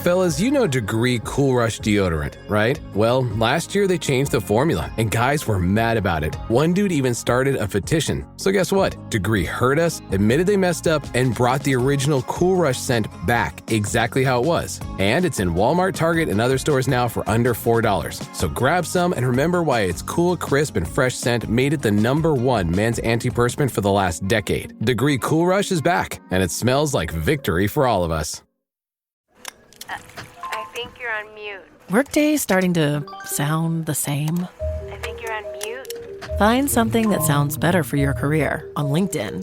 Fellas, you know Degree Cool Rush deodorant, right? Well, last year they changed the formula, and guys were mad about it. One dude even started a petition. So guess what? Degree heard us, admitted they messed up, and brought the original Cool Rush scent back exactly how it was. And it's in Walmart, Target, and other stores now for under $4. So grab some and remember why its cool, crisp, and fresh scent made it the #1 men's antiperspirant for the last decade. Degree Cool Rush is back, and it smells like victory for all of us. I think you're on mute. Workday starting to sound the same? I think you're on mute. Find something that sounds better for your career on LinkedIn.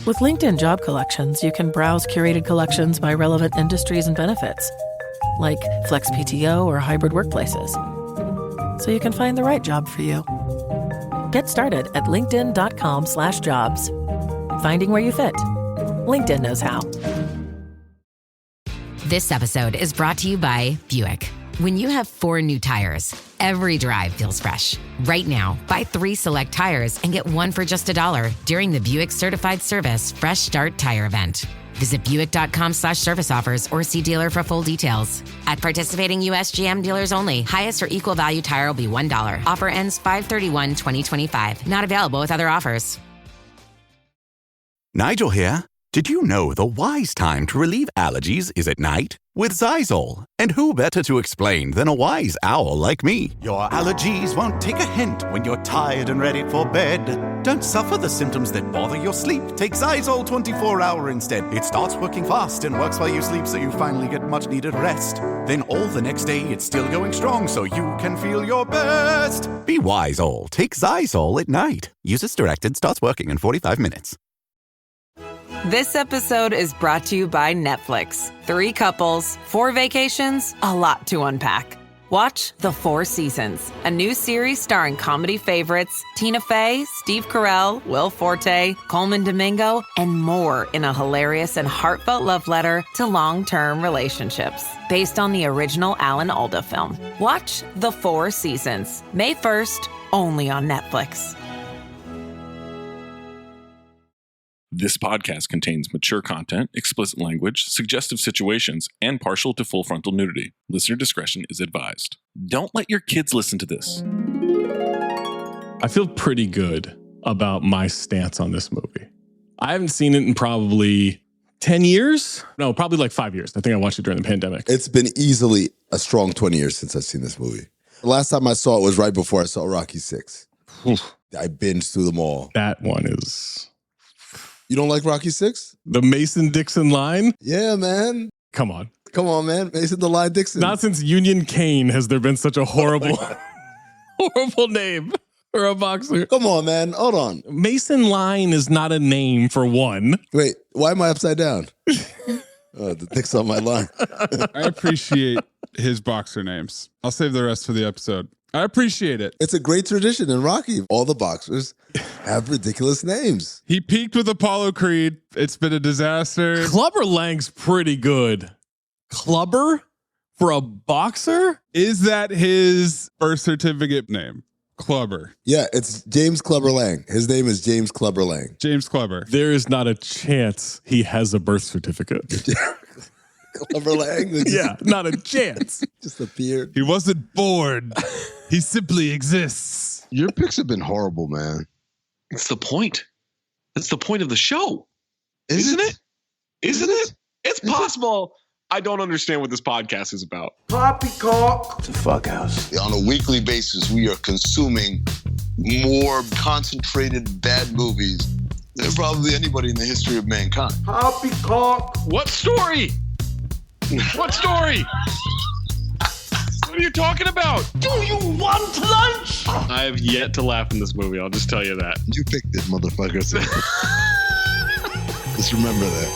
With LinkedIn Job Collections, you can browse curated collections by relevant industries and benefits, like flex PTO or hybrid workplaces, so you can find the right job for you. Get started at linkedin.com/jobs. Finding where you fit. LinkedIn knows how. This episode is brought to you by Buick. When you have 4 new tires, every drive feels fresh. Right now, buy 3 select tires and get 1 for just $1 during the Buick Certified Service Fresh Start Tire Event. Visit Buick.com/service offers or see dealer for full details. At participating U.S. GM dealers only. Highest or equal value tire will be $1. Offer ends 5/31/2025. Not available with other offers. Nigel here. Did you know the wise time to relieve allergies is at night? With Zyzol. And who better to explain than a wise owl like me? Your allergies won't take a hint when you're tired and ready for bed. Don't suffer the symptoms that bother your sleep. Take Zyzol 24-hour instead. It starts working fast and works while you sleep, so you finally get much-needed rest. Then all the next day, it's still going strong, so you can feel your best. Be wise, all. Take Zyzol at night. Use as directed. Starts working in 45 minutes. This episode is brought to you by Netflix. 3 couples, 4 vacations, a lot to unpack. Watch The 4 Seasons, a new series starring comedy favorites Tina Fey, Steve Carell, Will Forte, Coleman Domingo, and more in a hilarious and heartfelt love letter to long-term relationships. Based on the original Alan Alda film. Watch The 4 Seasons, May 1st, only on Netflix. This podcast contains mature content, explicit language, suggestive situations, and partial to full frontal nudity. Listener discretion is advised. Don't let your kids listen to this. I feel pretty good about my stance on this movie. I haven't seen it in probably 10 years. No, probably like 5 years. I think I watched it during the pandemic. It's been easily a strong 20 years since I've seen this movie. The last time I saw it was right before I saw Rocky 6. I binged through them all. That one is... You don't like Rocky 6? The Mason-Dixon line? Yeah, man. Come on. Come on, man. Mason the Line Dixon. Not since Union Kane has there been such a horrible, horrible name for a boxer. Come on, man. Hold on. Mason Line is not a name for one. Wait, why am I upside down? The dick's on my line. I appreciate his boxer names. I'll save the rest for the episode. I appreciate it. It's a great tradition in Rocky. All the boxers have ridiculous names. He peaked with Apollo Creed. It's been a disaster. Clubber Lang's pretty good. Clubber for a boxer? Is that his birth certificate name? Clubber. Yeah, it's James Clubber Lang. His name is James Clubber Lang. James Clubber. There is not a chance he has a birth certificate. Clubber Lang? Yeah, not a chance. Just appeared. He wasn't born. He simply exists. Your picks have been horrible, man. It's the point. That's the point of the show. Isn't it? Isn't it? It's possible. I don't understand what this podcast is about. Poppycock. It's a fuck house. On a weekly basis, we are consuming more concentrated bad movies than probably anybody in the history of mankind. Poppycock. What story? What story? What are you talking about? Do you want lunch? I have yet to laugh in this movie. I'll just tell you that. You picked it, motherfucker. Just remember that.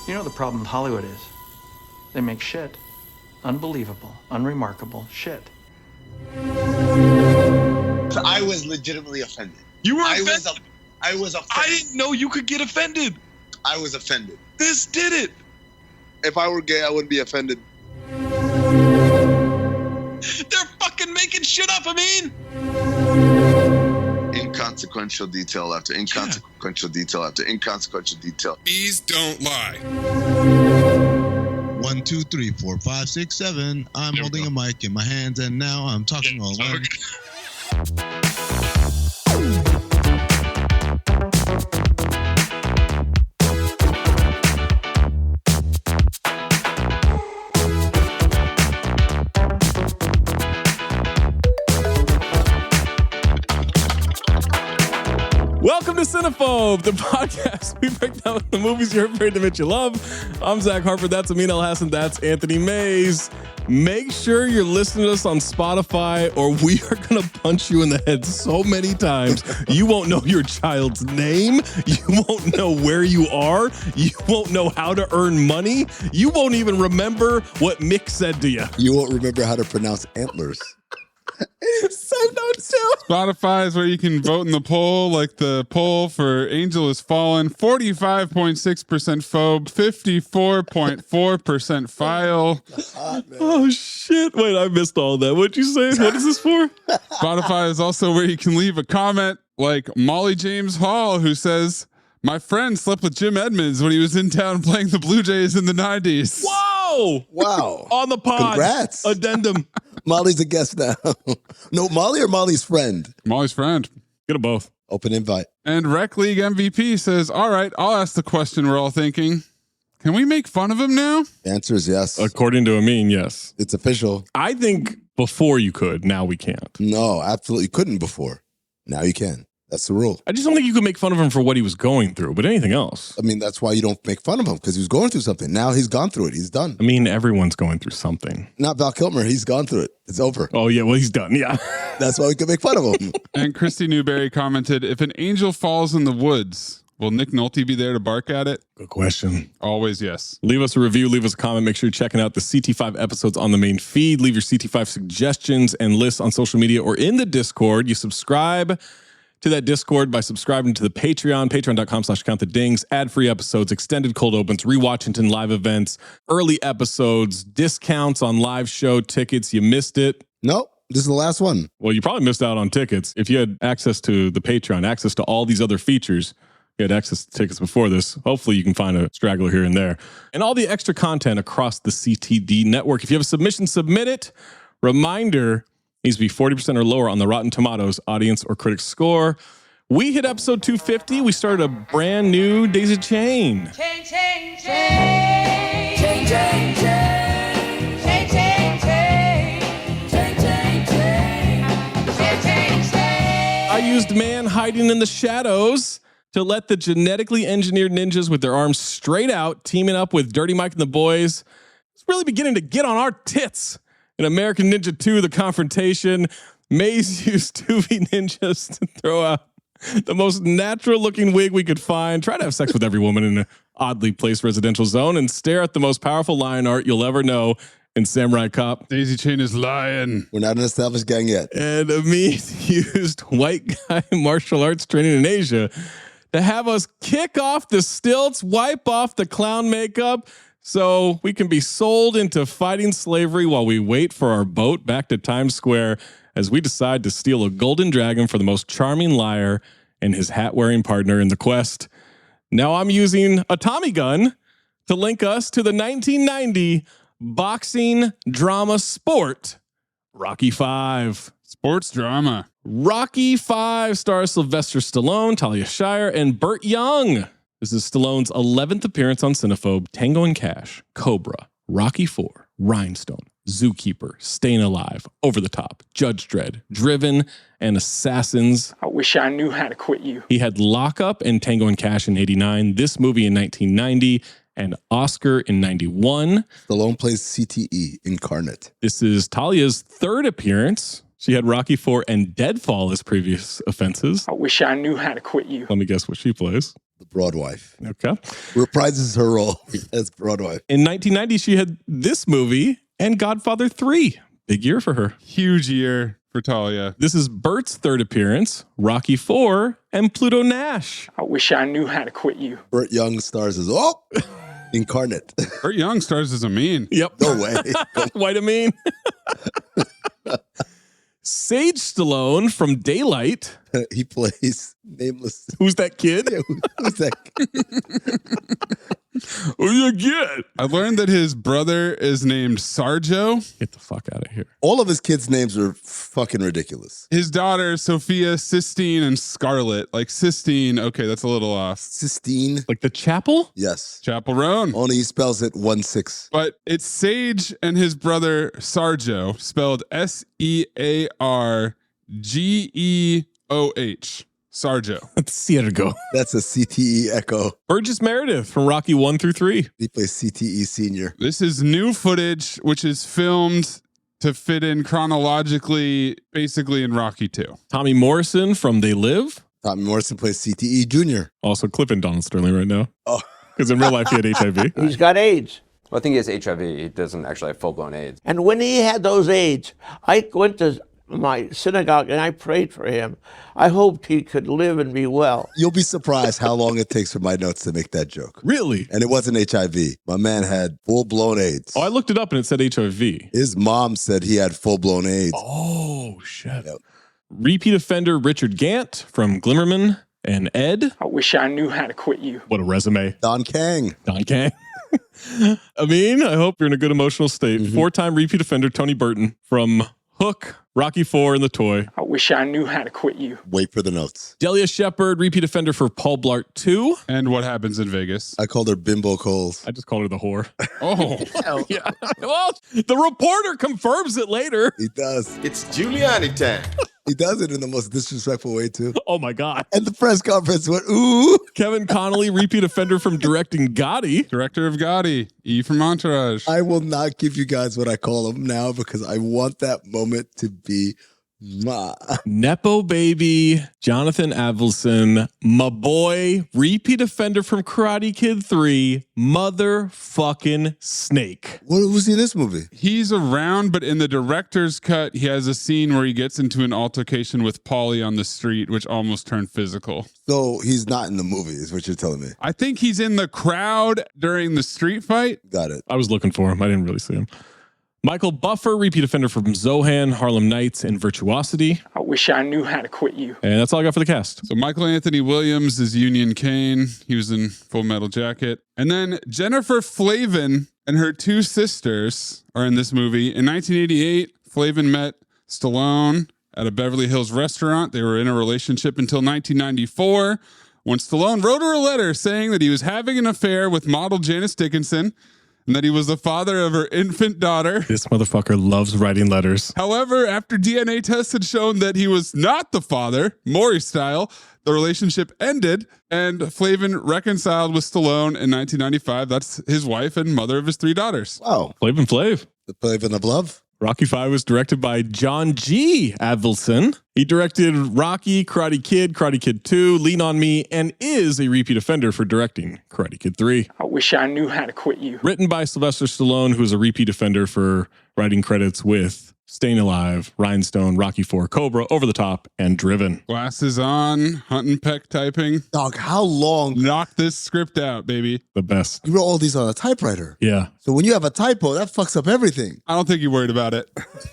You know what the problem with Hollywood is? They make shit. Unbelievable, unremarkable shit. I was legitimately offended. You were offended? I was offended. I didn't know you could get offended. I was offended. This did it. If I were gay, I wouldn't be offended. They're fucking making shit up, Amin. inconsequential detail after inconsequential detail after inconsequential detail. Bees don't lie. 1, 2, 3, 4, 5, 6, 7. I'm holding a mic in my hands, and now I'm talking all alone. Welcome to Cinephobe, the podcast. We break down the movies you're afraid to admit you love. I'm Zach Harper. That's Amin and That's Anthony Mayes. Make sure you're listening to us on Spotify, or we are going to punch you in the head so many times. You won't know your child's name. You won't know where you are. You won't know how to earn money. You won't even remember what Mick said to you. You won't remember how to pronounce antlers. Same note too. Spotify is where you can vote in the poll, like the poll for Angel Has Fallen. 45.6% phobe, 54.4% file. Oh, shit. Wait, I missed all that. What'd you say? What is this for? Spotify is also where you can leave a comment like Molly James Hall, who says, my friend slept with Jim Edmonds when he was in town playing the Blue Jays in the 90s. Whoa! Wow. On the pod. Congrats. Addendum. Molly's a guest now. No, Molly or Molly's friend? Molly's friend. Get them both. Open invite. And Rec League MVP says, all right, I'll ask the question we're all thinking. Can we make fun of him now? The answer is yes. According to Amin, yes. It's official. I think before you could, now we can't. No, absolutely couldn't before. Now you can. That's the rule. I just don't think you could make fun of him for what he was going through, but anything else. I mean, that's why you don't make fun of him, because he was going through something. Now he's gone through it. He's done. I mean, everyone's going through something. Not Val Kilmer. He's gone through it. It's over. Oh, yeah. Well, he's done. Yeah. That's why we can make fun of him. And Christy Newberry commented, if an angel falls in the woods, will Nick Nolte be there to bark at it? Good question. Always yes. Leave us a review. Leave us a comment. Make sure you're checking out the CT5 episodes on the main feed. Leave your CT5 suggestions and lists on social media or in the Discord. You subscribe to that Discord by subscribing to the Patreon, patreon.com/countthedings, ad-free episodes, extended cold opens, rewatchington live events, early episodes, discounts on live show tickets. You missed it. Nope. This is the last one. Well, you probably missed out on tickets. If you had access to the Patreon, access to all these other features, you had access to tickets before this. Hopefully you can find a straggler here and there. And all the extra content across the CTD network. If you have a submission, submit it. Reminder, needs to be 40% or lower on the Rotten Tomatoes audience or critic score. We hit episode 250. We started a brand new Daisy Chain. Chain, chain, chain. Chain, chain, chain. Chain, chain, chain. Chain, chain, chain. Chain, chain, chain. I used Man Hiding in the Shadows to let the genetically engineered ninjas with their arms straight out, teaming up with Dirty Mike and the boys. It's really beginning to get on our tits. In American Ninja 2, The Confrontation, Maze used 2V ninjas to throw out the most natural-looking wig we could find, try to have sex with every woman in an oddly placed residential zone, and stare at the most powerful lion art you'll ever know in Samurai Cop. Daisy Chain is lying. We're not an established gang yet. And Amin used white guy martial arts training in Asia to have us kick off the stilts, wipe off the clown makeup, so we can be sold into fighting slavery while we wait for our boat back to Times Square as we decide to steal a golden dragon for the most charming liar and his hat-wearing partner in the quest. Now I'm using a Tommy gun to link us to the 1990 boxing drama sport, Rocky V. Sports drama. Rocky V stars Sylvester Stallone, Talia Shire, and Burt Young. This is Stallone's 11th appearance on Cinephobe. Tango and Cash, Cobra, Rocky IV, Rhinestone, Zookeeper, Staying Alive, Over the Top, Judge Dredd, Driven, and Assassins. I wish I knew how to quit you. He had Lockup and Tango and Cash in 89, this movie in 1990, and Oscar in 91. Stallone plays CTE incarnate. This is Talia's third appearance. She had Rocky IV and Deadfall as previous offenses. I wish I knew how to quit you. Let me guess what she plays. The broadwife. Okay. Reprises her role as broadwife. In 1990, she had this movie and Godfather 3. Big year for her. Huge year for Talia. This is Bert's third appearance, Rocky IV, and Pluto Nash. I wish I knew how to quit you. Burt Young stars as, incarnate. Burt Young stars as Amin. Yep. No way. White Amin. Sage Stallone from Daylight. He plays Nameless. Who's that kid? Yeah, who's that kid? Who you get? I learned that his brother is named Sarjo. Get the fuck out of here. All of his kids' names are fucking ridiculous. His daughters, Sophia, Sistine, and Scarlet. Like Sistine, okay, that's a little off. Sistine. Like the chapel? Yes. Chapel Roan. Only he spells it 1-6. But it's Sage and his brother Sarjo, spelled Seargeoh. Sarjo. Ciergo. That's a CTE echo. Burgess Meredith from Rocky 1 through 3. He plays CTE senior. This is new footage, which is filmed to fit in chronologically, basically in Rocky 2. Tommy Morrison from They Live. Tommy Morrison plays CTE junior. Also clipping Donald Sterling right now. Oh. Because in real life he had HIV. He's got AIDS. Well, I think he has HIV. He doesn't actually have full-blown AIDS. And when he had those AIDS, I went to my synagogue and I prayed for him. I hoped he could live and be well. You'll be surprised how long it takes for my notes to make that joke. Really? And it wasn't HIV. My man had full-blown AIDS. Oh, I looked it up and it said HIV. His mom said he had full-blown AIDS. Oh, shit. Yep. Repeat offender Richard Gant from Glimmerman and Ed. I wish I knew how to quit you. What a resume. Don Kang. Don Kang. Amin, I hope you're in a good emotional state. Mm-hmm. 4-time repeat offender Tony Burton from Hook, Rocky 4, and The Toy. I wish I knew how to quit you. Wait for the notes. Delia Shepard, repeat offender for Paul Blart 2. And What Happens in Vegas. I called her Bimbo Coles. I just called her the whore. Oh. Yeah. Well, the reporter confirms it later. He does. It's Giuliani time. He does it in the most disrespectful way, too. Oh, my God. And the press conference went, ooh. Kevin Connolly, repeat offender from directing Gotti. Director of Gotti. E from Entourage. I will not give you guys what I call him now because I want that moment to be Nepo baby, Jonathan Avildsen, my boy, repeat offender from Karate Kid 3, motherfucking Snake. What was he in this movie? He's around, but in the director's cut, he has a scene where he gets into an altercation with Paulie on the street, which almost turned physical. So he's not in the movie, is what you're telling me. I think he's in the crowd during the street fight. Got it. I was looking for him. I didn't really see him. Michael Buffer, repeat offender from Zohan, Harlem Nights, and Virtuosity. I wish I knew how to quit you. And that's all I got for the cast. So Michael Anthony Williams is Union Kane. He was in Full Metal Jacket. And then Jennifer Flavin and her two sisters are in this movie. In 1988, Flavin met Stallone at a Beverly Hills restaurant. They were in a relationship until 1994, when Stallone wrote her a letter saying that he was having an affair with model Janice Dickinson, and that he was the father of her infant daughter. This motherfucker loves writing letters. However, after DNA tests had shown that he was not the father, Maury style, the relationship ended, and Flavin reconciled with Stallone in 1995. That's his wife and mother of his 3 daughters. Wow. Flavin Flav. The Flavin of Love. Rocky 5 was directed by John G. Avildsen. He directed Rocky, Karate Kid 2, Lean on Me, and is a repeat offender for directing Karate Kid 3. I wish I knew how to quit you. Written by Sylvester Stallone, who is a repeat offender for writing credits with Staying Alive, Rhinestone, Rocky 4, Cobra, Over the Top, and Driven. Glasses on, hunt and peck typing. Dog, how long? Knock this script out, baby. The best. You wrote all these on a typewriter. Yeah. So when you have a typo, that fucks up everything. I don't think you're worried about it.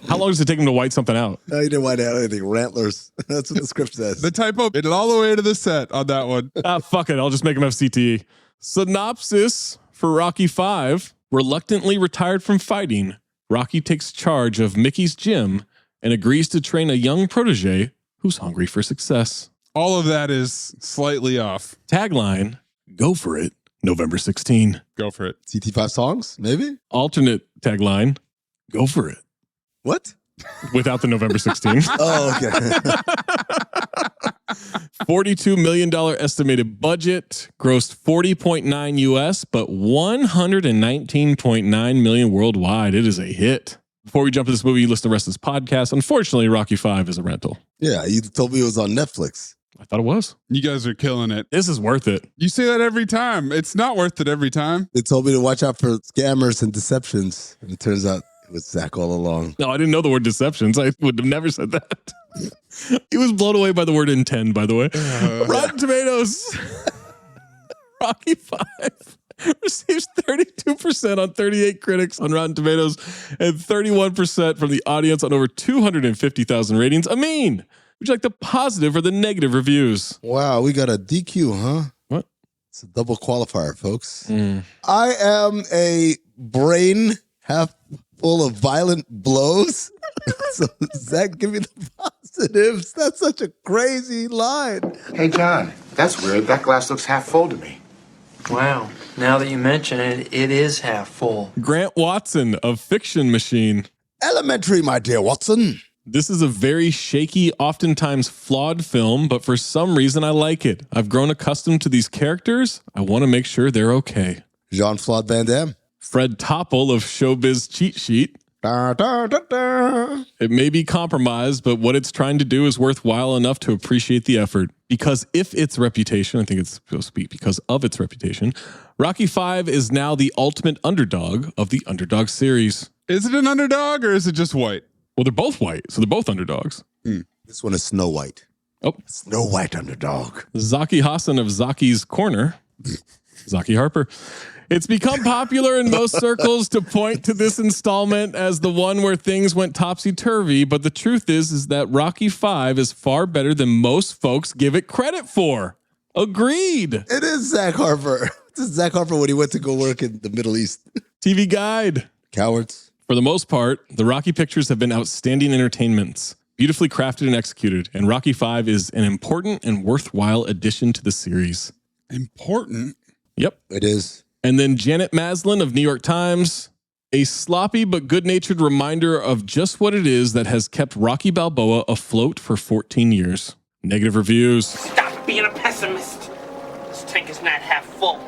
How long does it take him to white something out? No, you didn't white out anything. Rantlers. That's what the script says. The typo made it all the way to the set on that one. Fuck it. I'll just make him have CTE. Synopsis for Rocky 5. Reluctantly retired from fighting, Rocky takes charge of Mickey's gym and agrees to train a young protege who's hungry for success. All of that is slightly off. Tagline, go for it, November 16. Go for it. CT5 songs, maybe? Alternate tagline, go for it. What? Without the November 16. Oh, okay. $42 million estimated budget, grossed 40.9 US, but 119.9 million worldwide. It is a hit. Before we jump to this movie, you listen to the rest of this podcast. Unfortunately, Rocky 5 is a rental. Yeah, you told me it was on Netflix. I thought it was. You guys are killing it. This is worth it. You say that every time. It's not worth it every time. They told me to watch out for scammers and deceptions. And it turns out it was Zach all along. No, I didn't know the word deceptions. I would have never said that. He was blown away by the word intend, by the way. Rotten Tomatoes. Rocky 5 Receives 32% on 38 critics on Rotten Tomatoes and 31% from the audience on over 250,000 ratings. Amin, would you like the positive or the negative reviews? Wow, we got a DQ, huh? What? It's a double qualifier, folks. I am a brain half full of violent blows. So Zach, give me the positives. That's such a crazy line. Hey, John, that's weird. That glass looks half full to me. Wow, now that you mention it, it is half full. Grant Watson of Fiction Machine. Elementary, my dear Watson. This is a very shaky, oftentimes flawed film, but for some reason I like it. I've grown accustomed to these characters. I want to make sure they're okay. Jean-Claude Van Damme. Fred Topple of Showbiz Cheat Sheet. It may be compromised, but what it's trying to do is worthwhile enough to appreciate the effort. Because if its reputation, I think it's supposed to be because of its reputation, Rocky V is now the ultimate underdog of the underdog series. Is it an underdog or is it just white? Well, they're both white, so they're both underdogs. This one is Snow White. Oh, Snow White underdog. Zaki Hassan of Zaki's Corner. Zaki Harper. It's become popular in most circles to point to this installment as the one where things went topsy-turvy, but the truth is that Rocky V is far better than most folks give it credit for. Agreed. It is Zach Harper. This is Zach Harper when he went to go work in the Middle East. TV Guide. Cowards. For the most part, the Rocky pictures have been outstanding entertainments, beautifully crafted and executed, and Rocky V is an important and worthwhile addition to the series. Important? Yep. It is. And then Janet Maslin of New York Times, a sloppy but good-natured reminder of just what it is that has kept Rocky Balboa afloat for 14 years. Negative reviews. Stop being a pessimist. This tank is not half full.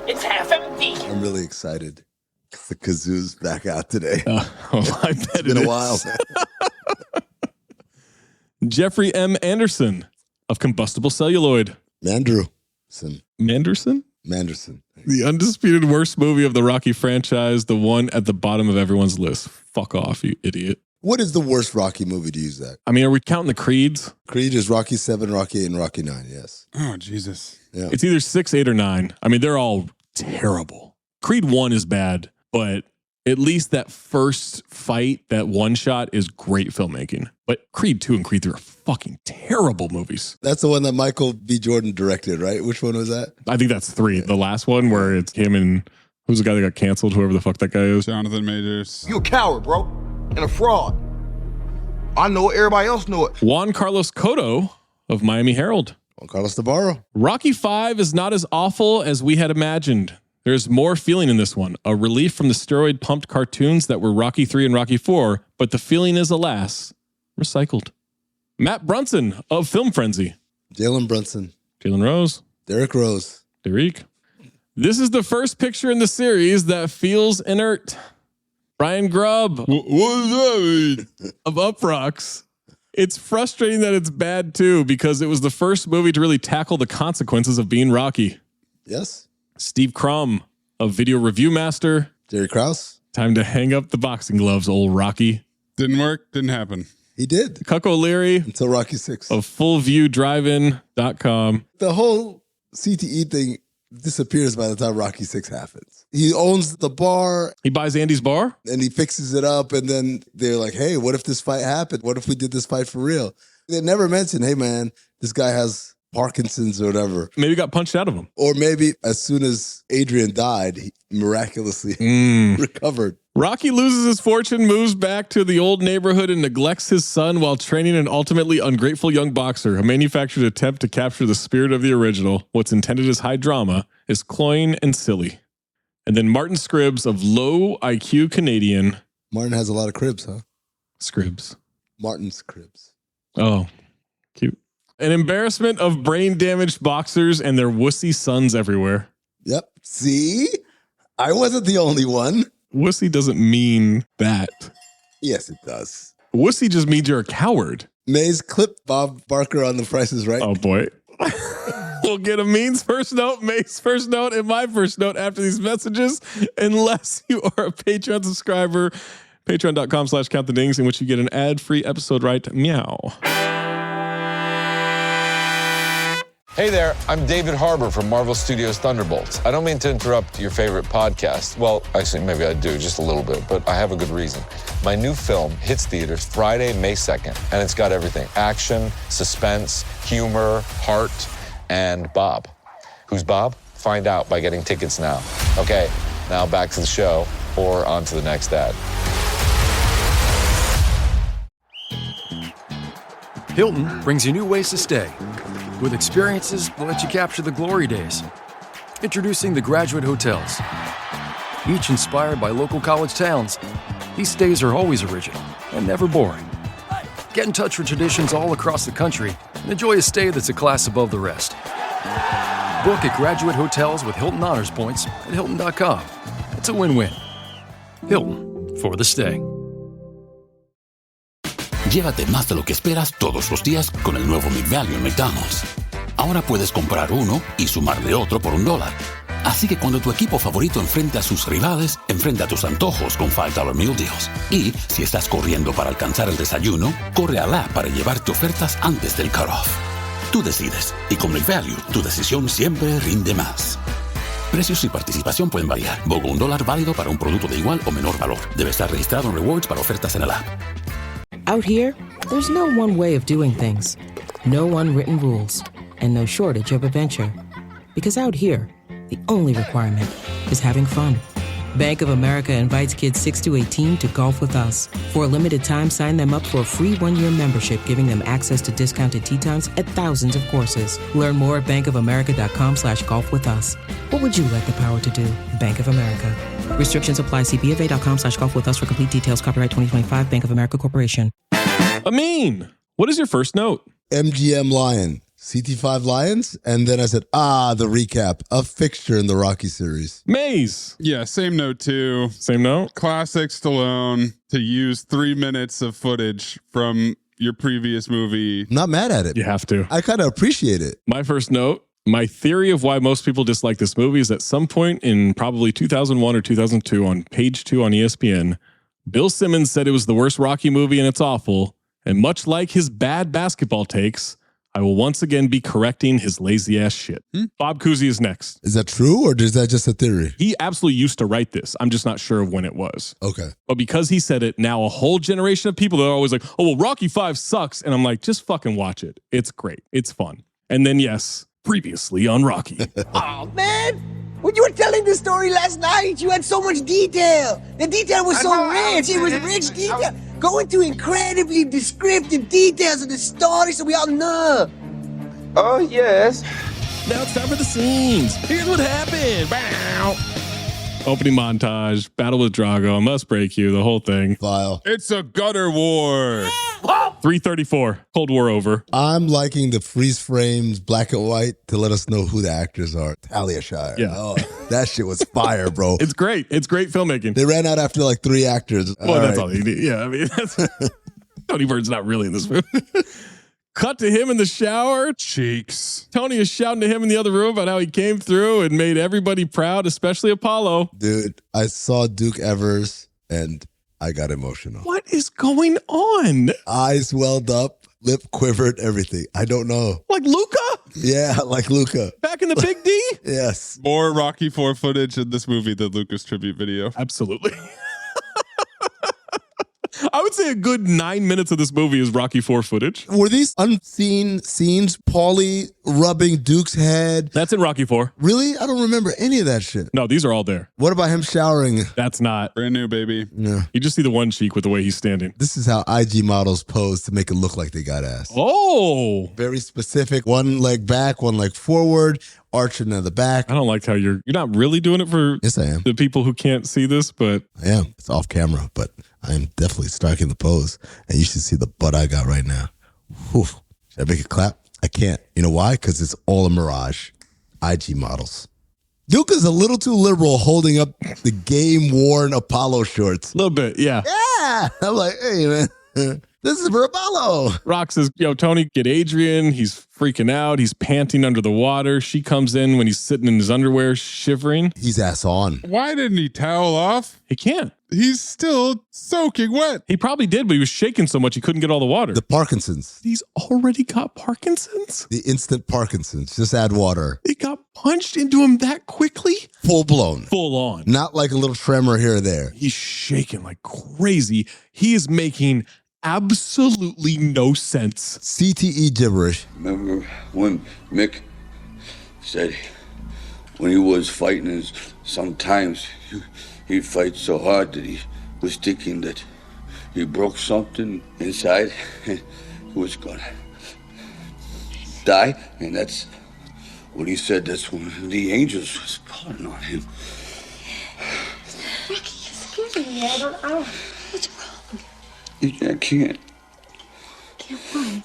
It's half empty. I'm really excited. The kazoo's back out today. I bet it's been a while, man. Jeffrey M. Anderson of Combustible Celluloid. Manderson. The undisputed worst movie of the Rocky franchise, the one at the bottom of everyone's list. Fuck off, you idiot. What is the worst Rocky movie to use that? I mean, are we counting the Creeds? Creed is Rocky 7, Rocky 8, and Rocky 9, yes. Oh, Jesus. Yeah. It's either 6, 8, or 9. I mean, they're all terrible. Creed 1 is bad, but at least that first fight, that one shot, is great filmmaking. But Creed 2 and Creed 3 are fucking terrible movies. That's the one that Michael B. Jordan directed, right? Which one was that? I think that's 3. The last one where it's him and who's the guy that got canceled, whoever the fuck that guy is? Jonathan Majors. You a coward, bro, and a fraud. I know it. Everybody else know it. Juan Carlos Cotto of Miami Herald. Juan Carlos Navarro. Rocky V is not as awful as we had imagined. There's more feeling in this one, a relief from the steroid-pumped cartoons that were Rocky 3 and Rocky 4, but the feeling is, alas, recycled. Matt Brunson of Film Frenzy. Jalen Brunson. Jalen Rose. Derek Rose. Derek. This is the first picture in the series that feels inert. Brian Grubb. What does that mean? Of Uproxx. It's frustrating that it's bad, too, because it was the first movie to really tackle the consequences of being Rocky. Yes. Steve Crum of Video Review Master. Jerry Krause. Time to hang up the boxing gloves, old Rocky. Didn't work. Didn't happen. He did. Cuck O'Leary. Until Rocky 6. Of FullViewDrivein.com. The whole CTE thing disappears by the time Rocky 6 happens. He owns the bar. He buys Andy's bar? And he fixes it up. And then they're like, hey, what if this fight happened? What if we did this fight for real? They never mention, hey, man, this guy has Parkinson's or whatever. Maybe got punched out of him. Or maybe as soon as Adrian died, he miraculously recovered. Rocky loses his fortune, moves back to the old neighborhood, and neglects his son while training an ultimately ungrateful young boxer. A manufactured attempt to capture the spirit of the original, what's intended as high drama, is cloying and silly. And then Martin Scribbs of Low IQ Canadian. Martin has a lot of cribs, huh? Scribbs. Martin's cribs. Oh, cute. An embarrassment of brain-damaged boxers and their wussy sons everywhere. Yep. See? I wasn't the only one. Wussy doesn't mean that. Yes, it does. Wussy just means you're a coward. Mays clipped Bob Barker on The Price is Right. Oh, boy. We'll get Amin's first note, May's first note, and my first note after these messages, unless you are a Patreon subscriber. Patreon.com/countthedings, in which you get an ad-free episode right. Meow. Hey there, I'm David Harbour from Marvel Studios' Thunderbolts. I don't mean to interrupt your favorite podcast. Well, actually, maybe I do, just a little bit, but I have a good reason. My new film hits theaters Friday, May 2nd, and it's got everything. Action, suspense, humor, heart, and Bob. Who's Bob? Find out by getting tickets now. Okay, now back to the show, or on to the next ad. Hilton brings you new ways to stay. With experiences that let you capture the glory days. Introducing the Graduate Hotels. Each inspired by local college towns, these stays are always original and never boring. Get in touch with traditions all across the country and enjoy a stay that's a class above the rest. Book at Graduate Hotels with Hilton Honors Points at Hilton.com. It's a win-win. Hilton, for the stay. Llévate más de lo que esperas todos los días con el nuevo McValue en McDonald's. Ahora puedes comprar uno y sumarle otro por $1. Así que cuando tu equipo favorito enfrente a sus rivales, enfrenta tus antojos con $5 Meal Deals. Y si estás corriendo para alcanzar el desayuno, corre al app para llevarte ofertas antes del cutoff. Tú decides, y con McValue, tu decisión siempre rinde más. Precios y participación pueden variar. BOGO $1 válido para un producto de igual o menor valor. Debe estar registrado en Rewards para ofertas en el app. Out here, there's no one way of doing things. No unwritten rules. And no shortage of adventure. Because out here, the only requirement is having fun. Bank of America invites kids 6 to 18 to golf with us. For a limited time, sign them up for a free 1-year membership, giving them access to discounted tee times at thousands of courses. Learn more at bankofamerica.com/golf with us. What would you like the power to do? Bank of America. Restrictions apply. See BofA.com/golf with us for complete details. Copyright 2025 Bank of America Corporation. Amin, what is your first note? MGM Lion. CT5 Lions, and then I said, the recap, a fixture in the Rocky series. Maze. Yeah, same note too. Same note? Classic Stallone to use 3 minutes of footage from your previous movie. I'm not mad at it. You have to. I kind of appreciate it. My first note, my theory of why most people dislike this movie is at some point in probably 2001 or 2002 on page 2 on ESPN, Bill Simmons said it was the worst Rocky movie and it's awful. And much like his bad basketball takes, I will once again be correcting his lazy ass shit. Bob Cousy is next. Is that true or is that just a theory? He absolutely used to write this. I'm just not sure of when it was. Okay. But because he said it, now a whole generation of people, they're always like, oh, well, Rocky 5 sucks. And I'm like, just fucking watch it. It's great. It's fun. And then, yes, previously on Rocky. Oh, man. When you were telling the story last night, you had so much detail. The detail was so rich. It was rich detail. Go into incredibly descriptive details of the story so we all know. Oh, yes. Now it's time for the scenes. Here's what happened. Bow. Opening montage, battle with Drago, must break you, the whole thing. File. It's a gutter war. 3:34, Cold War over. I'm liking the freeze frames, black and white, to let us know who the actors are. Talia Shire. Yeah. Oh, that shit was fire, bro. It's great. It's great filmmaking. They ran out after like 3 actors. Well, that's all you need. Yeah, I mean, Tony Bird's not really in this movie. Cut to him in the shower. Cheeks. Tony is shouting to him in the other room about how he came through and made everybody proud, especially Apollo. Dude, I saw Duke Evers and I got emotional. What is going on? Eyes welled up, lip quivered, everything. I don't know. Like Luca? Yeah, like Luca. Back in the Big D? Yes. More Rocky 4 footage in this movie than Luca's tribute video. Absolutely. I would say a good 9 minutes of this movie is Rocky 4 footage. Were these unseen scenes? Paulie rubbing Duke's head? That's in Rocky 4. Really? I don't remember any of that shit. No, these are all there. What about him showering? That's not. Brand new, baby. Yeah. You just see the one cheek with the way he's standing. This is how IG models pose to make it look like they got ass. Oh. Very specific. One leg back, one leg forward, arching in the back. I don't like how you're not really doing it for Yes, I am. the people who can't see this, but I am. It's off camera, but I am definitely striking the pose. And you should see the butt I got right now. Whew. Should I make a clap? I can't. You know why? Because it's all a mirage. IG models. Duke is a little too liberal holding up the game-worn Apollo shorts. a little bit, yeah. Yeah. I'm like, hey, man. This is for Apollo. Rock says, yo, Tony, get Adrian. He's freaking out. He's panting under the water. She comes in when he's sitting in his underwear, shivering. He's ass on. Why didn't he towel off? He can't. He's still soaking wet. He probably did, but he was shaking so much he couldn't get all the water. The Parkinson's. He's already got Parkinson's? The instant Parkinson's. Just add water. It got punched into him that quickly? Full blown. Full on. Not like a little tremor here or there. He's shaking like crazy. He is making absolutely no sense. CTE gibberish. Remember when Mick said when he was fighting, sometimes he'd fight so hard that he was thinking that he broke something inside and he was gonna die, and that's what he said. That's when the angels was calling on him. Ricky, excuse me, I don't, what's wrong? I can't. Can't what?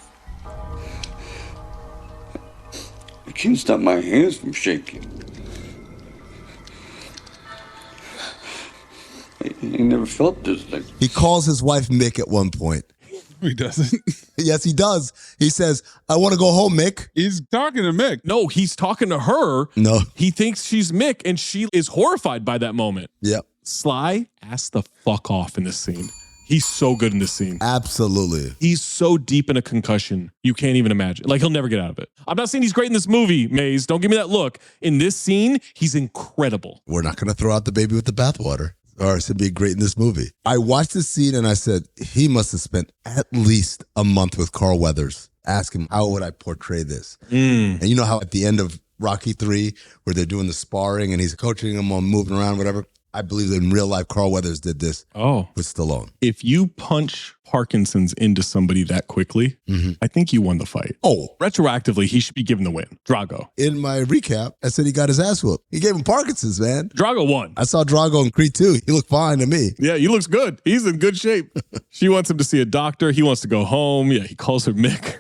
I can't stop my hands from shaking. I never felt this like. He calls his wife Mick at one point. He doesn't. Yes, he does. He says, I want to go home, Mick. He's talking to Mick. No, he's talking to her. No. He thinks she's Mick, and she is horrified by that moment. Yep. Sly ass the fuck off in this scene. He's so good in this scene. Absolutely. He's so deep in a concussion, you can't even imagine. Like, he'll never get out of it. I'm not saying he's great in this movie, Mayes. Don't give me that look. In this scene, he's incredible. We're not going to throw out the baby with the bathwater. Or it's going to be great in this movie. I watched this scene and I said, he must have spent at least a month with Carl Weathers. Ask him, how would I portray this? And you know how at the end of Rocky 3, where they're doing the sparring and he's coaching him on moving around, whatever. I believe in real life, Carl Weathers did this with Stallone. If you punch Parkinson's into somebody that quickly, I think you won the fight. Oh. Retroactively, he should be given the win. Drago. In my recap, I said he got his ass whooped. He gave him Parkinson's, man. Drago won. I saw Drago in Creed 2. He looked fine to me. Yeah, he looks good. He's in good shape. She wants him to see a doctor. He wants to go home. Yeah, he calls her Mick.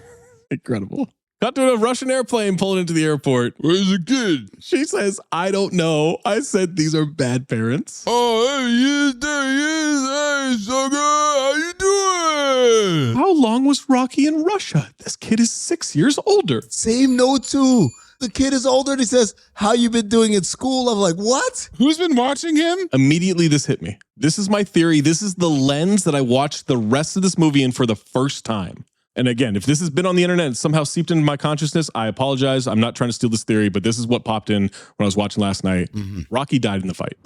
Incredible. Got to a Russian airplane pulling into the airport. Where's the kid? She says, I don't know. I said these are bad parents. Oh, there he is. Hey, sucker. How you doing? How long was Rocky in Russia? This kid is 6 years older. Same note, too. The kid is older and he says, how you been doing in school? I'm like, what? Who's been watching him? Immediately, this hit me. This is my theory. This is the lens that I watched the rest of this movie in for the first time. And again, if this has been on the internet and somehow seeped into my consciousness, I apologize. I'm not trying to steal this theory, but this is what popped in when I was watching last night. Rocky died in the fight.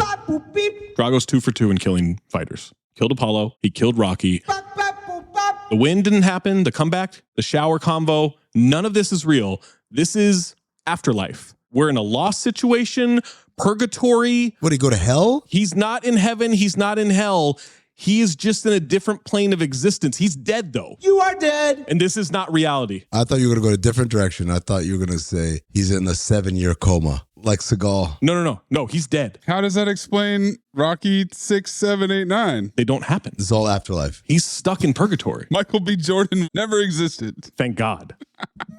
Drago's 2 for 2 in killing fighters. Killed Apollo. He killed Rocky. The win didn't happen. The comeback, the shower combo, none of this is real. This is afterlife. We're in a lost situation, purgatory. What, he go to hell? He's not in heaven. He's not in hell. He is just in a different plane of existence. He's dead, though. You are dead. And this is not reality. I thought you were going to go a different direction. I thought you were going to say he's in a 7-year coma, like Seagal. No, he's dead. How does that explain Rocky 6, 7, 8, 9? They don't happen. It's all afterlife. He's stuck in purgatory. Michael B. Jordan never existed. Thank God.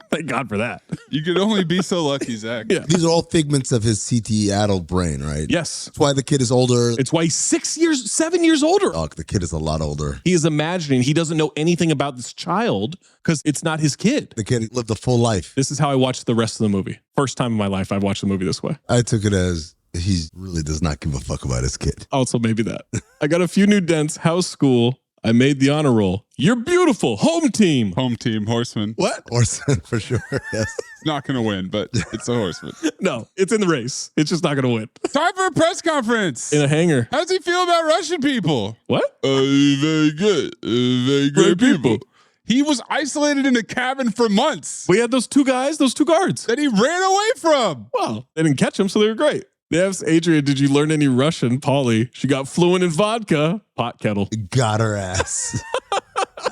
Thank God for that. You could only be so lucky, Zach. Yeah. These are all figments of his CTE-addled brain, right? Yes. That's why the kid is older. It's why he's 7 years older. Oh, the kid is a lot older. He is imagining he doesn't know anything about this child because it's not his kid. The kid lived a full life. This is how I watched the rest of the movie. First time in my life I've watched the movie this way. I took it as he really does not give a fuck about his kid. Also, maybe that. I got a few new dents. House, school. I made the honor roll. You're beautiful. Home team. Home team, horseman. What? Horseman, for sure, yes. It's not going to win, but it's a horseman. No, it's in the race. It's just not going to win. Time for a press conference. In a hangar. How does he feel about Russian people? What? Very good. Very great people. He was isolated in a cabin for months. We had those two guards. That he ran away from. Well, they didn't catch him, so they were great. They asked Adrian, did you learn any Russian? Polly, she got fluent in vodka. Pot kettle. Got her ass.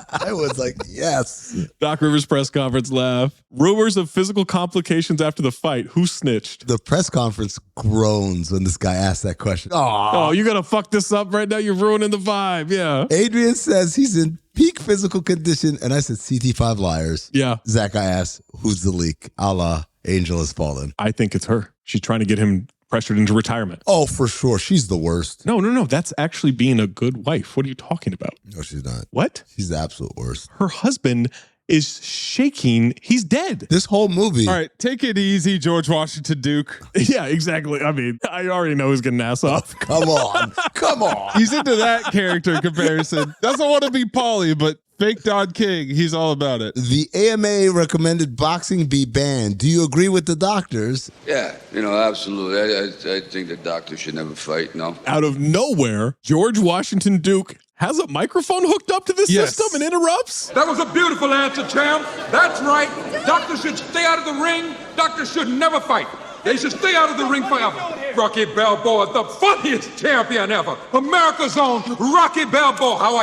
I was like, yes. Doc Rivers press conference laugh. Rumors of physical complications after the fight. Who snitched? The press conference groans when this guy asked that question. Oh, you gonna fuck this up right now? You're ruining the vibe. Yeah. Adrian says he's in peak physical condition, and I said CT5 liars. Yeah. Zach, I asked, who's the leak? A la Angel Has Fallen. I think it's her. She's trying to get him pressured into retirement. Oh, for sure. She's the worst. No. That's actually being a good wife. What are you talking about? No, she's not. What? She's the absolute worst. Her husband is shaking. He's dead. This whole movie. All right, take it easy, George Washington Duke. Yeah, exactly. I mean, I already know who's getting ass off. Come on. Come on. He's into that character comparison. Doesn't want to be Paulie, but fake Don King, he's all about it. The AMA recommended boxing be banned. Do you agree with the doctors? Yeah, absolutely. I think the doctor should never fight, no. Out of nowhere, George Washington Duke has a microphone hooked up to this system and interrupts? That was a beautiful answer, champ. That's right. Doctors should stay out of the ring. Doctors should never fight. They should stay out of the ring forever. Rocky Balboa, the funniest champion ever. America's own Rocky Balboa. How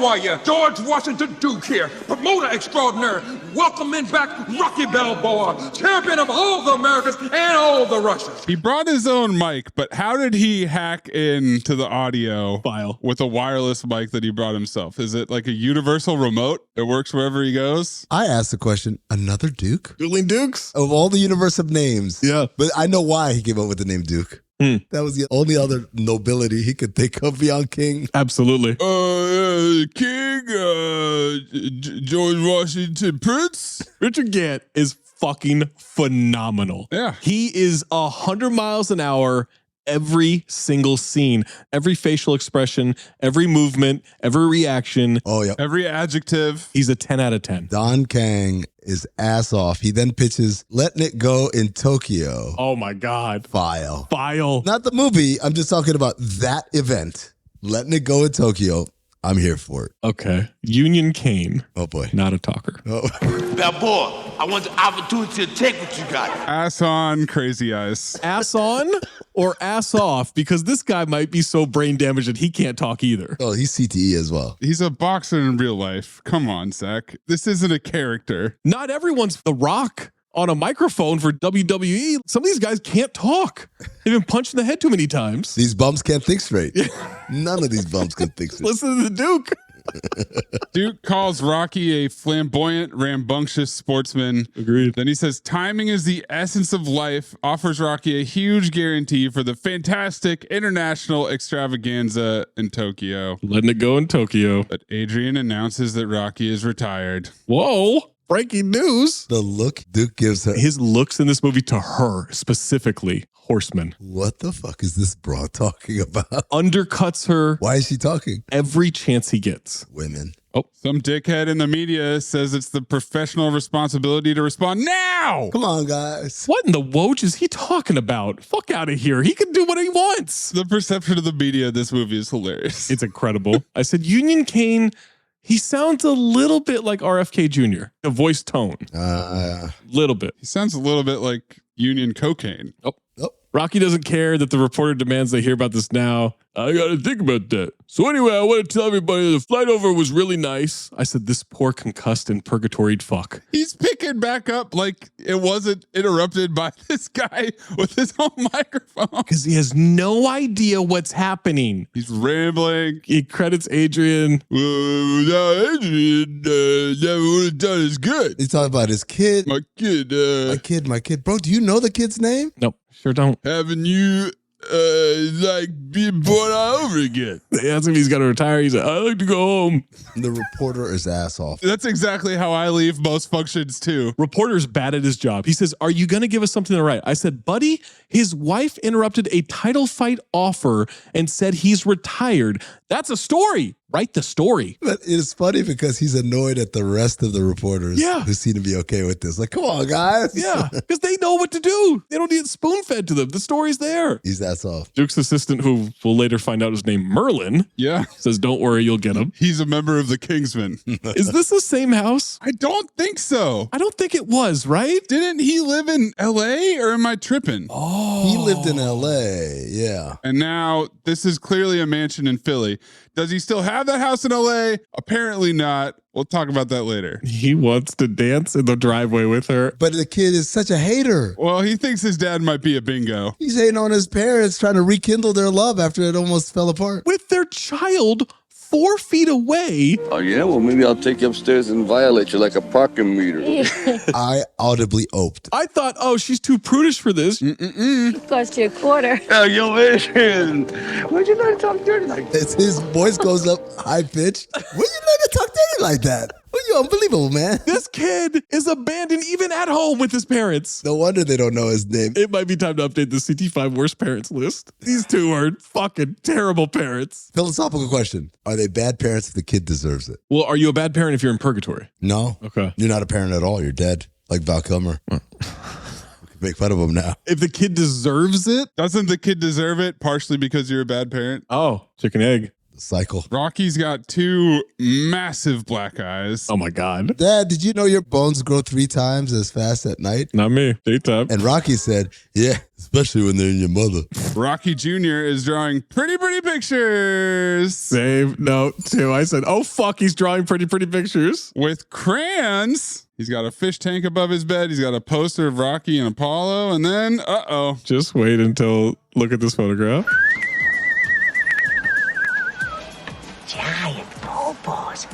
are you? George Washington Duke here, promoter extraordinaire. Welcoming back Rocky Balboa, champion of all the Americas and all the Russians. He brought his own mic, but how did he hack into the audio file with a wireless mic that he brought himself? Is it like a universal remote? It works wherever he goes? I asked the question, another Duke? Dueling Dukes? Of all the universe of names. Yeah. But I know why he came up with the name Duke. That was the only other nobility he could think of beyond King. Absolutely. King, George Washington Prince. Richard Gant is fucking phenomenal. Yeah. He is 100 miles an hour every single scene, every facial expression, every movement, every reaction. Oh, yeah. Every adjective. He's a 10 out of 10. Don Kang is ass off. He then pitches Letting It Go in Tokyo. Oh, my God. File. File. Not the movie. I'm just talking about that event. Letting It Go in Tokyo. I'm here for it. Okay. Union Kane. Oh, boy. Not a talker. Oh. Balboa, I want the opportunity to take what you got. Ass on, crazy eyes. Ass on or ass off? Because this guy might be so brain damaged that he can't talk either. Oh, he's CTE as well. He's a boxer in real life. Come on, Zach. This isn't a character. Not everyone's The Rock on a microphone for WWE. Some of these guys can't talk. They've been punched in the head too many times. These bums can't think straight. None of these bums can think straight. Listen to the Duke. Duke calls Rocky a flamboyant, rambunctious sportsman. Agreed. Then he says, timing is the essence of life, offers Rocky a huge guarantee for the fantastic international extravaganza in Tokyo. Letting it go in Tokyo. But Adrian announces that Rocky is retired. Whoa. Breaking news. The look Duke gives her. His looks in this movie to her specifically. Horseman. What the fuck is this broad talking about? Undercuts her. Why is she talking? Every chance he gets. Women. Oh, some dickhead in the media says it's the professional responsibility to respond now. Come on, guys. What in the woj is he talking about? Fuck out of here. He can do what he wants. The perception of the media in this movie is hilarious. It's incredible. I said, Union Kane, he sounds a little bit like RFK Jr. The voice tone. Little bit. He sounds a little bit like Union Cocaine. Oh. Rocky doesn't care that the reporter demands they hear about this now. I got to think about that. So anyway, I want to tell everybody the flight over was really nice. I said, this poor concussed and purgatoried fuck. He's picking back up like it wasn't interrupted by this guy with his own microphone. Because he has no idea what's happening. He's rambling. He credits Adrian. Without Adrian, never would have done as good. He's talking about his kid. My kid. My kid. Bro, do you know the kid's name? Nope, sure don't. Haven't you... like being born all over again. They asked him if he's got to retire. He's like, I like to go home. The reporter is ass off. That's exactly how I leave most functions too. Reporter's bad at his job. He says, are you going to give us something to write? I said, buddy, his wife interrupted a title fight offer and said he's retired. That's a story. Write the story. But it's funny because he's annoyed at the rest of the reporters who seem to be okay with this. Like, come on, guys. Yeah, because they know what to do. They don't need it spoon-fed to them. The story's there. He's ass off. Duke's assistant, who we'll later find out is named Merlin, says, don't worry, you'll get him. He's a member of the Kingsmen. Is this the same house? I don't think so. I don't think it was, right? Didn't he live in L.A. or am I tripping? Oh. He lived in L.A., yeah. And now this is clearly a mansion in Philly. Does he still have that house in LA? Apparently not. We'll talk about that later. He wants to dance in the driveway with her. But the kid is such a hater. Well, he thinks his dad might be a bingo. He's hating on his parents, trying to rekindle their love after it almost fell apart. With their child 4 feet away. Oh, yeah? Well, maybe I'll take you upstairs and violate you like a parking meter. I audibly oped. I thought, oh, she's too prudish for this. It cost you $0.25. Oh, yo, Adrian. Why'd you let her talk dirty like that? His voice goes up high pitched. When you let her talk dirty like that? Well, you're unbelievable, man. This kid is abandoned even at home with his parents. No wonder they don't know his name. It might be time to update the CT5 worst parents list. These two are fucking terrible parents. Philosophical question. Are they bad parents if the kid deserves it? Well, are you a bad parent if you're in purgatory? No. Okay. You're not a parent at all. You're dead. Like Val Kilmer. We can make fun of him now. If the kid deserves it? Doesn't the kid deserve it partially because you're a bad parent? Oh, chicken egg. Cycle. Rocky's got 2 massive black eyes. Oh my God. Dad, did you know your bones grow 3 times as fast at night? Not me. Daytime. And Rocky said, yeah, especially when they're in your mother. Rocky Jr. is drawing pretty pictures. Same note too. I said, oh fuck, he's drawing pretty pictures. With crayons. He's got a fish tank above his bed. He's got a poster of Rocky and Apollo. And then, Just wait until, look at this photograph. Giant popos.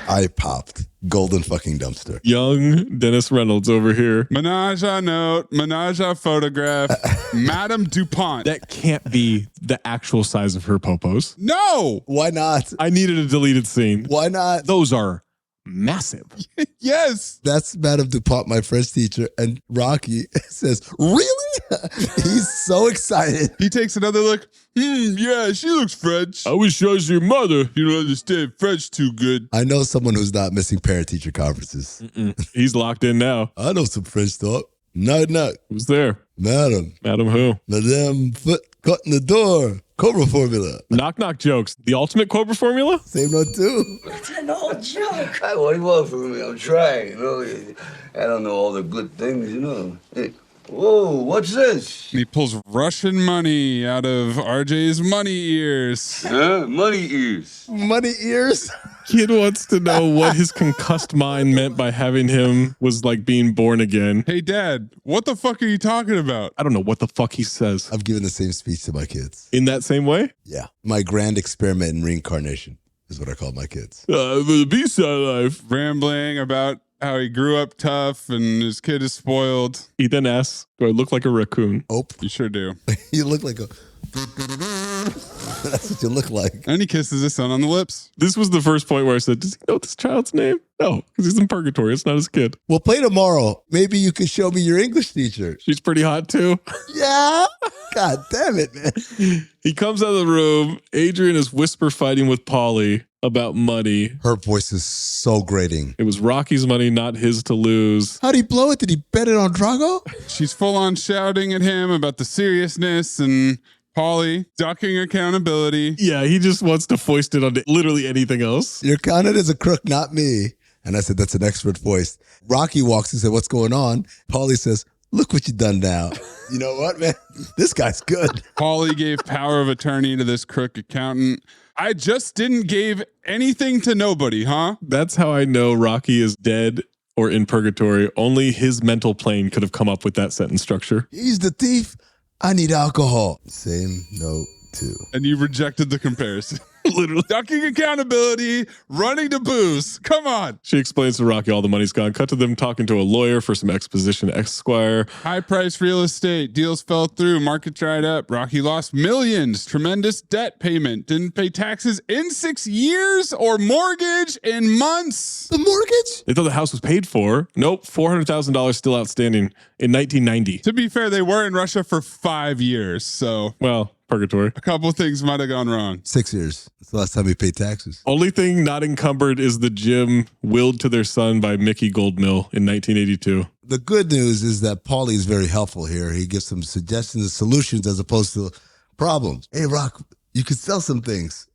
I popped. Golden fucking dumpster. Young Dennis Reynolds over here. Menage a note, menage a photograph, Madame DuPont. That can't be the actual size of her popos. No! Why not? I needed a deleted scene. Why not? Those are massive. Yes. That's Madame DuPont, my French teacher. And Rocky says, really? He's so excited. He takes another look. Yeah, she looks French. I wish I was your mother. You don't understand French too good. I know someone who's not missing parent-teacher conferences. He's locked in now. I know some French talk. Knock, knock. Who's there? Madam. Madam who? Madame foot caught in the door. Cobra formula. Knock knock jokes. The ultimate Cobra formula? Same note too. It's an old joke. What do you want from me? I'm trying, you know. I don't know all the good things, you know. Hey, whoa, what's this? He pulls Russian money out of RJ's money ears. Huh? Money ears. Money ears? Kid wants to know what his concussed mind meant by having him was like being born again. Hey, Dad, what the fuck are you talking about? I don't know what the fuck he says. I've given the same speech to my kids. In that same way? Yeah. My grand experiment in reincarnation is what I call my kids. The B-side life. Rambling about how he grew up tough and his kid is spoiled. He then asks, do I look like a raccoon? Oh, you sure do. You look like a... That's what you look like. And he kisses his son on the lips. This was the first point where I said, does he know this child's name? No, because he's in purgatory. It's not his kid. We'll play tomorrow. Maybe you can show me your English teacher. She's pretty hot too. Yeah? God damn it, man. He comes out of the room. Adrian is whisper fighting with Polly about money. Her voice is so grating. It was Rocky's money, not his to lose. How'd he blow it? Did he bet it on Drago? She's full on shouting at him about the seriousness and Polly ducking accountability. Yeah, he just wants to foist it on literally anything else. You're counted as a crook, not me. And I said, that's an expert voice. Rocky walks and said, what's going on? Polly says, look what you done now. You know what, man? This guy's good. Polly gave power of attorney to this crook accountant. I just didn't give anything to nobody, huh? That's how I know Rocky is dead or in purgatory. Only his mental plane could have come up with that sentence structure. He's the thief. I need alcohol. Same note too. And you rejected the comparison. Literally. Ducking accountability, running to booze. Come on. She explains to Rocky all the money's gone. Cut to them talking to a lawyer for some exposition Esquire. High price real estate. Deals fell through. Market dried up. Rocky lost millions. Tremendous debt payment. Didn't pay taxes in 6 years or mortgage in months. The mortgage? They thought the house was paid for. Nope. $400,000 still outstanding in 1990. To be fair, they were in Russia for 5 years. So, well, purgatory. A couple of things might have gone wrong. 6 years. That's the last time we paid taxes. Only thing not encumbered is the gym willed to their son by Mickey Goldmill in 1982. The good news is that Paulie is very helpful here. He gives some suggestions and solutions as opposed to problems. Hey, Rock, you could sell some things.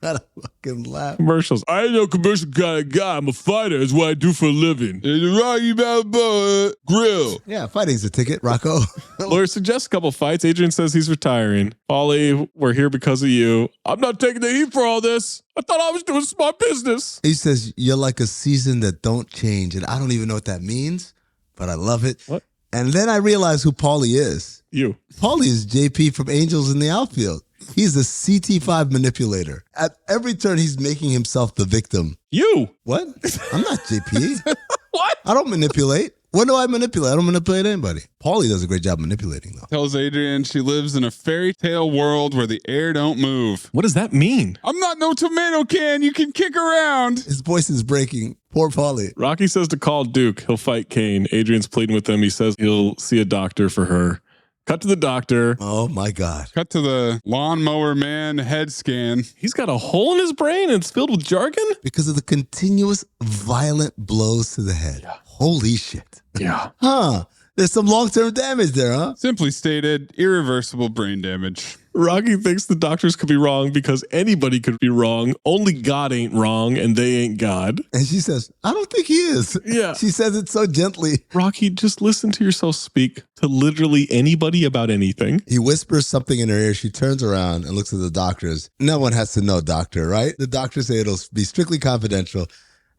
I fucking laugh. Commercials. I ain't no commercial kind of guy. I'm a fighter. It's what I do for a living. The Rocky Balboa grill. Yeah, fighting's a ticket, Rocco. Lawyer suggests a couple fights. Adrian says he's retiring. Polly, we're here because of you. I'm not taking the heat for all this. I thought I was doing smart business. He says, you're like a season that don't change. And I don't even know what that means, but I love it. What? And then I realize who Paulie is. You. Paulie is JP from Angels in the Outfield. He's a CT5 manipulator. At every turn, he's making himself the victim. You. What? I'm not JP. What? I don't manipulate. When do I manipulate? I don't manipulate anybody. Paulie does a great job manipulating, though. Tells Adrian she lives in a fairy tale world where the air don't move. What does that mean? I'm not no tomato can. You can kick around. His voice is breaking. Poor Paulie. Rocky says to call Duke. He'll fight Kane. Adrian's pleading with him. He says he'll see a doctor for her. Cut to the doctor. Oh, my God. Cut to the lawnmower man head scan. He's got a hole in his brain and it's filled with jargon? Because of the continuous violent blows to the head. Yeah. Holy shit. Yeah. Huh. There's some long-term damage there, huh? Simply stated, irreversible brain damage. Rocky thinks the doctors could be wrong because anybody could be wrong. Only God ain't wrong and they ain't God. And she says, I don't think he is. Yeah. She says it so gently. Rocky, just listen to yourself speak to literally anybody about anything. He whispers something in her ear. She turns around and looks at the doctors. No one has to know, doctor, right? The doctors say it'll be strictly confidential.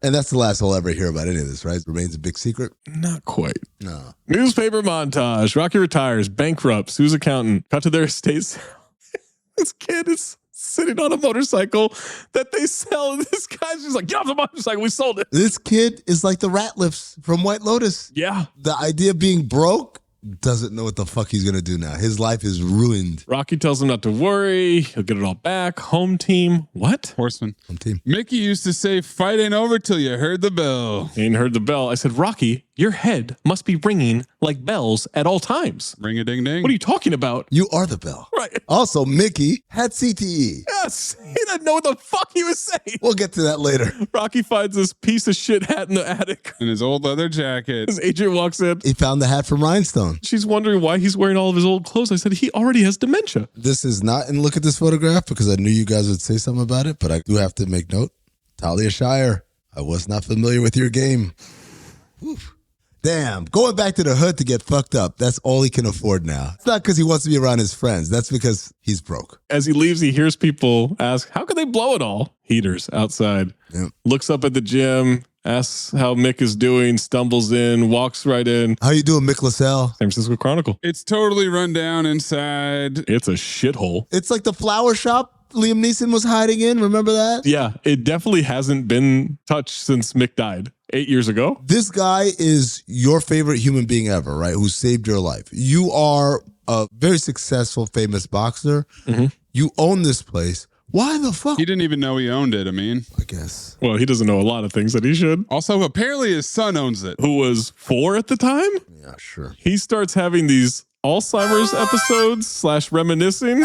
And that's the last we'll ever hear about any of this, right? It remains a big secret. Not quite. No. Newspaper montage. Rocky retires, bankrupt, sues accountant. Cut to their estates. This kid is sitting on a motorcycle that they sell. This guy's just like, get off the motorcycle. We sold it. This kid is like the Ratliffs from White Lotus. Yeah. The idea of being broke, doesn't know what the fuck he's going to do now. His life is ruined. Rocky tells him not to worry. He'll get it all back. Home team. What? Horseman. Home team. Mickey used to say, fight ain't over till you heard the bell. Ain't heard the bell. I said, Rocky, your head must be ringing like bells at all times. Ring a ding ding. What are you talking about? You are the bell. Right. Also, Mickey had CTE. Yes. He didn't know what the fuck he was saying. We'll get to that later. Rocky finds this piece of shit hat in the attic. In his old leather jacket. His agent walks in. He found the hat from Rhinestone. She's wondering why he's wearing all of his old clothes. I said, he already has dementia. This is not in Look at This Photograph because I knew you guys would say something about it, but I do have to make note. Talia Shire, I was not familiar with your game. Oof. Damn, going back to the hood to get fucked up, that's all he can afford now. It's not because he wants to be around his friends. That's because he's broke. As he leaves, he hears people ask, how could they blow it all? Heaters outside. Yep. Looks up at the gym, asks how Mick is doing, stumbles in, walks right in. How you doing, Mick LaSalle? San Francisco Chronicle. It's totally run down inside. It's a shithole. It's like the flower shop Liam Neeson was hiding in. Remember that? Yeah, it definitely hasn't been touched since Mick died 8 years ago. This guy is your favorite human being ever, right? Who saved your life. You are a very successful, famous boxer. Mm-hmm. You own this place. Why the fuck? He didn't even know he owned it, I mean. I guess. Well, he doesn't know a lot of things that he should. Also, apparently his son owns it. Who was 4 at the time? Yeah, sure. He starts having these Alzheimer's episodes / reminiscing.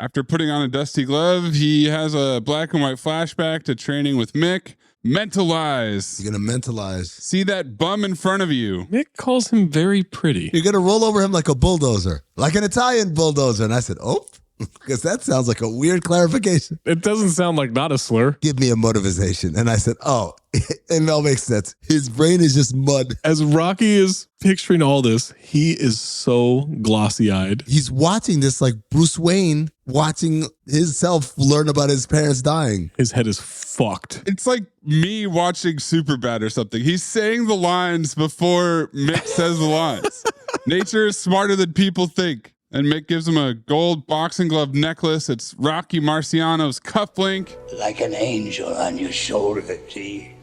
After putting on a dusty glove, he has a black and white flashback to training with Mick. Mentalize. You're going to mentalize. See that bum in front of you. Mick calls him very pretty. You're going to roll over him like a bulldozer, like an Italian bulldozer. And I said, oh, because that sounds like a weird clarification. It doesn't sound like not a slur. Give me a motivation. And I said, oh, it all makes sense. His brain is just mud. As Rocky is picturing all this, he is so glossy-eyed. He's watching this like Bruce Wayne watching himself learn about his parents dying. His head is fucked. It's like me watching Superbad or something. He's saying the lines before Mick says the lines. Nature is smarter than people think. And Mick gives him a gold boxing glove necklace. It's Rocky Marciano's cufflink. Like an angel on your shoulder, see?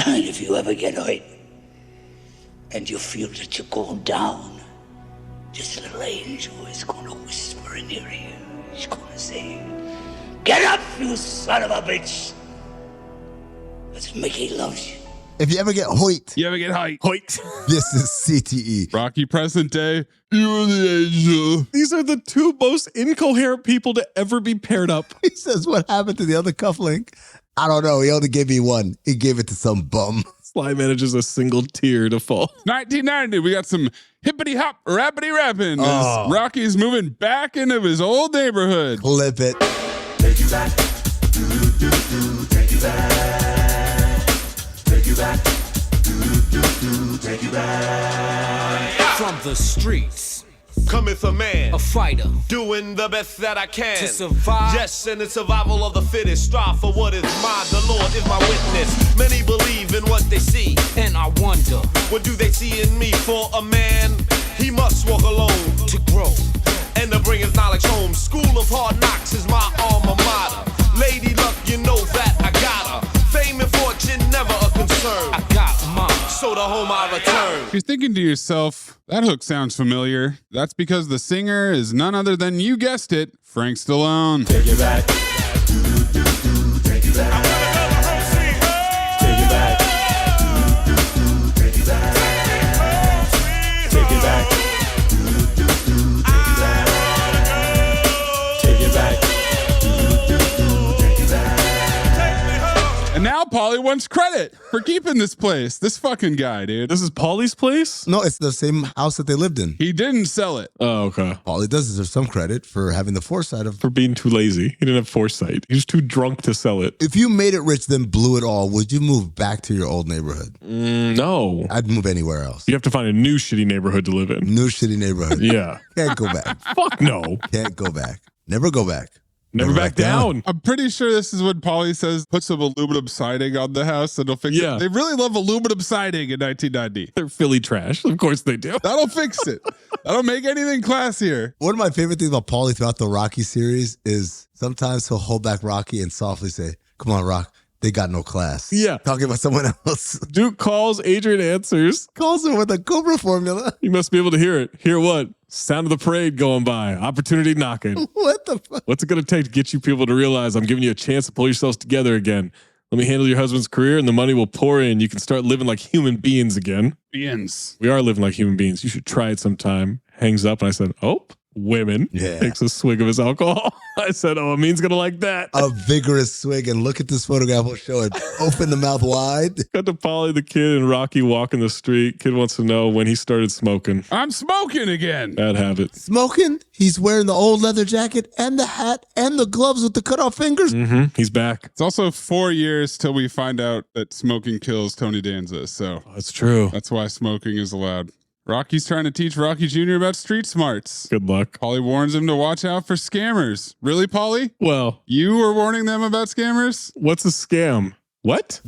And if you ever get hurt and you feel that you're going down, this little angel is going to whisper in your ear. He's going to say, get up, you son of a bitch. Because Mickey loves you. If you ever get hoit. You ever get hoit? This is CTE. Rocky present day. You are the angel. These are the two most incoherent people to ever be paired up. He says, what happened to the other cufflink? I don't know. He only gave me one. He gave it to some bum. Sly manages a single tear to fall. 1990, we got some hippity hop, rappity rapping. As Rocky's moving back into his old neighborhood. Clip it. Take you back. Take you back. Take you back. Take you back. From the streets cometh a man, a fighter, doing the best that I can to survive. Yes, and the survival of the fittest. Strive for what is mine. The Lord is my witness. Many believe in what they see, and I wonder, what do they see in me? For a man, he must walk alone to grow and to bring his knowledge home. School of hard you're thinking to yourself, that hook sounds familiar, that's because the singer is none other than, you guessed it, Frank Stallone. Take it back. Take it back. Take it back. Take it back. Take it back. Take it back. And now Paulie wants credit for keeping this place. This fucking guy, dude. This is Paulie's place? No, it's the same house that they lived in. He didn't sell it. Oh, okay. Paulie does deserve some credit for having the foresight of. For being too lazy. He didn't have foresight. He was too drunk to sell it. If you made it rich, then blew it all, would you move back to your old neighborhood? No. I'd move anywhere else. You have to find a new shitty neighborhood to live in. New shitty neighborhood. Yeah. Can't go back. Fuck no. Can't go back. Never go back. Never back down. I'm pretty sure this is what Paulie says. Put some aluminum siding on the house and it'll fix it. They really love aluminum siding in 1990. They're Philly trash. Of course they do. That'll fix it. That'll make anything classier. One of my favorite things about Paulie throughout the Rocky series is sometimes he'll hold back Rocky and softly say, "Come on, Rock. They got no class." Yeah. Talking about someone else. Duke calls, Adrian answers. Calls him with a Cobra formula. You must be able to hear it. Hear what? Sound of the parade going by. Opportunity knocking. What the fuck? What's it going to take to get you people to realize I'm giving you a chance to pull yourselves together again? Let me handle your husband's career and the money will pour in. You can start living like human beings again. Beings. We are living like human beings. You should try it sometime. Hangs up and I said, oh, women. Yeah. Takes a swig of his alcohol. I said, oh, Amin's going to like that. A vigorous swig, and look at this photograph. We'll show it. Open the mouth wide. Got to Polly the kid and Rocky walking the street. Kid wants to know when he started smoking. I'm smoking again. Bad habit. Smoking? He's wearing the old leather jacket and the hat and the gloves with the cut off fingers. Mm-hmm. He's back. It's also 4 years till we find out that smoking kills Tony Danza. So that's true. That's why smoking is allowed. Rocky's trying to teach Rocky Jr. about street smarts. Good luck. Paulie warns him to watch out for scammers. Really, Paulie? Well, you were warning them about scammers? What's a scam? What?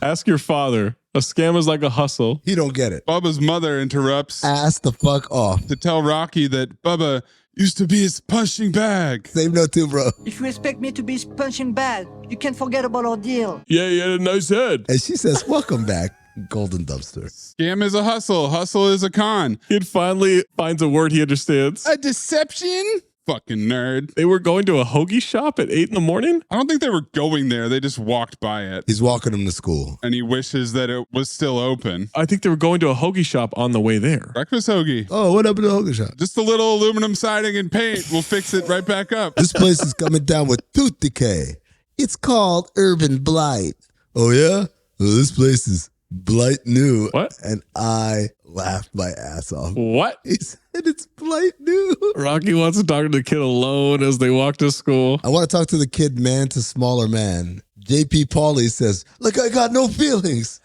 Ask your father. A scam is like a hustle. He don't get it. Bubba's mother interrupts. Ass the fuck off. To tell Rocky that Bubba used to be his punching bag. Same note too, bro. If you expect me to be his punching bag, you can't forget about our deal. Yeah, he had a nice head. And she says, welcome back, Golden Dumpster. Scam is a hustle. Hustle is a con. Kid finally finds a word he understands. A deception? Fucking nerd. They were going to a hoagie shop at 8 a.m? I don't think they were going there. They just walked by it. He's walking him to school. And he wishes that it was still open. I think they were going to a hoagie shop on the way there. Breakfast hoagie. Oh, what happened to the hoagie shop? Just a little aluminum siding and paint. We'll fix it right back up. This place is coming down with tooth decay. It's called Urban Blight. Oh, yeah? Well, this place is Blight new. What? And I laughed my ass off. What? He said it's Blight new. Rocky wants to talk to the kid alone as they walk to school. I want to talk to the kid man to smaller man. JP Paulie says, look, I got no feelings.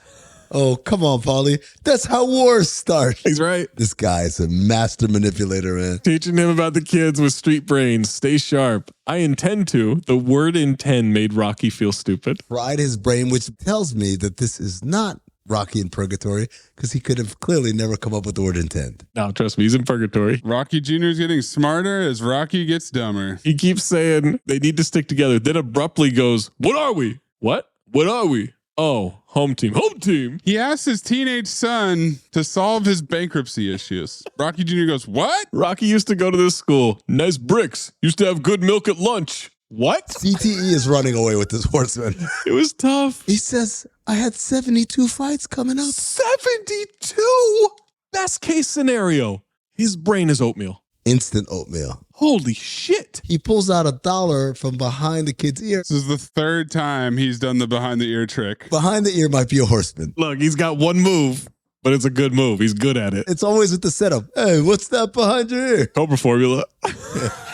Oh, come on, Paulie. That's how wars start. He's right. This guy is a master manipulator, man. Teaching him about the kids with street brains. Stay sharp. I intend to. The word intend made Rocky feel stupid. Fried his brain, which tells me that this is not Rocky in Purgatory, because he could have clearly never come up with the word intend. No, trust me, he's in Purgatory. Rocky Jr. is getting smarter as Rocky gets dumber. He keeps saying they need to stick together, then abruptly goes, what are we? What? What are we? Oh, home team. Home team. He asks his teenage son to solve his bankruptcy issues. Rocky Jr. goes, what? Rocky used to go to this school. Nice bricks. Used to have good milk at lunch. What? CTE is running away with this horseman. It was tough. He says, I had 72 fights coming up. 72? Best case scenario. His brain is oatmeal. Instant oatmeal. Holy shit. He pulls out $1 from behind the kid's ear. This is the third time he's done the behind the ear trick. Behind the ear might be a horseman. Look, he's got one move, but it's a good move. He's good at it. It's always with the setup. Hey, what's that behind your ear? Cobra formula.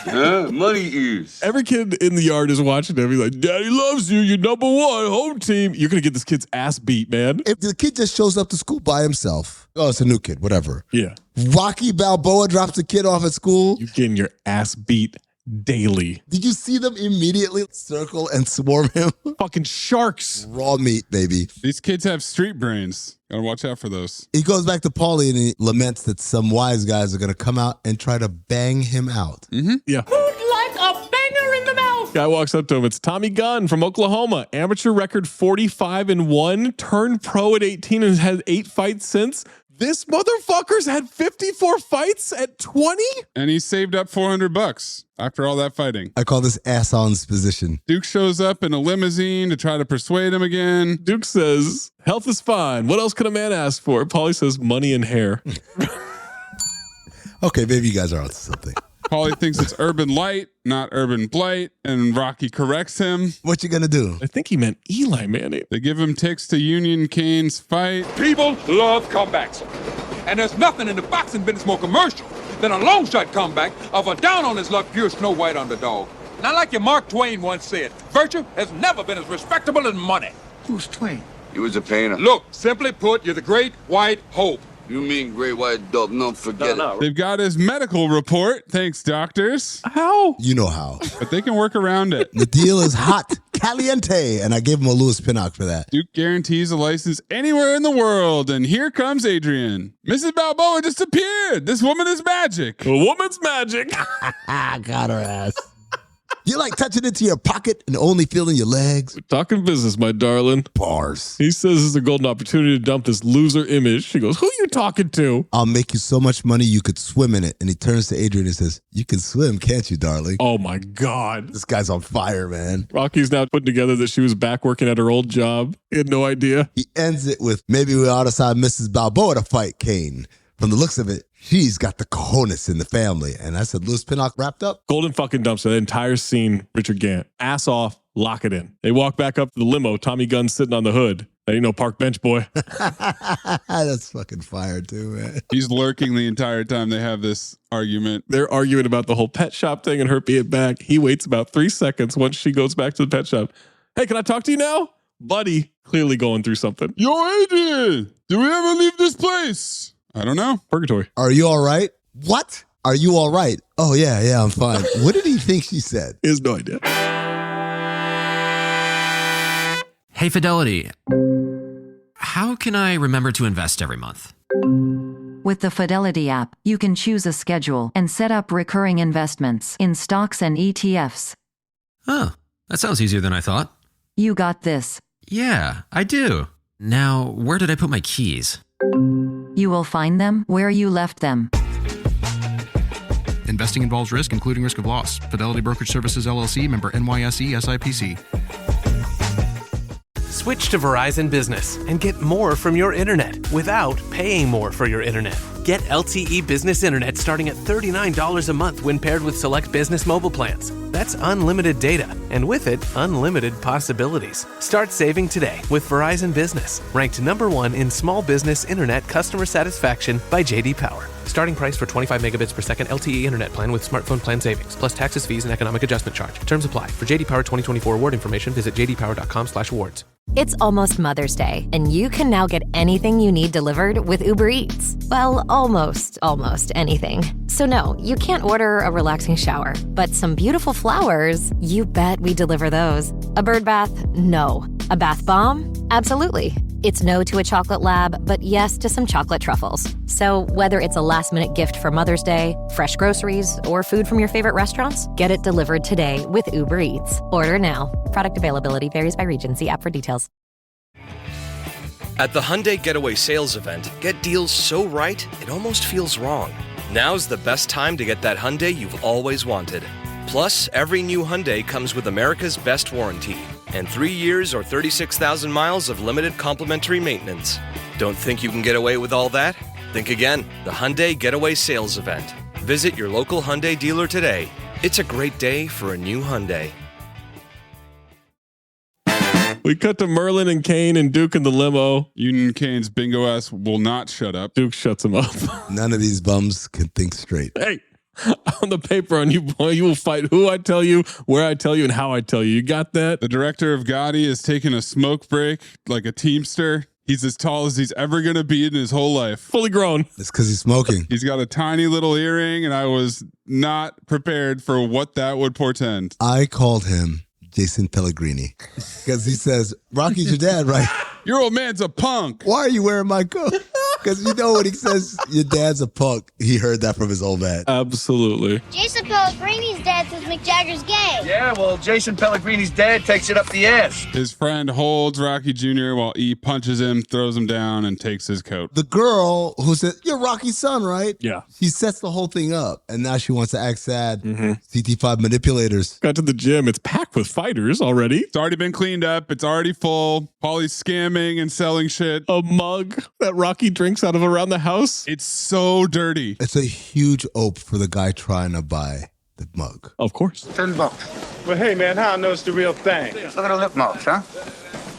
Money ears. Every kid in the yard is watching him. He's like, Daddy loves you. You're number one. Home team. You're going to get this kid's ass beat, man. If the kid just shows up to school by himself, oh, it's a new kid, whatever. Yeah. Rocky Balboa drops a kid off at school. You're getting your ass beat daily. Did you see them immediately circle and swarm him? Fucking sharks. Raw meat, baby. These kids have street brains. Gotta watch out for those. He goes back to Paulie and he laments that some wise guys are going to come out and try to bang him out. Mm-hmm. Yeah. Who'd like a banger in the mouth? Guy walks up to him. It's Tommy Gunn from Oklahoma. Amateur record 45-1. Turned pro at 18 and has 8 fights since. This motherfucker's had 54 fights at 20? And he saved up $400 after all that fighting. I call this ass-on's position. Duke shows up in a limousine to try to persuade him again. Duke says, health is fine. What else could a man ask for? Paulie says, money and hair. Okay, maybe you guys are on something. Paulie thinks it's urban light, not urban blight, and Rocky corrects him. What you gonna do? I think he meant Eli Manning. They give him ticks to Union Kane's fight. People love comebacks. And there's nothing in the boxing business more commercial than a long shot comeback of a down on his luck pure Snow White underdog. Now, like your Mark Twain once said, virtue has never been as respectable as money. Who's Twain? He was a painter. Look, simply put, you're the great white hope. You mean great white dog? No, forget it. They've got his medical report. Thanks, doctors. How? You know how. But they can work around it. The deal is hot, caliente, and I gave him a Louis Pinnock for that. Duke guarantees a license anywhere in the world, and here comes Adrian. Mrs. Balboa just appeared. This woman is magic. A woman's magic. Got her ass. You like touching into your pocket and only feeling your legs? We're talking business, my darling. Bars. He says it's a golden opportunity to dump this loser image. She goes, who are you talking to? I'll make you so much money you could swim in it. And he turns to Adrian and says, you can swim, can't you, darling? Oh, my God. This guy's on fire, man. Rocky's now putting together that she was back working at her old job. He had no idea. He ends it with, maybe we ought to sign Mrs. Balboa to fight Kane. From the looks of it, she's got the cojones in the family. And I said, Louis Pinnock wrapped up. Golden fucking dumpster. The entire scene, Richard Gant. Ass off, lock it in. They walk back up to the limo. Tommy Gunn's sitting on the hood. That ain't no park bench, boy. That's fucking fire, too, man. He's lurking the entire time they have this argument. They're arguing about the whole pet shop thing and her being back. He waits about 3 seconds once she goes back to the pet shop. Hey, can I talk to you now? Buddy, clearly going through something. Yo, Adrian, do we ever leave this place? I don't know. Purgatory. Are you all right? What? Are you all right? Oh, yeah, I'm fine. What did he think she said? He has no idea. Hey, Fidelity. How can I remember to invest every month? With the Fidelity app, you can choose a schedule and set up recurring investments in stocks and ETFs. Oh, that sounds easier than I thought. You got this. Yeah, I do. Now, where did I put my keys? You will find them where you left them. Investing involves risk, including risk of loss. Fidelity Brokerage Services, LLC, member NYSE, SIPC. Switch to Verizon Business and get more from your internet without paying more for your internet. Get LTE Business Internet starting at $39 a month when paired with select business mobile plans. That's unlimited data, and with it, unlimited possibilities. Start saving today with Verizon Business, ranked #1 in small business internet customer satisfaction by J.D. Power. Starting price for 25 megabits per second LTE internet plan with smartphone plan savings, plus taxes, fees, and economic adjustment charge. Terms apply. For J.D. Power 2024 award information, visit jdpower.com/awards. It's almost Mother's Day, and you can now get anything you need delivered with Uber Eats. Well, almost anything. So no, you can't order a relaxing shower, but some beautiful flowers, you bet we deliver those. A bird bath? No. A bath bomb? Absolutely. It's no to a chocolate lab, but yes to some chocolate truffles. So whether it's a last-minute gift for Mother's Day, fresh groceries, or food from your favorite restaurants, get it delivered today with Uber Eats. Order now. Product availability varies by region. See app for details. At the Hyundai Getaway Sales Event, get deals so right, it almost feels wrong. Now's the best time to get that Hyundai you've always wanted. Plus, every new Hyundai comes with America's best warranty and 3 years or 36,000 miles of limited complimentary maintenance. Don't think you can get away with all that? Think again. The Hyundai Getaway Sales Event. Visit your local Hyundai dealer today. It's a great day for a new Hyundai. We cut to Merlin and Kane and Duke in the limo. Union Kane's bingo ass will not shut up. Duke shuts him up. None of these bums can think straight. Hey, on the paper on you, boy, you will fight who I tell you, where I tell you, and how I tell you. You got that? The director of Gotti is taking a smoke break like a teamster. He's as tall as he's ever going to be in his whole life. Fully grown. It's because he's smoking. He's got a tiny little earring, and I was not prepared for what that would portend. I called him Jason Pellegrini because he says, Rocky's your dad, right? Your old man's a punk. Why are you wearing my coat? Because you know when he says your dad's a punk, he heard that from his old man. Absolutely. Jason Pellegrini's dad says Mick Jagger's gay. Yeah, well, Jason Pellegrini's dad takes it up the ass. His friend holds Rocky Jr. while E punches him, throws him down, and takes his coat. The girl who said, "You're Rocky's son, right?" Yeah. She sets the whole thing up, and now she wants to act sad. CT5 manipulators. Got to the gym. It's packed with fighters already. It's already been cleaned up. It's already full. Paulie's scamming and selling shit. A mug that Rocky drinks out of around the house. It's so dirty. It's a huge ope for the guy trying to buy the mug. Of course. $10. Well, hey, man, how I know it's the real thing? Look at the lip marks, huh?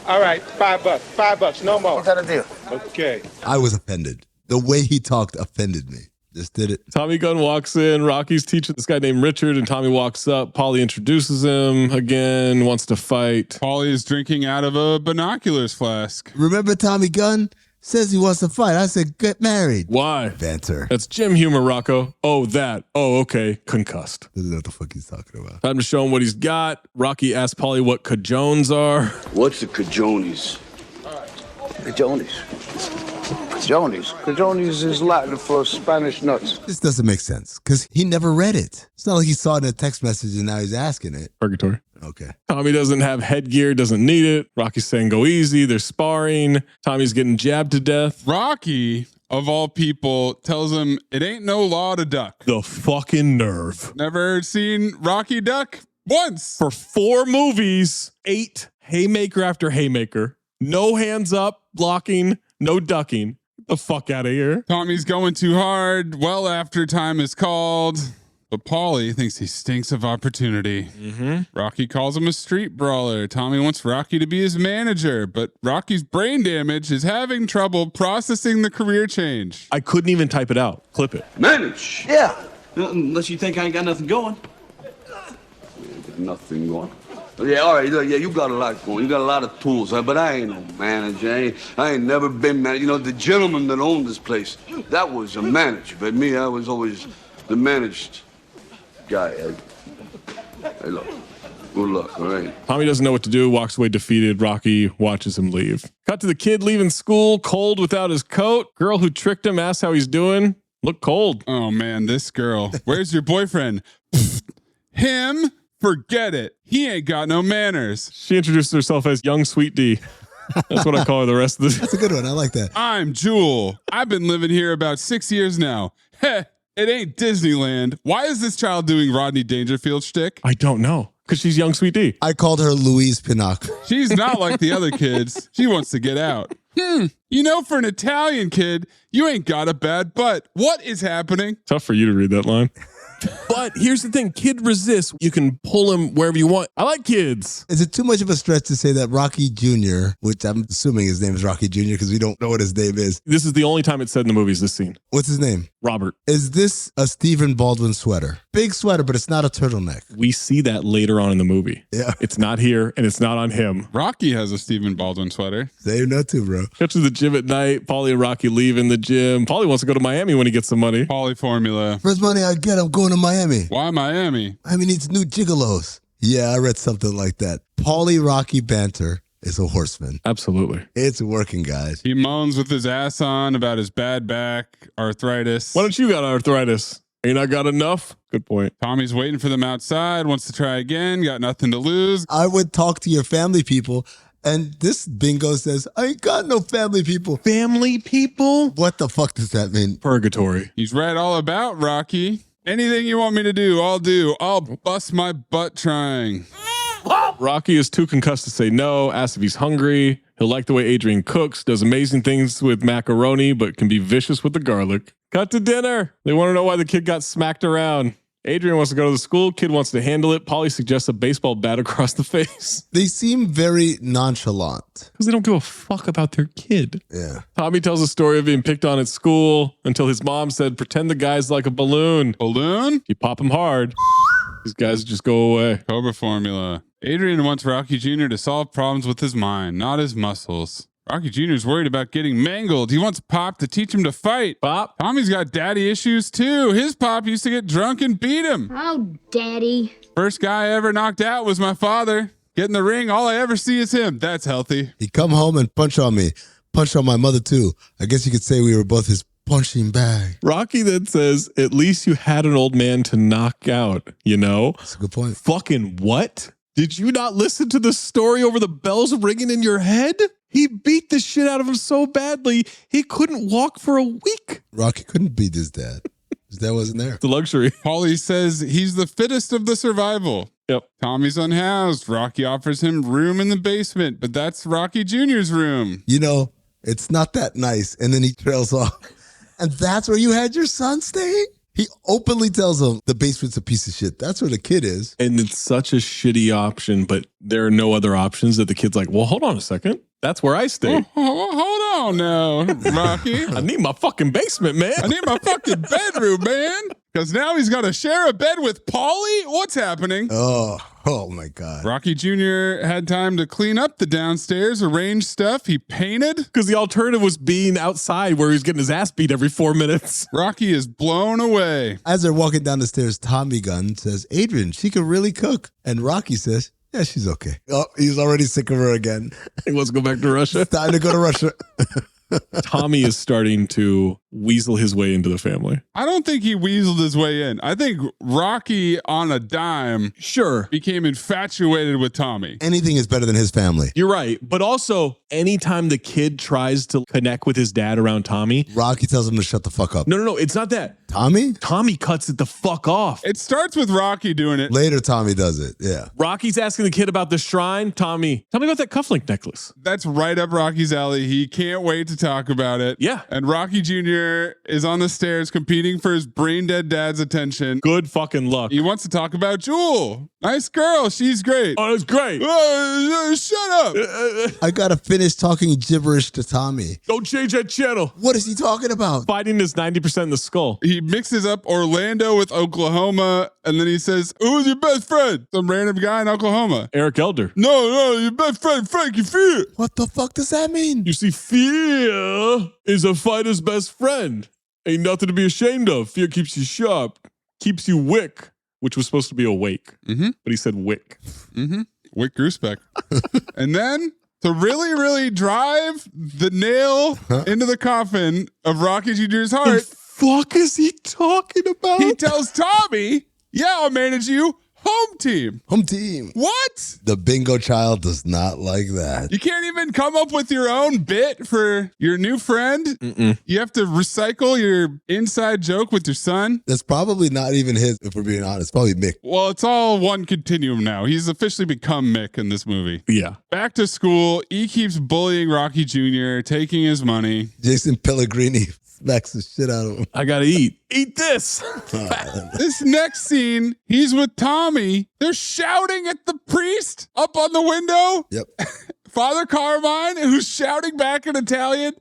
All right, $5. $5, no more. What's that a deal? Okay. I was offended. The way he talked offended me. Just did it. Tommy Gunn walks in. Rocky's teaching this guy named Richard, and Tommy walks up. Paulie introduces him again, wants to fight. Paulie is drinking out of a binoculars flask. Remember Tommy Gunn? Says he wants to fight. I said, get married. Why? Banter. That's gym humor, Rocco. Oh, that. Oh, okay. Concussed. Doesn't know what the fuck he's talking about. Time to show him what he's got. Rocky asks Paulie what cajones are. What's a cajones? Cajones. Cajones. Cajones is Latin for Spanish nuts. This doesn't make sense because he never read it. It's not like he saw it in a text message and now he's asking it. Purgatory. Okay. Tommy doesn't have headgear, doesn't need it. Rocky's saying go easy. They're sparring. Tommy's getting jabbed to death. Rocky, of all people, tells him it ain't no law to duck. The fucking nerve. Never seen Rocky duck once. For 4 movies, 8 haymaker after haymaker. No hands up, blocking, no ducking. Get the fuck out of here. Tommy's going too hard well after time is called. But Paulie thinks he stinks of opportunity. Rocky calls him a street brawler. Tommy wants Rocky to be his manager, but Rocky's brain damage is having trouble processing the career change. I couldn't even type it out. Clip it. Manage. Yeah. Unless you think I ain't got nothing going. Nothing going. Yeah, all right. Yeah, you got a lot going. You got a lot of tools, huh? But I ain't no manager. I ain't never been manager. You know, the gentleman that owned this place, that was a manager. But me, I was always the managed guy. Hey, look. Good luck, all right? Tommy doesn't know what to do, walks away defeated. Rocky watches him leave. Cut to the kid leaving school, cold without his coat. Girl who tricked him asks how he's doing. Look cold. Oh, man, this girl. Where's your boyfriend? Him? Forget it. He ain't got no manners. She introduced herself as Young Sweet D. That's what I call her the rest of the... That's a good one. I like that. I'm Jewel. I've been living here about 6 years now. Heh, it ain't Disneyland. Why is this child doing Rodney Dangerfield shtick? I don't know. Because she's Young Sweet D. I called her Louise Pinnock. She's not like the other kids. She wants to get out. You know, for an Italian kid, you ain't got a bad butt. What is happening? Tough for you to read that line. But here's the thing. Kid resists. You can pull him wherever you want. I like kids. Is it too much of a stretch to say that Rocky Jr., which I'm assuming his name is Rocky Jr. because we don't know what his name is. This is the only time it's said in the movies, this scene. What's his name? Robert. Is this a Stephen Baldwin sweater? Big sweater, but it's not a turtleneck. We see that later on in the movie. Yeah. It's not here and it's not on him. Rocky has a Stephen Baldwin sweater. Say no too, bro. Cut to the gym at night. Paulie and Rocky leaving the gym. Paulie wants to go to Miami when he gets some money. Paulie formula. First money I get, I'm going to Miami. Why Miami? Miami needs new gigolos. Yeah, I read something like that. Paulie Rocky banter is a horseman. Absolutely. It's working, guys. He moans with his ass on about his bad back, arthritis. Why don't you got arthritis? Ain't I got enough? Good point. Tommy's waiting for them outside, wants to try again, got nothing to lose. I would talk to your family people, and this bingo says, I ain't got no family people. Family people? What the fuck does that mean? Purgatory. He's read all about Rocky. Anything you want me to do, I'll do. I'll bust my butt trying. Rocky is too concussed to say no, asks if he's hungry. He'll like the way Adrian cooks, does amazing things with macaroni, but can be vicious with the garlic. Cut to dinner. They want to know why the kid got smacked around. Adrian wants to go to the school. Kid wants to handle it. Paulie suggests a baseball bat across the face. They seem very nonchalant. Because they don't give a fuck about their kid. Yeah. Tommy tells a story of being picked on at school until his mom said, pretend the guy's like a balloon. Balloon? You pop him hard. These guys just go away. Cobra formula. Adrian wants Rocky Jr. to solve problems with his mind, not his muscles. Rocky Jr. is worried about getting mangled. He wants Pop to teach him to fight. Pop? Tommy's got daddy issues too. His Pop used to get drunk and beat him. Oh, Daddy. First guy I ever knocked out was my father. Get in the ring, all I ever see is him. That's healthy. He come home and punch on me. punched on my mother too. I guess you could say we were both his punching bag. Rocky then says, at least you had an old man to knock out, you know? That's a good point. Fucking what? Did you not listen to the story over the bells ringing in your head? He beat the shit out of him so badly, he couldn't walk for a week. Rocky couldn't beat his dad. His dad wasn't there. The luxury. Paulie says he's the fittest of the survival. Yep. Tommy's unhoused. Rocky offers him room in the basement, but that's Rocky Jr.'s room. You know, it's not that nice. And then he trails off. And that's where you had your son staying? He openly tells him the basement's a piece of shit. That's where the kid is. And it's such a shitty option, but there are no other options that the kid's like, well, hold on a second. That's where I stay. Hold on now, Rocky. I need my fucking basement, man. I need my fucking bedroom, man. Because now he's got to share a bed with Paulie? What's happening? Oh my God. Rocky Jr. had time to clean up the downstairs, arrange stuff. He painted. Because the alternative was being outside where he's getting his ass beat every 4 minutes. Rocky is blown away. As they're walking down the stairs, Tommy Gunn says, Adrian, she can really cook. And Rocky says, yeah, she's okay. Oh, he's already sick of her again. He wants to go back to Russia. It's time to go to Russia. Tommy is starting to weasel his way into the family. I don't think he weaseled his way in. I think Rocky on a dime became infatuated with Tommy. Anything is better than his family. You're right. But also, anytime the kid tries to connect with his dad around Tommy, Rocky tells him to shut the fuck up. No, it's not that. Tommy? Tommy cuts it the fuck off. It starts with Rocky doing it. Later, Tommy does it. Yeah. Rocky's asking the kid about the shrine. Tommy, tell me about that cufflink necklace. That's right up Rocky's alley. He can't wait to talk about it. Yeah. And Rocky Jr. is on the stairs competing for his brain dead dad's attention. Good fucking luck. He wants to talk about Jewel. Nice girl. She's great. Oh, it's great. Shut up. I gotta finish talking gibberish to Tommy. Don't change that channel. What is he talking about? Fighting is 90% in the skull. He mixes up Orlando with Oklahoma, and then he says, who's your best friend? Some random guy in Oklahoma. Eric Elder. No, your best friend, Frankie Fear. What the fuck does that mean? You see, fear is a fighter's best friend. Ain't nothing to be ashamed of. Fear keeps you sharp, keeps you wick, which was supposed to be awake, but he said wick. Wick Goosebeck. And then to really, really drive the nail into the coffin of Rocky Jr.'s heart. The fuck is he talking about? He tells Tommy, yeah, I'll manage you. Home team. Home team. What? The bingo child does not like that. You can't even come up with your own bit for your new friend? You have to recycle your inside joke with your son? That's probably not even his, if we're being honest. Probably Mick. Well, it's all one continuum now. He's officially become Mick in this movie. Yeah. Back to school, he keeps bullying Rocky Jr., taking his money. Jason Pellegrini smacks the shit out of him. I gotta eat. Eat this. This next scene, he's with Tommy. They're shouting at the priest up on the window. Yep. Father Carmine, who's shouting back in Italian.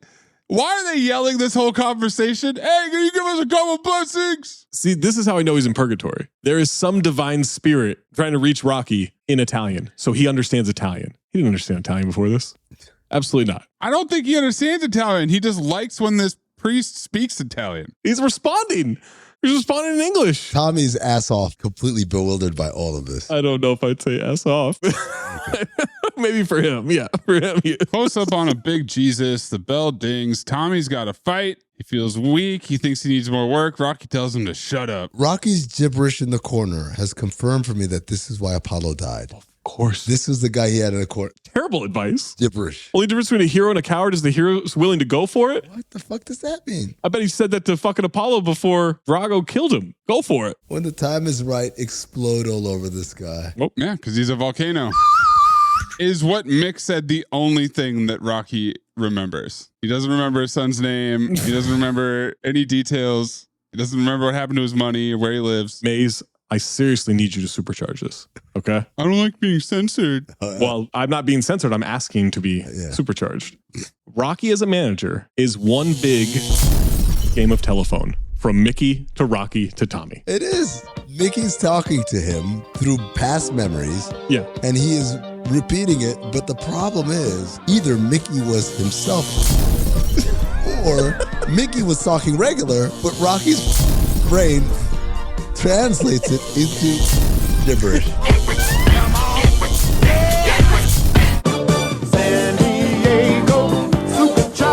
Why are they yelling this whole conversation? Hey, can you give us a couple blessings? See, this is how I know he's in purgatory. There is some divine spirit trying to reach Rocky in Italian, so he understands Italian. He didn't understand Italian before this. Absolutely not. I don't think he understands Italian. He just likes when this priest speaks Italian. He's responding. He's responding in English. Tommy's ass off, completely bewildered by all of this. I don't know if I'd say ass off. Maybe for him. Yeah, for him. Yeah. Close up on a big Jesus. The bell dings. Tommy's got to fight. He feels weak. He thinks he needs more work. Rocky tells him to shut up. Rocky's gibberish in the corner has confirmed for me that this is why Apollo died. Of course. This was the guy he had in the corner. Terrible advice. Gibberish. Only difference between a hero and a coward is the hero's willing to go for it. What the fuck does that mean? I bet he said that to fucking Apollo before Drago killed him. Go for it. When the time is right, explode all over this guy. Oh, yeah, because he's a volcano. Is what Mick said the only thing that Rocky remembers. He doesn't remember his son's name. He doesn't remember any details. He doesn't remember what happened to his money or where he lives. Maze, I seriously need you to supercharge this, okay? I don't like being censored. Well, I'm not being censored. I'm asking to be supercharged. Rocky as a manager is one big game of telephone. From Mickey to Rocky to Tommy. It is. Mickey's talking to him through past memories. Yeah. And he is repeating it. But the problem is either Mickey was himself or Mickey was talking regular, but Rocky's brain translates it into gibberish. San Diego, supercharged.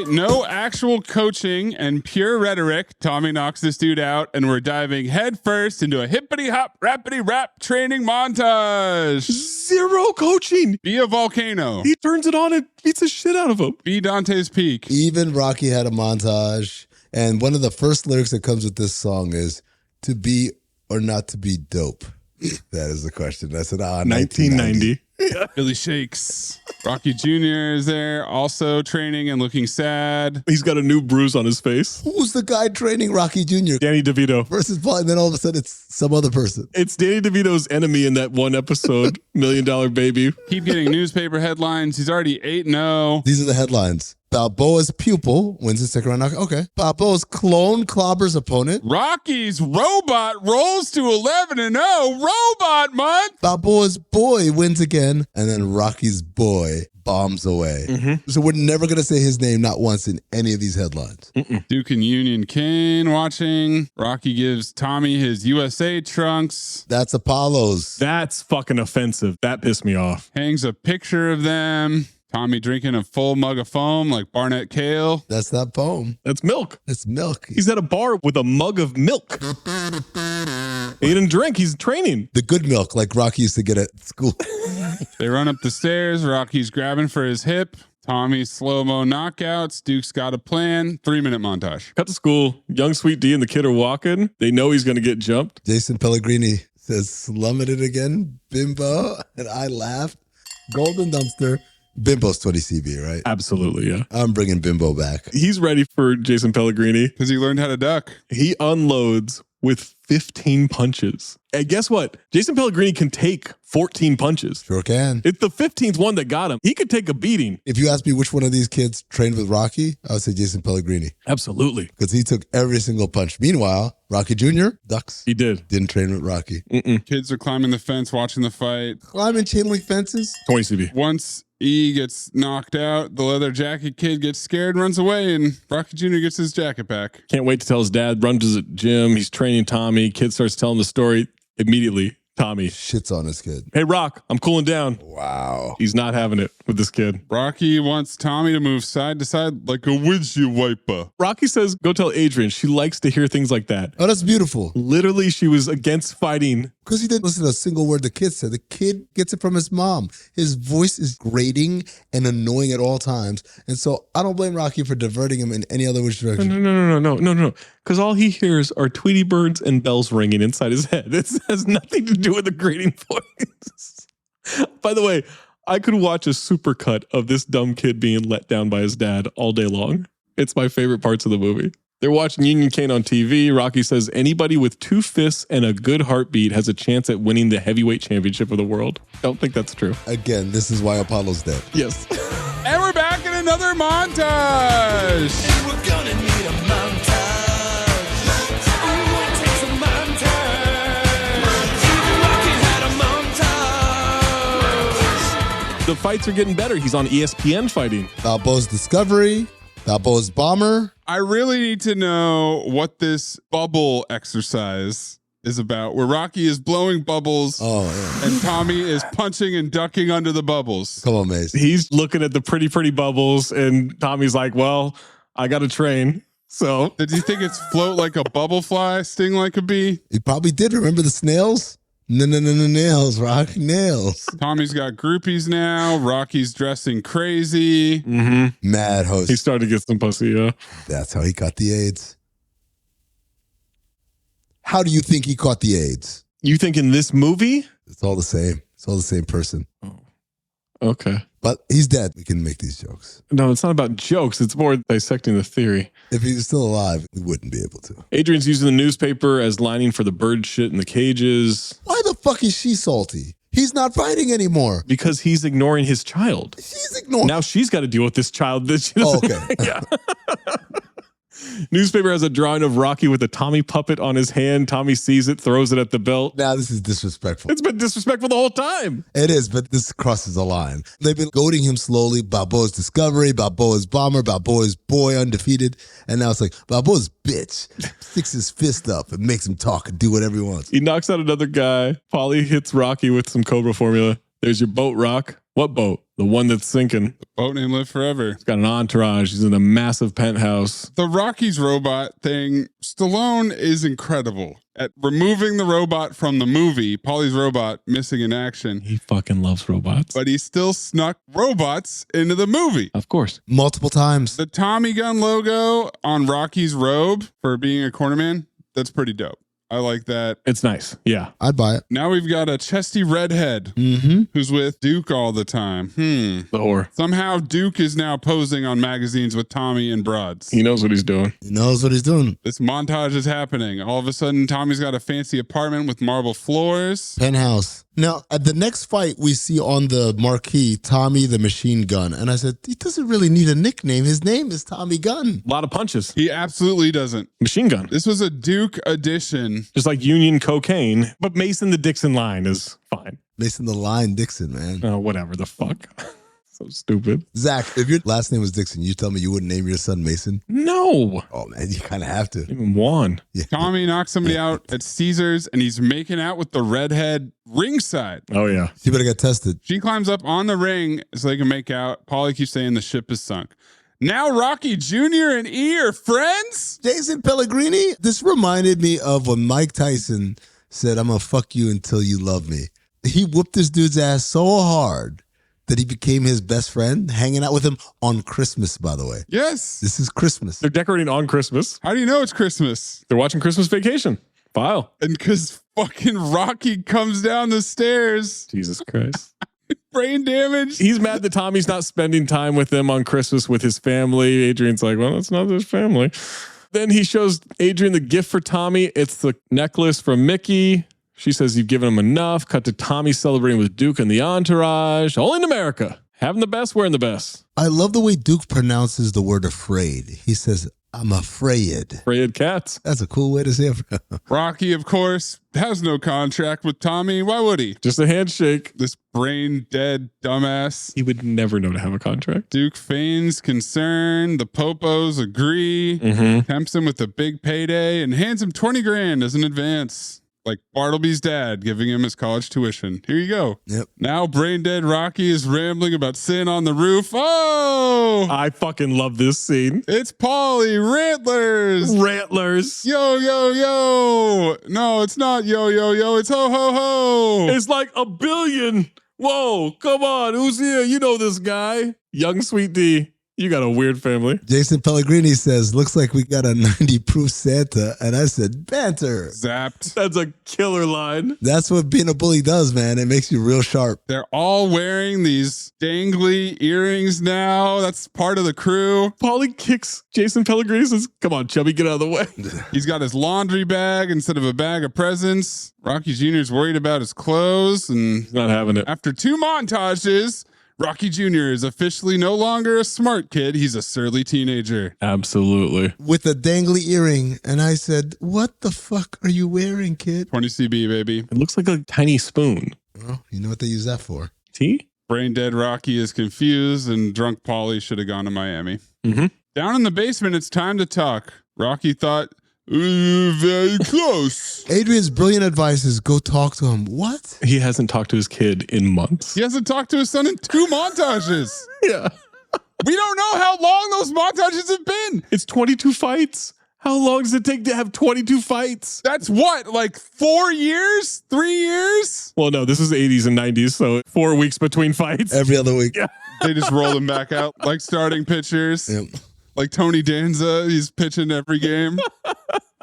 fight, no actual coaching and pure rhetoric. Tommy knocks this dude out, and we're diving headfirst into a hippity hop, rappity rap training montage. Zero coaching. Be a volcano. He turns it on and beats the shit out of him. Be Dante's Peak. Even Rocky had a montage. And one of the first lyrics that comes with this song is, to be or not to be dope. That is the question. I said, 1990. Billy Shakes. Rocky Jr. is there, also training and looking sad. He's got a new bruise on his face. Who's the guy training Rocky Jr.? Danny DeVito. Versus Paul, and then all of a sudden it's some other person. It's Danny DeVito's enemy in that one episode, $1 Million Baby. Keep getting newspaper headlines. He's already 8-0. These are the headlines. Balboa's pupil wins the second round knockout. Okay. Balboa's clone clobbers opponent. Rocky's robot rolls to 11-0. Robot month. Balboa's boy wins again. And then Rocky's boy bombs away. So we're never going to say his name not once in any of these headlines. Duke and Union Kane watching. Rocky gives Tommy his USA trunks. That's Apollo's. That's fucking offensive. That pissed me off. Hangs a picture of them. Tommy drinking a full mug of foam like Barnett Kale. That's not foam. That's milk. It's milk. He's at a bar with a mug of milk. He didn't drink. He's training. The good milk like Rocky used to get at school. They run up the stairs. Rocky's grabbing for his hip. Tommy's slow-mo knockouts. Duke's got a plan. 3-minute montage. Cut to school. Young Sweet D and the kid are walking. They know he's going to get jumped. Jason Pellegrini says, slumming it again, bimbo. And I laughed. Golden dumpster. Bimbo's 20 CB, right? Absolutely, yeah. I'm bringing Bimbo back. He's ready for Jason Pellegrini. Because he learned how to duck. He unloads with 15 punches. And guess what? Jason Pellegrini can take 14 punches. Sure can. It's the 15th one that got him. He could take a beating. If you ask me which one of these kids trained with Rocky, I would say Jason Pellegrini. Absolutely. Because he took every single punch. Meanwhile, Rocky Jr. ducks. He did. Didn't train with Rocky. Kids are climbing the fence, watching the fight. Climbing chain link fences. 20 CB. Once E gets knocked out, the leather jacket kid gets scared, runs away, and Rocky Jr. gets his jacket back. Can't wait to tell his dad, runs to the gym. He's training Tommy. Kid starts telling the story. Immediately, Tommy shits on his kid. Hey, Rock, I'm cooling down. Wow. He's not having it with this kid. Rocky wants Tommy to move side to side like a windshield wiper. Rocky says, go tell Adrian. She likes to hear things like that. Oh, that's beautiful. Literally, she was against fighting. Because he didn't listen to a single word the kid said. The kid gets it from his mom. His voice is grating and annoying at all times. And so I don't blame Rocky for diverting him in any other which direction. No. Because all he hears are Tweety birds and bells ringing inside his head. It has nothing to do with the grating voice. By the way, I could watch a supercut of this dumb kid being let down by his dad all day long. It's my favorite parts of the movie. They're watching Union Kane on TV. Rocky says anybody with 2 fists and a good heartbeat has a chance at winning the heavyweight championship of the world. Don't think that's true. Again, this is why Apollo's dead. Yes. And we're back in another montage. And we're gonna need a montage. Ooh, it takes a montage. Even Rocky had a montage. The fights are getting better. He's on ESPN fighting. Balboa's Discovery. Balboa's Bomber. I really need to know what this bubble exercise is about, where Rocky is blowing bubbles and Tommy is punching and ducking under the bubbles. Come on, Mace. He's looking at the pretty bubbles, and Tommy's like, well, I got to train. So did you think it's float like a bubble fly, sting like a bee? He probably did. Remember the snails? No, nails, Rock, nails. Tommy's got groupies now. Rocky's dressing crazy. Mad host. He started to get some pussy, yeah. That's how he caught the AIDS. How do you think he caught the AIDS? You think in this movie? It's all the same. It's all the same person. Oh, okay. But he's dead. We can make these jokes. No, it's not about jokes. It's more dissecting the theory. If he was still alive, we wouldn't be able to. Adrian's using the newspaper as lining for the bird shit in the cages. Why the fuck is she salty? He's not fighting anymore. Because he's ignoring his child. She's ignoring. Now she's got to deal with this child that she doesn't. Oh, okay. Yeah. Newspaper has a drawing of Rocky with a Tommy puppet on his hand. Tommy sees it, throws it at the belt. Now this is disrespectful. It's been disrespectful the whole time. It is, but this crosses a line. They've been goading him slowly. Balboa's Discovery, Balboa's Bomber, Balboa's Boy undefeated. And now it's like, Balboa's bitch sticks his fist up and makes him talk and do whatever he wants. He knocks out another guy. Paulie hits Rocky with some Cobra formula. There's your boat, Rock. What boat? The one that's sinking. The boat named Live Forever. He's got an entourage. He's in a massive penthouse. The Rocky's robot thing, Stallone is incredible at removing the robot from the movie, Paulie's robot missing in action. He fucking loves robots. But he still snuck robots into the movie. Of course. Multiple times. The Tommy gun logo on Rocky's robe for being a cornerman, that's pretty dope. I like that. It's nice. Yeah. I'd buy it. Now we've got a chesty redhead who's with Duke all the time. The whore. Somehow Duke is now posing on magazines with Tommy and broads. He knows what he's doing. He knows what he's doing. This montage is happening. All of a sudden, Tommy's got a fancy apartment with marble floors. Penthouse. Now, at the next fight, we see on the marquee, Tommy the Machine Gun. And I said, he doesn't really need a nickname. His name is Tommy Gunn. A lot of punches. He absolutely doesn't. Machine gun. This was a Duke edition. Just like Union Cocaine. But Mason the Dixon line is fine. Mason the Line Dixon, man. Oh, whatever the fuck. So stupid. Zach, if your last name was Dixon, you tell me you wouldn't name your son Mason? No. Oh, man, you kind of have to. Even Juan. Yeah. Tommy knocks somebody out at Caesars, and he's making out with the redhead ringside. Oh, yeah. You better get tested. She climbs up on the ring so they can make out. Paulie keeps saying the ship is sunk. Now Rocky Jr. and E are friends? Jason Pellegrini, this reminded me of when Mike Tyson said, I'm going to fuck you until you love me. He whooped this dude's ass so hard that he became his best friend, hanging out with him on Christmas, by the way. Yes. This is Christmas. They're decorating on Christmas. How do you know it's Christmas? They're watching Christmas Vacation. File. And because fucking Rocky comes down the stairs. Jesus Christ. Brain damage. He's mad that Tommy's not spending time with them on Christmas with his family. Adrian's like, well, that's not his family. Then he shows Adrian the gift for Tommy. It's the necklace from Mickey. She says you've given him enough. Cut to Tommy celebrating with Duke and the entourage. Only in America. Having the best, wearing the best. I love the way Duke pronounces the word afraid. He says, I'm afraid. Afraid cats. That's a cool way to say it. Rocky, of course, has no contract with Tommy. Why would he? Just a handshake. This brain dead dumbass. He would never know to have a contract. Duke feigns concern. The Popos agree. Tempts him with a big payday and hands him 20 grand as an advance. Like Bartleby's dad giving him his college tuition. Here you go. Yep. Now brain dead Rocky is rambling about sin on the roof. Oh! I fucking love this scene. It's Paulie Rantlers. Rantlers. Yo, yo, yo. No, it's not yo, yo, yo. It's ho, ho, ho. It's like $1 billion. Whoa, come on. Who's here? You know this guy. Young Sweet D. You got a weird family. Jason Pellegrini says, looks like we got a 90 proof Santa. And I said, banter. Zapped. That's a killer line. That's what being a bully does, man. It makes you real sharp. They're all wearing these dangly earrings now. That's part of the crew. Paulie kicks Jason Pellegrini, says, come on, chubby, get out of the way. He's got his laundry bag instead of a bag of presents. Rocky Jr. is worried about his clothes. And he's not having it. After 2 montages, Rocky Jr. is officially no longer a smart kid. He's a surly teenager. Absolutely. With a dangly earring. And I said, what the fuck are you wearing, kid? 20 CB, baby. It looks like a tiny spoon. Well, you know what they use that for. Tea? Brain dead Rocky is confused and drunk Paulie should have gone to Miami. Down in the basement, it's time to talk. Rocky thought, very close. Adrian's brilliant advice is go talk to him. What? He hasn't talked to his kid in months. He hasn't talked to his son in 2 montages. Yeah. We don't know how long those montages have been. It's 22 fights. How long does it take to have 22 fights? That's what, like 4 years? 3 years? Well, no, this is 80s and 90s, so 4 weeks between fights. Every other week. Yeah. They just roll them back out like starting pitchers. Yep. Like Tony Danza, he's pitching every game.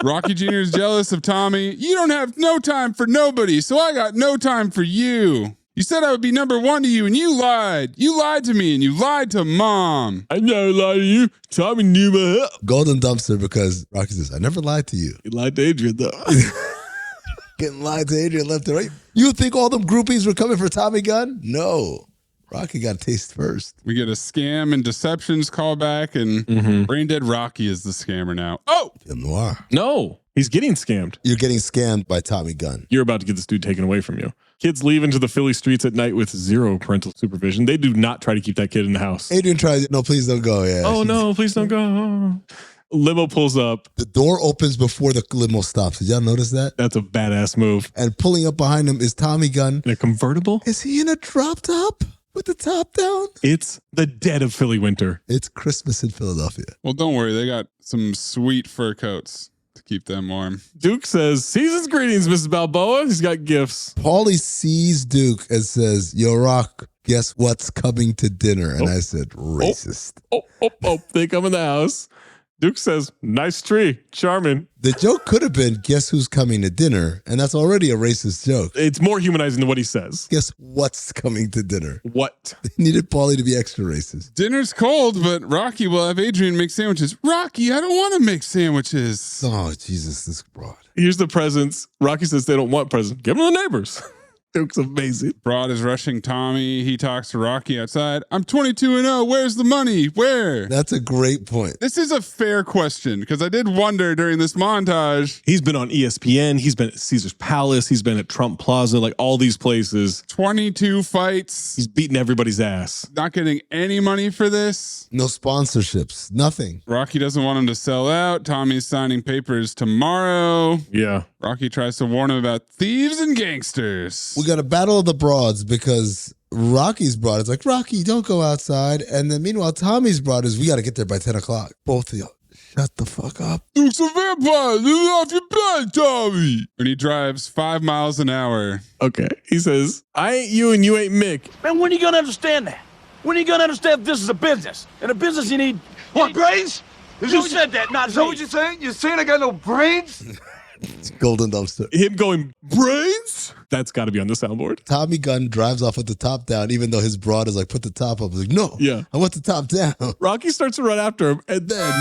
Rocky Jr. is jealous of Tommy. You don't have no time for nobody, so I got no time for you. You said I would be number 1 to you, and you lied. You lied to me, and you lied to Mom. I never lied to you. Tommy knew my help. Golden dumpster because Rocky says, I never lied to you. You lied to Adrian, though. Getting lied to Adrian left and right. You think all them groupies were coming for Tommy Gunn? No. Rocky got a taste first. We get a scam and deceptions callback, and Brain Dead Rocky is the scammer now. Oh! Film noir. No, he's getting scammed. You're getting scammed by Tommy Gunn. You're about to get this dude taken away from you. Kids leave into the Philly streets at night with 0 parental supervision. They do not try to keep that kid in the house. Adrian tries, no, please don't go. Yeah. Oh, no, please don't go. Limo pulls up. The door opens before the limo stops. Did y'all notice that? That's a badass move. And pulling up behind him is Tommy Gunn. In a convertible? Is he in a drop top? with the top down. It's the dead of Philly winter. It's Christmas in Philadelphia. Well, don't worry. They got some sweet fur coats to keep them warm. Duke says, season's greetings, Mrs. Balboa. He's got gifts. Paulie sees Duke and says, "Yo, Rock, guess what's coming to dinner?" And I said, "Racist." Oh, they come in the house. Duke says, "Nice tree. Charming." The joke could have been, "Guess who's coming to dinner?" And that's already a racist joke. It's more humanizing than what he says. Guess what's coming to dinner? What? They needed Paulie to be extra racist. Dinner's cold, but Rocky will have Adrian make sandwiches. Rocky, I don't want to make sandwiches. Oh, Jesus, this broad. Here's the presents. Rocky says they don't want presents. Give them to the neighbors. Duke's amazing. Broad is rushing Tommy. He talks to Rocky outside. I'm 22-0. Where's the money? Where? That's a great point. This is a fair question because I did wonder during this montage. He's been on ESPN. He's been at Caesar's Palace. He's been at Trump Plaza, like all these places. 22 fights. He's beating everybody's ass. Not getting any money for this. No sponsorships. Nothing. Rocky doesn't want him to sell out. Tommy's signing papers tomorrow. Yeah. Rocky tries to warn him about thieves and gangsters. We got a battle of the broads because Rocky's broad is like, "Rocky, don't go outside." And then meanwhile, Tommy's broad is, "We got to get there by 10 o'clock. Both of y'all, shut the fuck up. Duke's a vampire. Live off your bed, Tommy. And he drives 5 miles an hour. Okay. He says, "I ain't you and you ain't Mick." Man, when are you going to understand that? When are you going to understand this is a business? In a business, you need... What, brains? You said that, not Is that me. what you're saying? You're saying I got no brains? It's golden dumpster. Him going, "Brains?" That's got to be on the soundboard. Tommy Gunn drives off with the top down, even though his broad is like, "Put the top up." He's like, "No, Yeah. I want the top down." Rocky starts to run after him, and then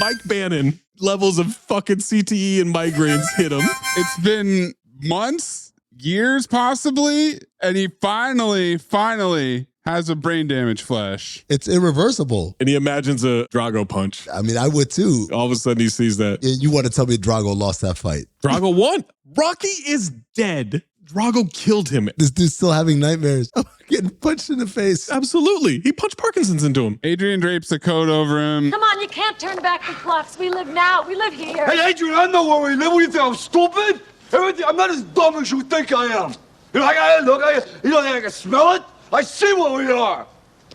Mike Bannon, levels of fucking CTE and migraines hit him. It's been months, years possibly, and he finally has a brain damage flash. It's irreversible. And he imagines a Drago punch. I mean, I would too. All of a sudden he sees that. And you want to tell me Drago lost that fight? Drago won. Rocky is dead. Drago killed him. This dude's still having nightmares. Getting punched in the face. Absolutely. He punched Parkinson's into him. Adrian drapes a coat over him. Come on, you can't turn back the clocks. We live now. We live here. Hey, Adrian, I know where we live. What do you think? I'm stupid? I'm not as dumb as you think I am. You know, you don't think I can smell it? I see what we are.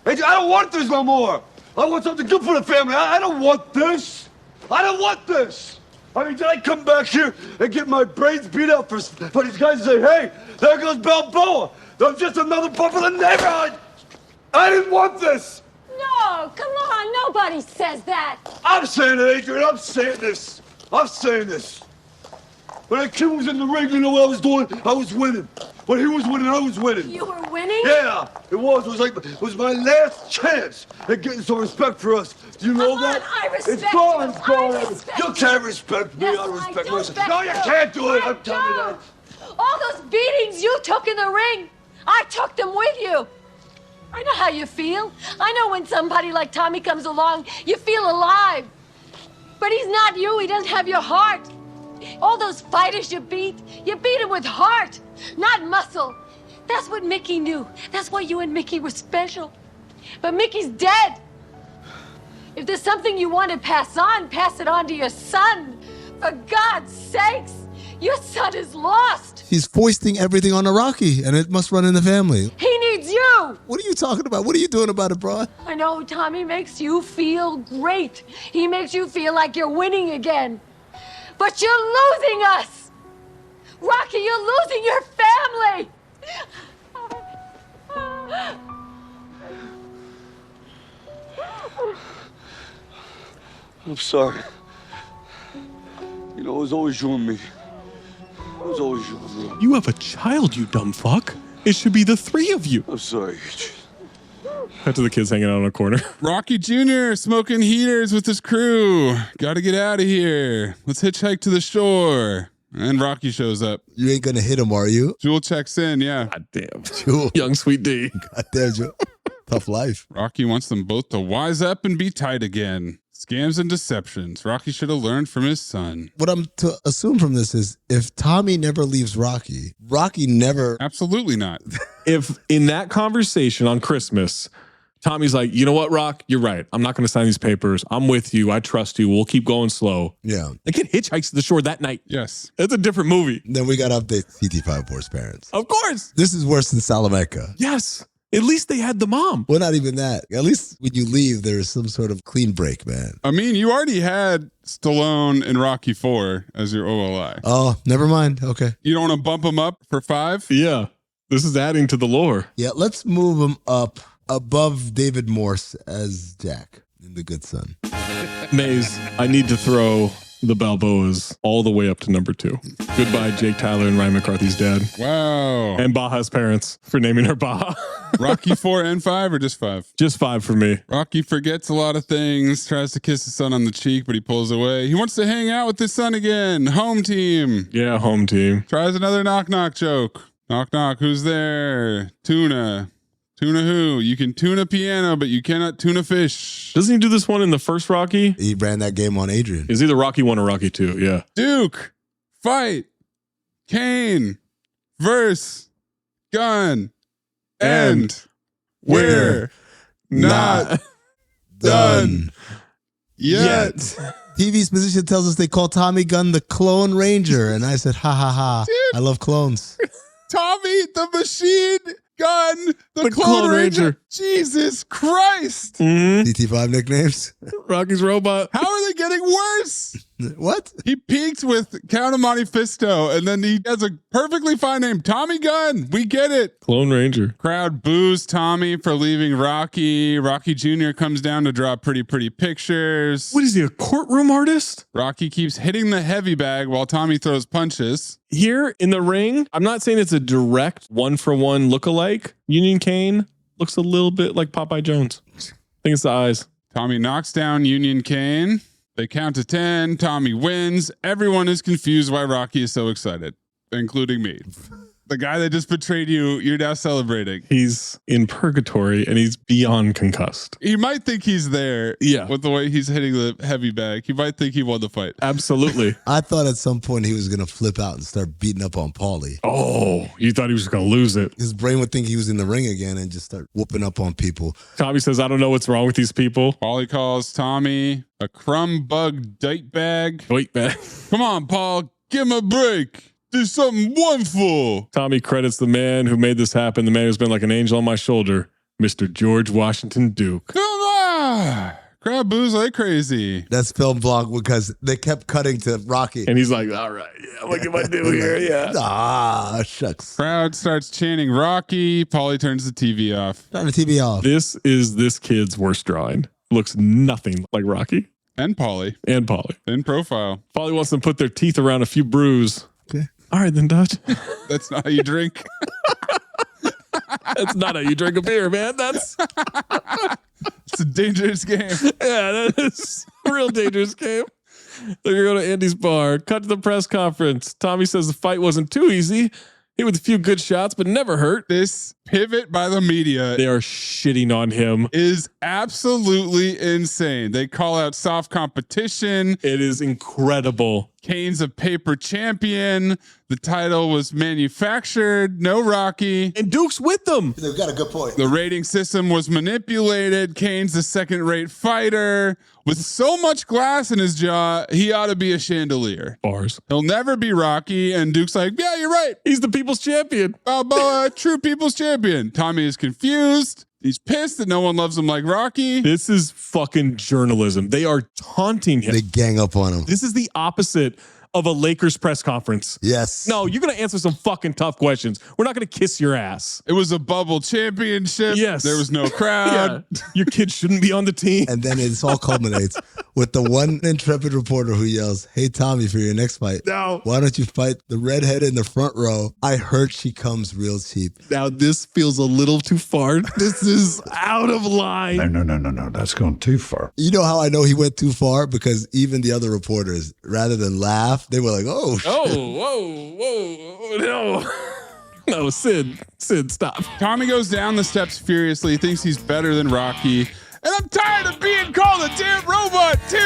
Adrian, I don't want this no more. I want something good for the family. I don't want this. I don't want this. I mean, did I come back here and get my brains beat out for these guys and say, "Hey, there goes Balboa. I'm just another pup in the neighborhood." I didn't want this. No, come on. Nobody says that. I'm saying it, Adrian. I'm saying this. I'm saying this. When that kid was in the ring, you know what I was doing? I was winning. When he was winning, I was winning. You were winning? Yeah, it was. It was my last chance at getting some respect for us. Do you know that? I respect It's gone. you. It's gone. I respect You can't respect me. Yes, I respect I do myself. respect No, you you. can't do it. I I'm telling you that. All those beatings you took in the ring, I took them with you. I know how you feel. I know when somebody like Tommy comes along, you feel alive. But he's not you. He doesn't have your heart. All those fighters you beat him with heart, not muscle. That's what Mickey knew. That's why you and Mickey were special. But Mickey's dead. If there's something you want to pass it on to your son. For God's sakes, your son is lost. He's foisting everything on a Rocky, and it must run in the family. He needs you. What are you talking about? What are you doing about it, bro? I know Tommy makes you feel great. He makes you feel like you're winning again. But you're losing us. Rocky, you're losing your family. I'm sorry. You know, it was always you and me. It was always you and me. You have a child, you dumb fuck. It should be the three of you. I'm sorry. Back to the kids hanging out on a corner. Rocky Jr. smoking heaters with his crew. Got to get out of here. Let's hitchhike to the shore. And Rocky shows up. You ain't gonna hit him, are you? Jewel checks in, yeah. God damn. Jewel. Young Sweet D. God damn, Jewel. Tough life. Rocky wants them both to wise up and be tight again. Scams and deceptions. Rocky should have learned from his son. What I'm to assume from this is if Tommy never leaves Rocky, Rocky never... Absolutely not. If in that conversation on Christmas, Tommy's like, you know what, Rock? You're right. I'm not going to sign these papers. I'm with you. I trust you. We'll keep going slow. Yeah. The kid hitchhikes to the shore that night. Yes. It's a different movie. Then we got to update CT54's parents. Of course. This is worse than Salamanca. Yes. At least they had the mom. Well, not even that. At least when you leave, there's some sort of clean break, man. I mean, you already had Stallone in Rocky 4 as your OLI. Oh, never mind. Okay. You don't want to bump him up for 5? Yeah. This is adding to the lore. Yeah, let's move him up above David Morse as Jack in The Good Son. Maze, I need to throw the Balboas all the way up to number 2. Goodbye, Jake Tyler and Ryan McCarthy's dad. Wow. And Baja's parents for naming her Baja. Rocky 4 and 5 or just 5? Just 5 for me. Rocky forgets a lot of things, tries to kiss his son on the cheek, but he pulls away. He wants to hang out with his son again. Home team. Yeah, home team. Tries another knock-knock joke. Knock, knock. Who's there? Tuna. Tuna who? You can tune a piano, but you cannot tune a fish. Doesn't he do this one in the first Rocky? He ran that game on Adrian. Is either Rocky 1 or Rocky 2, yeah. Duke. Fight. Kane. Verse. Gunn. And we're not done yet. TV's position tells us they call Tommy Gunn the Clone Ranger. And I said, ha, ha, ha. Dude. I love clones. Tommy the Machine Gun, the Clone Ranger. Jesus Christ. DT5 nicknames. Rocky's robot. How are they getting worse? What? He peaked with Count of Monte Fisto, and then he has a perfectly fine name, Tommy Gunn. We get it. Clone Ranger. Crowd boos Tommy for leaving Rocky. Rocky Jr. comes down to draw pretty pictures. What is he, a courtroom artist? Rocky keeps hitting the heavy bag while Tommy throws punches. Here in the ring, I'm not saying it's a direct one-for-one look-alike. Union Kane looks a little bit like Popeye Jones. I think it's the eyes. Tommy knocks down Union Kane. They count to 10. Tommy wins. Everyone is confused why Rocky is so excited, including me. The guy that just betrayed you, you're now celebrating. He's in purgatory and he's beyond concussed. He might think he's there. Yeah. With the way he's hitting the heavy bag. He might think he won the fight. Absolutely. I thought at some point he was going to flip out and start beating up on Paulie. Oh, you thought he was going to lose it. His brain would think he was in the ring again and just start whooping up on people. Tommy says, I don't know what's wrong with these people. Paulie calls Tommy a crumb bug date bag. Wait, man. Come on, Paul. Give him a break. Do something wonderful. Tommy credits the man who made this happen, the man who's been like an angel on my shoulder, Mr. George Washington Duke. Crowd boos like crazy. That's film blog because they kept cutting to Rocky. And he's like, all right, yeah, what can I do here? Yeah. Ah, shucks. Crowd starts chanting Rocky. Paulie turns the TV off. Turn the TV off. This is this kid's worst drawing. Looks nothing like Rocky. And Paulie. And Paulie. In profile. Paulie wants them to put their teeth around a few brews. Okay. All right, then, Dutch. That's not how you drink. That's not how you drink a beer, man. That's it's a dangerous game. Yeah, that is a real dangerous game. They're going to go to Andy's bar. Cut to the press conference. Tommy says the fight wasn't too easy. Hit with a few good shots, but never hurt. This pivot by the media, they are shitting on him, is absolutely insane. They call out soft competition. It is incredible. Kane's a paper champion. The title was manufactured. No Rocky. And Duke's with them. They've got a good point. The rating system was manipulated. Kane's a second-rate fighter. With so much glass in his jaw, he ought to be a chandelier. Bars. He'll never be Rocky. And Duke's like, yeah, you're right. He's the people's champion. Balboa, true people's champion. Tommy is confused. He's pissed that no one loves him like Rocky. This is fucking journalism. They are taunting him. They gang up on him. This is the opposite of a Lakers press conference. Yes. No, you're going to answer some fucking tough questions. We're not going to kiss your ass. It was a bubble championship. Yes. There was no crowd. Yeah. Your kid shouldn't be on the team. And then it all culminates with the one intrepid reporter who yells, hey, Tommy, for your next fight, now, why don't you fight the redhead in the front row? I heard she comes real cheap. Now, this feels a little too far. This is out of line. No. That's gone too far. You know how I know he went too far? Because even the other reporters, rather than laugh, they were like, oh, shit. Whoa, no. No, Sid, stop. Tommy goes down the steps furiously, thinks he's better than Rocky. And I'm tired of being called a damn robot, too.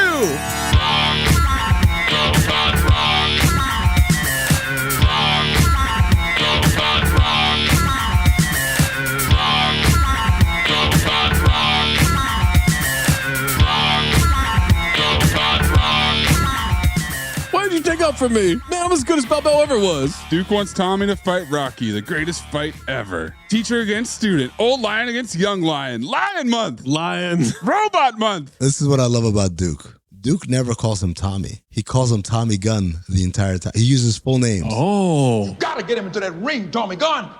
Why did you take out for me. Man, I'm as good as Balboa ever was. Duke wants Tommy to fight Rocky, the greatest fight ever. Teacher against student. Old lion against young lion. Lion month. Lion. Robot month. This is what I love about Duke. Duke never calls him Tommy. He calls him Tommy Gunn the entire time. He uses full names. Oh. Gotta get him into that ring, Tommy Gunn.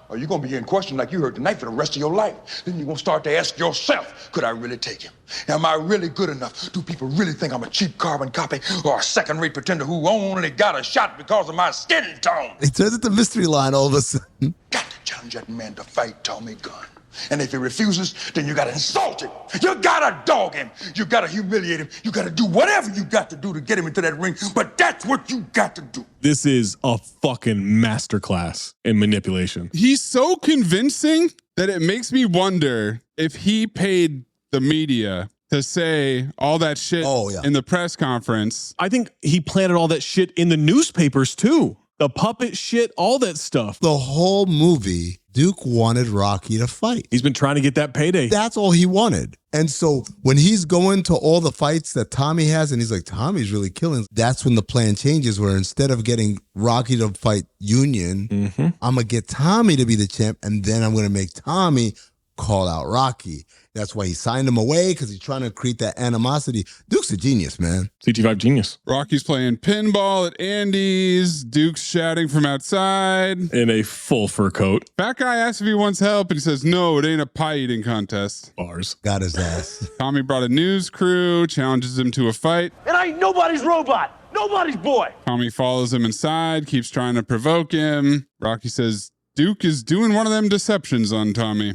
Or you're gonna be getting questioned like you heard tonight for the rest of your life. Then you're gonna start to ask yourself, could I really take him? Am I really good enough? Do people really think I'm a cheap carbon copy or a second-rate pretender who only got a shot because of my skin tone? He turns into mystery line all of a sudden. Got to challenge that man to fight Tommy Gunn. And if he refuses, then you gotta insult him. You gotta dog him. You gotta humiliate him. You gotta do whatever you got to do to get him into that ring. But that's what you got to do. This is a fucking masterclass in manipulation. He's so convincing that it makes me wonder if he paid the media to say all that shit in the press conference. I think he planted all that shit in the newspapers too. The puppet shit, all that stuff. The whole movie, Duke wanted Rocky to fight. He's been trying to get that payday. That's all he wanted. And so when he's going to all the fights that Tommy has, and he's like, Tommy's really killing, that's when the plan changes, where instead of getting Rocky to fight Union, I'm going to get Tommy to be the champ, and then I'm going to make Tommy call out Rocky. That's why he signed him away, because he's trying to create that animosity. Duke's a genius, man. CT5 genius. Rocky's playing pinball at Andy's. Duke's shouting from outside. In a full fur coat. Fat guy asks if he wants help, and he says, no, it ain't a pie eating contest. Bars. Got his ass. Tommy brought a news crew, challenges him to a fight. And I ain't nobody's robot. Nobody's boy. Tommy follows him inside, keeps trying to provoke him. Rocky says, Duke is doing one of them deceptions on Tommy.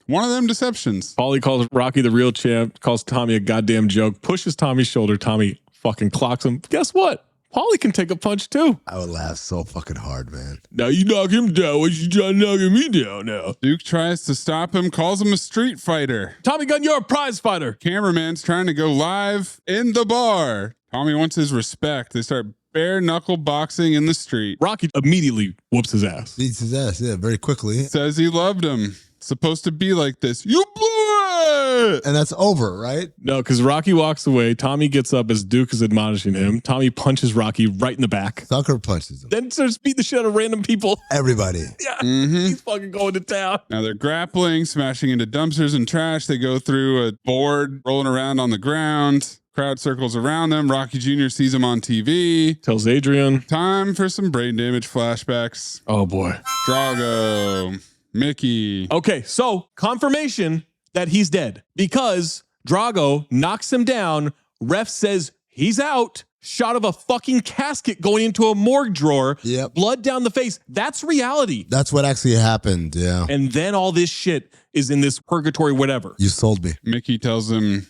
One of them deceptions. Paulie calls Rocky the real champ, calls Tommy a goddamn joke, pushes Tommy's shoulder. Tommy fucking clocks him. Guess what? Paulie can take a punch too. I would laugh so fucking hard, man. Now you knock him down. What you trying to knocking me down now? Duke tries to stop him, calls him a street fighter. Tommy Gunn, you're a prize fighter. Cameraman's trying to go live in the bar. Tommy wants his respect. They start bare knuckle boxing in the street. Rocky immediately whoops his ass. Beats his ass, yeah, very quickly. Says he loved him. Supposed to be like this. You blew it! And that's over, right? No, because Rocky walks away. Tommy gets up as Duke is admonishing him. Tommy punches Rocky right in the back. Sucker punches him. Then starts beating the shit out of random people. Everybody. Yeah, he's fucking going to town. Now they're grappling, smashing into dumpsters and trash. They go through a board, rolling around on the ground. Crowd circles around them. Rocky Jr. sees him on TV. Tells Adrian. Time for some brain damage flashbacks. Oh, boy. Drago. Mickey. Okay, so confirmation that he's dead because Drago knocks him down. Ref says he's out. Shot of a fucking casket going into a morgue drawer. Yep. Blood down the face. That's reality. That's what actually happened, yeah. And then all this shit is in this purgatory, whatever. You sold me. Mickey tells him,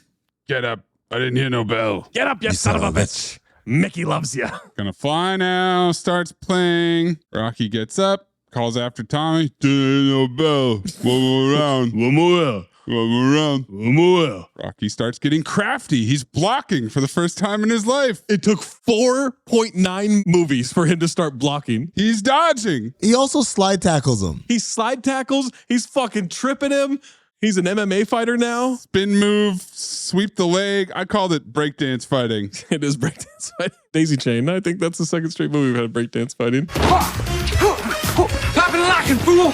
get up. I didn't hear no bell. Get up, you son of a bitch. Mickey loves you. Gonna fly now. Starts playing. Rocky gets up. Calls after Tommy. No bell. One more round. One more. One more round. One more. Rocky starts getting crafty. He's blocking for the first time in his life. It took 4.9 movies for him to start blocking. He's dodging. He also slide tackles him. He slide tackles. He's fucking tripping him. He's an MMA fighter now. Spin move, sweep the leg. I called it breakdance fighting. It is breakdance fighting. Daisy Chain. I think that's the second straight movie we've had breakdance fighting. Pop and locking, fool!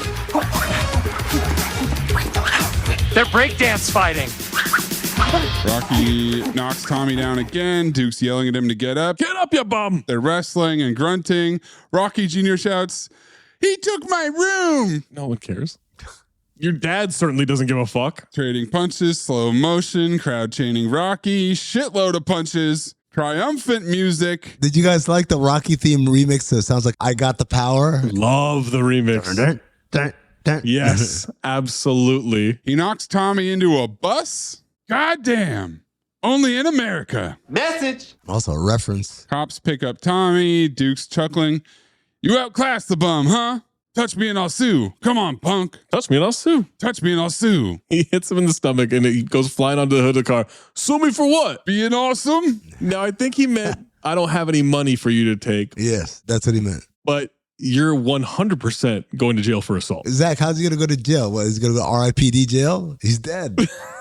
They're breakdance fighting. Rocky knocks Tommy down again. Duke's yelling at him to get up. Get up, you bum! They're wrestling and grunting. Rocky Jr. shouts, he took my room! No one cares. Your dad certainly doesn't give a fuck. Trading punches, slow motion, crowd chaining Rocky, shitload of punches, triumphant music. Did you guys like the Rocky theme remix? So it sounds like I Got the Power. Love the remix. Yes, absolutely. He knocks Tommy into a bus? Goddamn. Only in America. Message. Also a reference. Cops pick up Tommy. Duke's chuckling. You outclassed the bum, huh? Touch me and I'll sue. Come on, punk. Touch me and I'll sue. Touch me and I'll sue. He hits him in the stomach and he goes flying onto the hood of the car. Sue me for what? Being awesome? No, I think he meant, I don't have any money for you to take. Yes, that's what he meant. But you're 100% going to jail for assault. Zach, how's he going to go to jail? What, he's going to go RIPD jail? He's dead.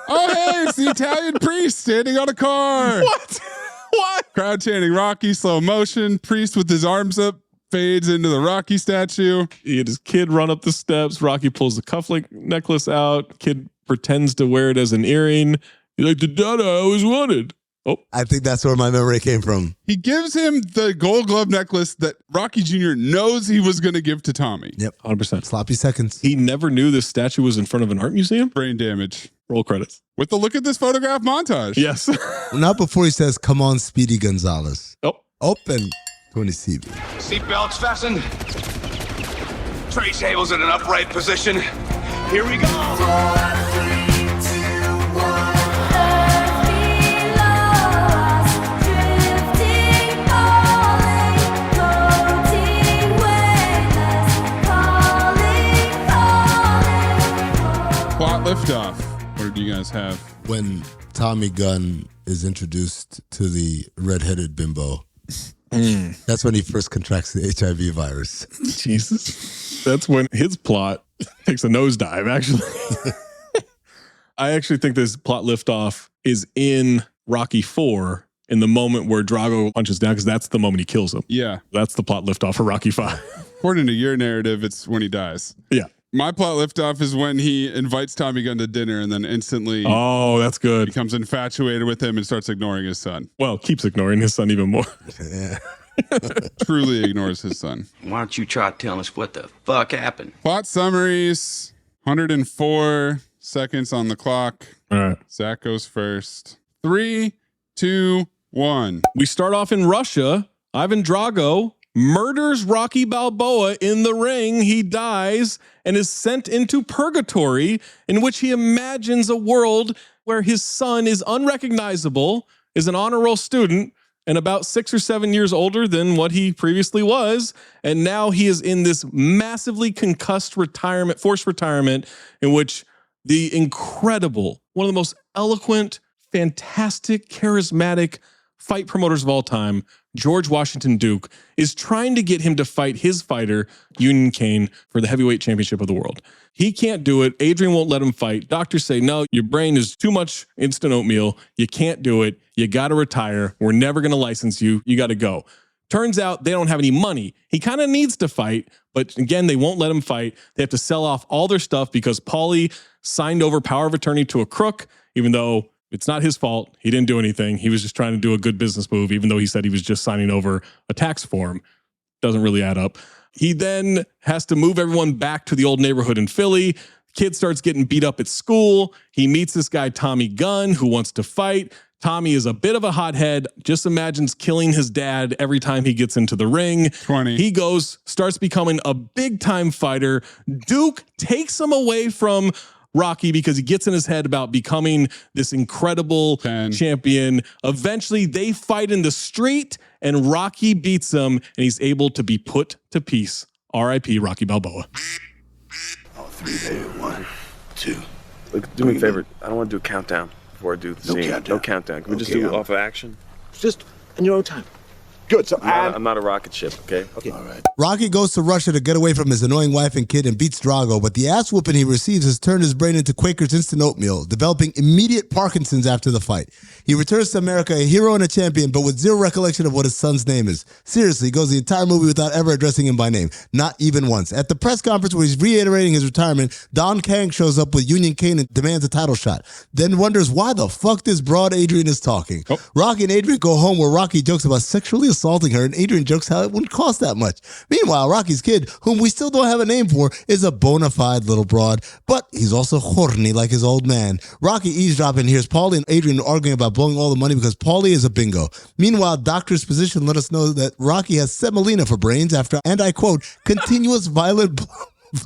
Oh, hey, it's the Italian priest standing on a car. What? What? Crowd chanting Rocky, slow motion. Priest with his arms up fades into the Rocky statue. He had his kid run up the steps. Rocky pulls the cufflink necklace out. Kid pretends to wear it as an earring. He's like, the dada I always wanted. Oh, I think that's where my memory came from. He gives him the gold glove necklace that Rocky Jr. knows he was going to give to Tommy. Yep. 100%. Sloppy seconds. He never knew this statue was in front of an art museum. Brain damage. Roll credits. With the look at this photograph montage. Yes. Not before he says, come on, Speedy Gonzalez. Oh. Open. Tony CB. Seatbelts fastened. Tray tables in an upright position. Here we go. Plot liftoff. What did you guys have? When Tommy Gunn is introduced to the redheaded bimbo, that's when he first contracts the HIV virus. Jesus. That's when his plot takes a nosedive, actually. I actually think this plot liftoff is in Rocky 4 in the moment where Drago punches down, because that's the moment he kills him. Yeah. That's the plot liftoff for Rocky 5. According to your narrative, it's when he dies. Yeah. My plot liftoff is when he invites Tommy Gunn to dinner and then instantly that's good. Becomes infatuated with him and starts ignoring his son. Well, keeps ignoring his son even more. Yeah. Truly ignores his son. Why don't you try telling us what the fuck happened? Plot summaries. 104 seconds on the clock. All right. Zach goes first. 3, 2, 1. We start off in Russia. Ivan Drago murders Rocky Balboa in the ring. He dies and is sent into purgatory, in which he imagines a world where his son is unrecognizable, is an honor roll student, and about 6 or 7 years older than what he previously was. And now he is in this massively concussed forced retirement, in which the incredible, one of the most eloquent, fantastic, charismatic fight promoters of all time, George Washington Duke, is trying to get him to fight his fighter, Union Kane, for the heavyweight championship of the world. He can't do it. Adrian won't let him fight. Doctors say, no, your brain is too much instant oatmeal. You can't do it. You got to retire. We're never going to license you. You got to go. Turns out they don't have any money. He kind of needs to fight, but again, they won't let him fight. They have to sell off all their stuff because Paulie signed over power of attorney to a crook, even though it's not his fault. He didn't do anything. He was just trying to do a good business move, even though he said he was just signing over a tax form. Doesn't really add up. He then has to move everyone back to the old neighborhood in Philly. Kid starts getting beat up at school. He meets this guy, Tommy Gunn, who wants to fight. Tommy is a bit of a hothead, just imagines killing his dad every time he gets into the ring. 20. He starts becoming a big-time fighter. Duke takes him away from Rocky because he gets in his head about becoming this incredible champion. Eventually, they fight in the street, and Rocky beats him, and he's able to be put to peace. R.I.P. Rocky Balboa. Oh, 3, baby. 1, 2. Look, do me a favor. I don't want to do a countdown before I do the scene. Countdown. No countdown. Can we just do it off of action? Just in your own time. Good. So I'm not a rocket ship, okay? Okay. All right. Rocky goes to Russia to get away from his annoying wife and kid and beats Drago, but the ass whooping he receives has turned his brain into Quaker's instant oatmeal, developing immediate Parkinson's after the fight. He returns to America a hero and a champion, but with zero recollection of what his son's name is. Seriously, he goes the entire movie without ever addressing him by name, not even once. At the press conference where he's reiterating his retirement, Don Kang shows up with Union Kane and demands a title shot, then wonders why the fuck this broad Adrian is talking. Oh. Rocky and Adrian go home where Rocky jokes about sexually assaulting her, and Adrian jokes how it wouldn't cost that much. Meanwhile, Rocky's kid, whom we still don't have a name for, is a bona fide little broad, but he's also horny like his old man. Rocky eavesdrops and hears Paulie and Adrian arguing about blowing all the money because Paulie is a bingo. Meanwhile, doctor's physician let us know that Rocky has semolina for brains after, and I quote, continuous violent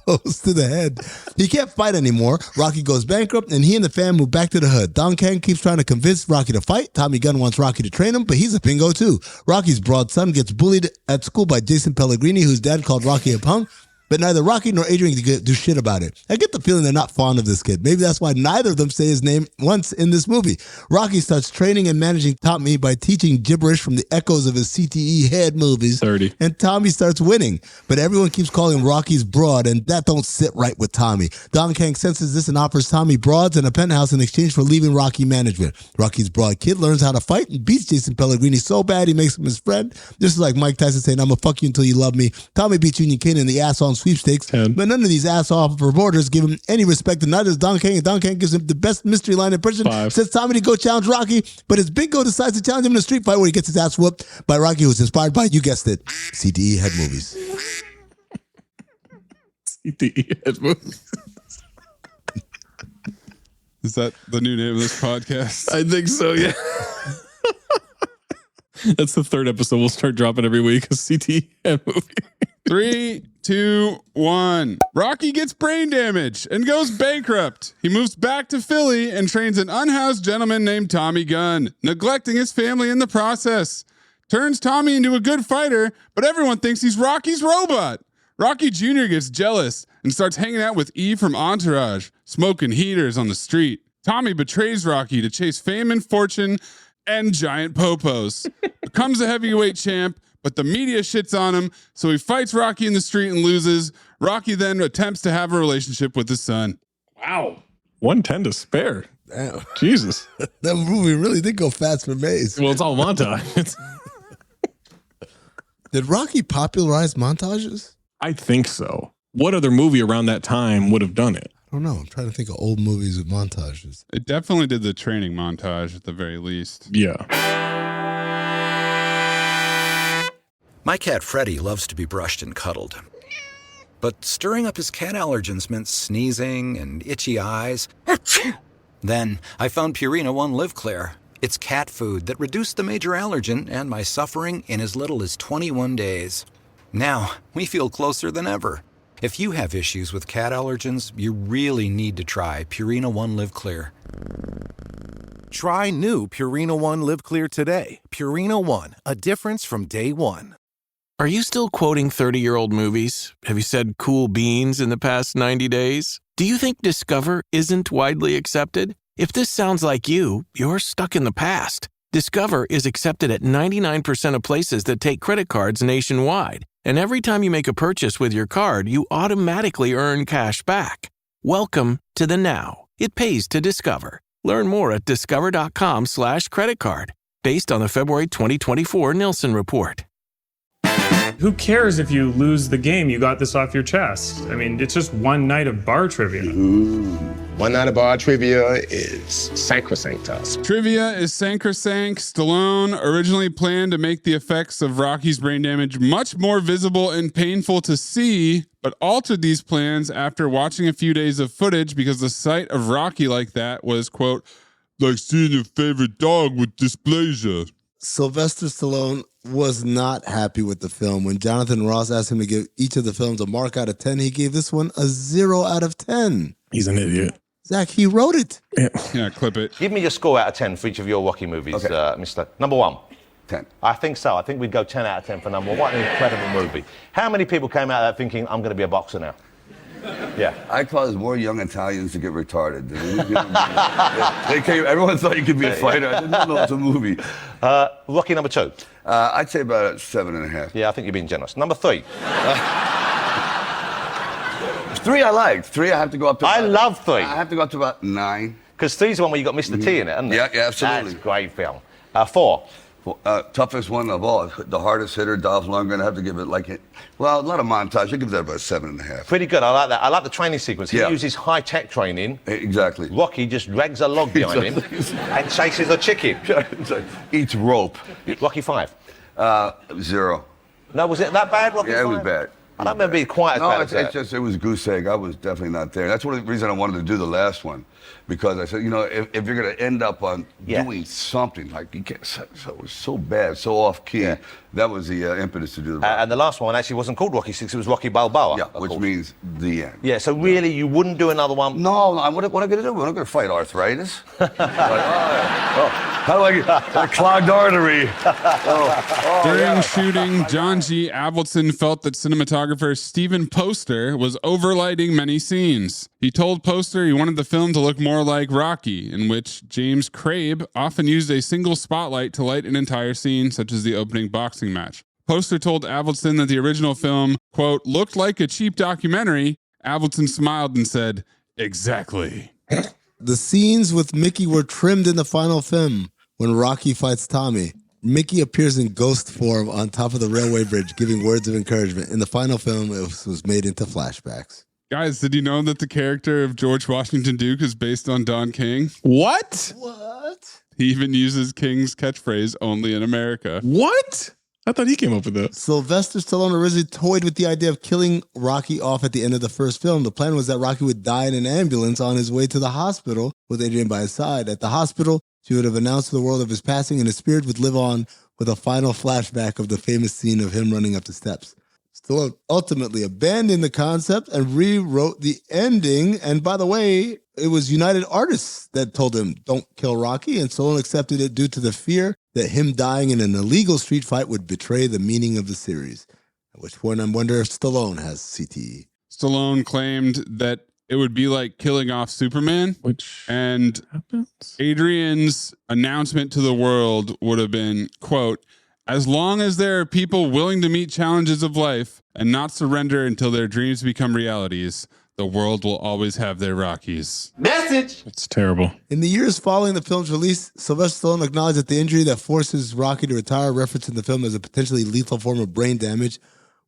blows to the head. He can't fight anymore. Rocky goes bankrupt, and he and the fam move back to the hood. Don Kang keeps trying to convince Rocky to fight. Tommy Gunn wants Rocky to train him, but he's a bingo too. Rocky's broad son gets bullied at school by Jason Pellegrini, whose dad called Rocky a punk. but neither Rocky nor Adrian can do shit about it. I get the feeling they're not fond of this kid. Maybe that's why neither of them say his name once in this movie. Rocky starts training and managing Tommy by teaching gibberish from the echoes of his CTE head movies. 30. And Tommy starts winning. But everyone keeps calling him Rocky's broad, and that don't sit right with Tommy. Don Kang senses this and offers Tommy broads and a penthouse in exchange for leaving Rocky management. Rocky's broad kid learns how to fight and beats Jason Pellegrini so bad he makes him his friend. This is like Mike Tyson saying, I'm gonna fuck you until you love me. Tommy beats Union Kane in the ass on sweepstakes, but none of these ass-off reporters give him any respect, and neither does Don Kang, and Don Kang gives him the best mystery line impression. 5. Says Tommy to go challenge Rocky, but his bingo decides to challenge him in a street fight where he gets his ass whooped by Rocky, who's inspired by, you guessed it, CTE head movies. CTE head movies. Is that the new name of this podcast? I think so, yeah. That's the 3rd episode we'll start dropping every week, a CTE head movie. 3, 2, 1. Rocky gets brain damage and goes bankrupt. He moves back to Philly and trains an unhoused gentleman named Tommy Gunn, neglecting his family in the process. Turns Tommy into a good fighter, but everyone thinks he's Rocky's robot. Rocky Jr. gets jealous and starts hanging out with Eve from Entourage, smoking heaters on the street. Tommy betrays Rocky to chase fame and fortune and giant popos. Becomes a heavyweight champ, but the media shits on him, so he fights Rocky in the street and loses. Rocky then attempts to have a relationship with his son. Wow. 110 to spare. Damn. Jesus. That movie really did go fast for Maze. Well, it's all montage. Did Rocky popularize montages? I think so. What other movie around that time would have done it? I don't know. I'm trying to think of old movies with montages. It definitely did the training montage at the very least. Yeah. My cat Freddie loves to be brushed and cuddled. But stirring up his cat allergens meant sneezing and itchy eyes. Then I found Purina One Live Clear. It's cat food that reduced the major allergen and my suffering in as little as 21 days. Now, we feel closer than ever. If you have issues with cat allergens, you really need to try Purina One Live Clear. Try new Purina One Live Clear today. Purina One, a difference from day one. Are you still quoting 30-year-old movies? Have you said cool beans in the past 90 days? Do you think Discover isn't widely accepted? If this sounds like you, you're stuck in the past. Discover is accepted at 99% of places that take credit cards nationwide. And every time you make a purchase with your card, you automatically earn cash back. Welcome to the now. It pays to Discover. Learn more at discover.com/credit card, based on the February 2024 Nielsen report. Who cares if you lose the game? You got this off your chest. I mean, it's just one night of bar trivia. One night of bar trivia is sacrosanct to us. Trivia is sacrosanct. Stallone originally planned to make the effects of Rocky's brain damage much more visible and painful to see, but altered these plans after watching a few days of footage because the sight of Rocky like that was, quote, like seeing your favorite dog with dysplasia. Sylvester Stallone was not happy with the film. When Jonathan Ross asked him to give each of the films a mark out of 10, he gave this one a 0 out of 10. He's an idiot. Zach, he wrote it. Yeah, clip it. Give me your score out of 10 for each of your Rocky movies, Mr. Number 1. 10. I think so. I think we'd go 10 out of 10 for number 1. What an incredible movie. How many people came out of that thinking, I'm going to be a boxer now? Yeah. I caused more young Italians to get retarded. Everyone thought you could be a fighter. I didn't know it was a movie. Rocky number 2. I'd say about 7.5. Yeah, I think you're being generous. Number 3. 3 I liked. 3 I have to go up to. I love 3. I have to go up to about 9. Because 3's the one where you got Mr. T in it, isn't it? Yeah, absolutely. That's a great film. 4. Toughest one of all, the hardest hitter, Dolph Lundgren. I have to give it a lot of montage. I give that about 7.5. Pretty good. I like that. I like the training sequence. He uses high-tech training. Exactly. Rocky just drags a log behind him and chases a chicken. Eats rope. Rocky 5. 0. No, was it that bad, Rocky 5? Yeah, it was bad. I don't remember being quite as bad as that. It was goose egg. I was definitely not there. That's one of the reasons I wanted to do the last one. Because I said, if you're going to end up on doing something, like you can't, so it was so bad, so off key. Yeah. That was the impetus to do the and the last one actually wasn't called Rocky 6, it was Rocky Balboa. Yeah, which means the end. Yeah, so really you wouldn't do another one? No, what am I going to do? We're not going to fight arthritis. How do I get a clogged artery? During shooting, John G. Avildsen felt that cinematographer Stephen Poster was overlighting many scenes. He told Poster he wanted the film to look more like Rocky, in which James Crabe often used a single spotlight to light an entire scene, such as the opening boxing match. Poster told Avildsen that the original film, quote, looked like a cheap documentary. Avildsen smiled and said, exactly. The scenes with Mickey were trimmed in the final film. When Rocky fights Tommy, Mickey appears in ghost form on top of the railway bridge, giving words of encouragement. In the final film, it was made into flashbacks. Guys, did you know that the character of George Washington Duke is based on Don King? What? He even uses King's catchphrase, only in America. What? I thought he came up with that. Sylvester Stallone originally toyed with the idea of killing Rocky off at the end of the first film. The plan was that Rocky would die in an ambulance on his way to the hospital with Adrian by his side. At the hospital, she would have announced to the world of his passing, and his spirit would live on with a final flashback of the famous scene of him running up the steps. Stallone ultimately abandoned the concept and rewrote the ending. And by the way, it was United Artists that told him, don't kill Rocky, and Stallone accepted it due to the fear that him dying in an illegal street fight would betray the meaning of the series. At which point I wonder if Stallone has CTE. Stallone claimed that it would be like killing off Superman. And Adrian's announcement to the world would have been, quote, as long as there are people willing to meet challenges of life and not surrender until their dreams become realities, the world will always have their Rockies. Message! It's terrible. In the years following the film's release, Sylvester Stallone acknowledged that the injury that forces Rocky to retire, referenced in the film as a potentially lethal form of brain damage,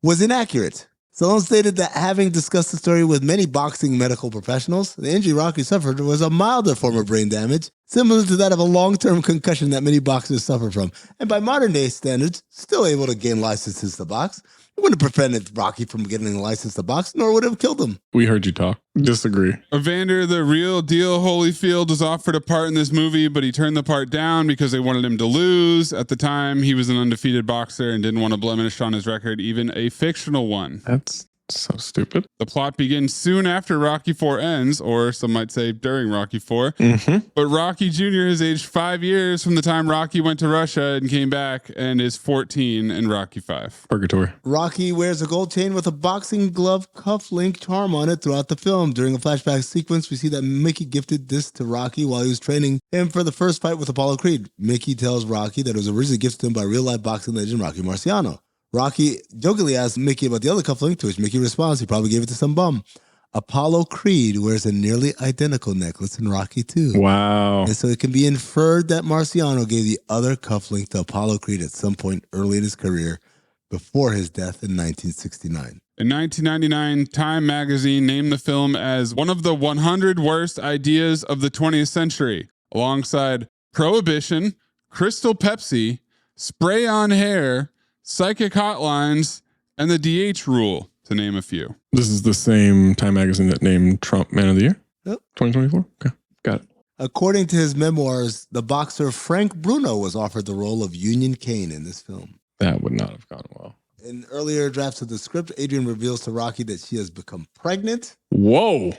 was inaccurate. Stallone stated that having discussed the story with many boxing medical professionals, the injury Rocky suffered was a milder form of brain damage, similar to that of a long-term concussion that many boxers suffer from. And by modern-day standards, still able to gain licenses to box. It wouldn't have prevented Rocky from getting a license to box, nor would it have killed him. We heard you talk. Disagree. Evander, the real deal Holyfield, was offered a part in this movie, but he turned the part down because they wanted him to lose. At the time, he was an undefeated boxer and didn't want to blemish on his record, even a fictional one. That's so stupid. The plot begins soon after Rocky IV ends, or some might say during Rocky IV. But Rocky Jr. has aged 5 years from the time Rocky went to Russia and came back, and is 14 in Rocky V. Purgatory. Rocky wears a gold chain with a boxing glove cufflink charm on it throughout the film. During a flashback sequence, we see that Mickey gifted this to Rocky while he was training him for the first fight with Apollo Creed. Mickey tells Rocky that it was originally gifted to him by real-life boxing legend Rocky Marciano. Rocky jokingly asks Mickey about the other cufflink, to which Mickey responds he probably gave it to some bum. Apollo Creed wears a nearly identical necklace in Rocky 2. Wow. And so it can be inferred that Marciano gave the other cufflink to Apollo Creed at some point early in his career before his death in 1969. In 1999, Time magazine named the film as one of the 100 worst ideas of the 20th century, alongside Prohibition, Crystal Pepsi, Spray on Hair, Psychic Hotlines, and the DH Rule, to name a few. This is the same Time magazine that named Trump Man of the Year? Yep. 2024? Okay, got it. According to his memoirs, the boxer Frank Bruno was offered the role of Union Kane in this film. That would not have gone well. In earlier drafts of the script, Adrian reveals to Rocky that she has become pregnant. Whoa.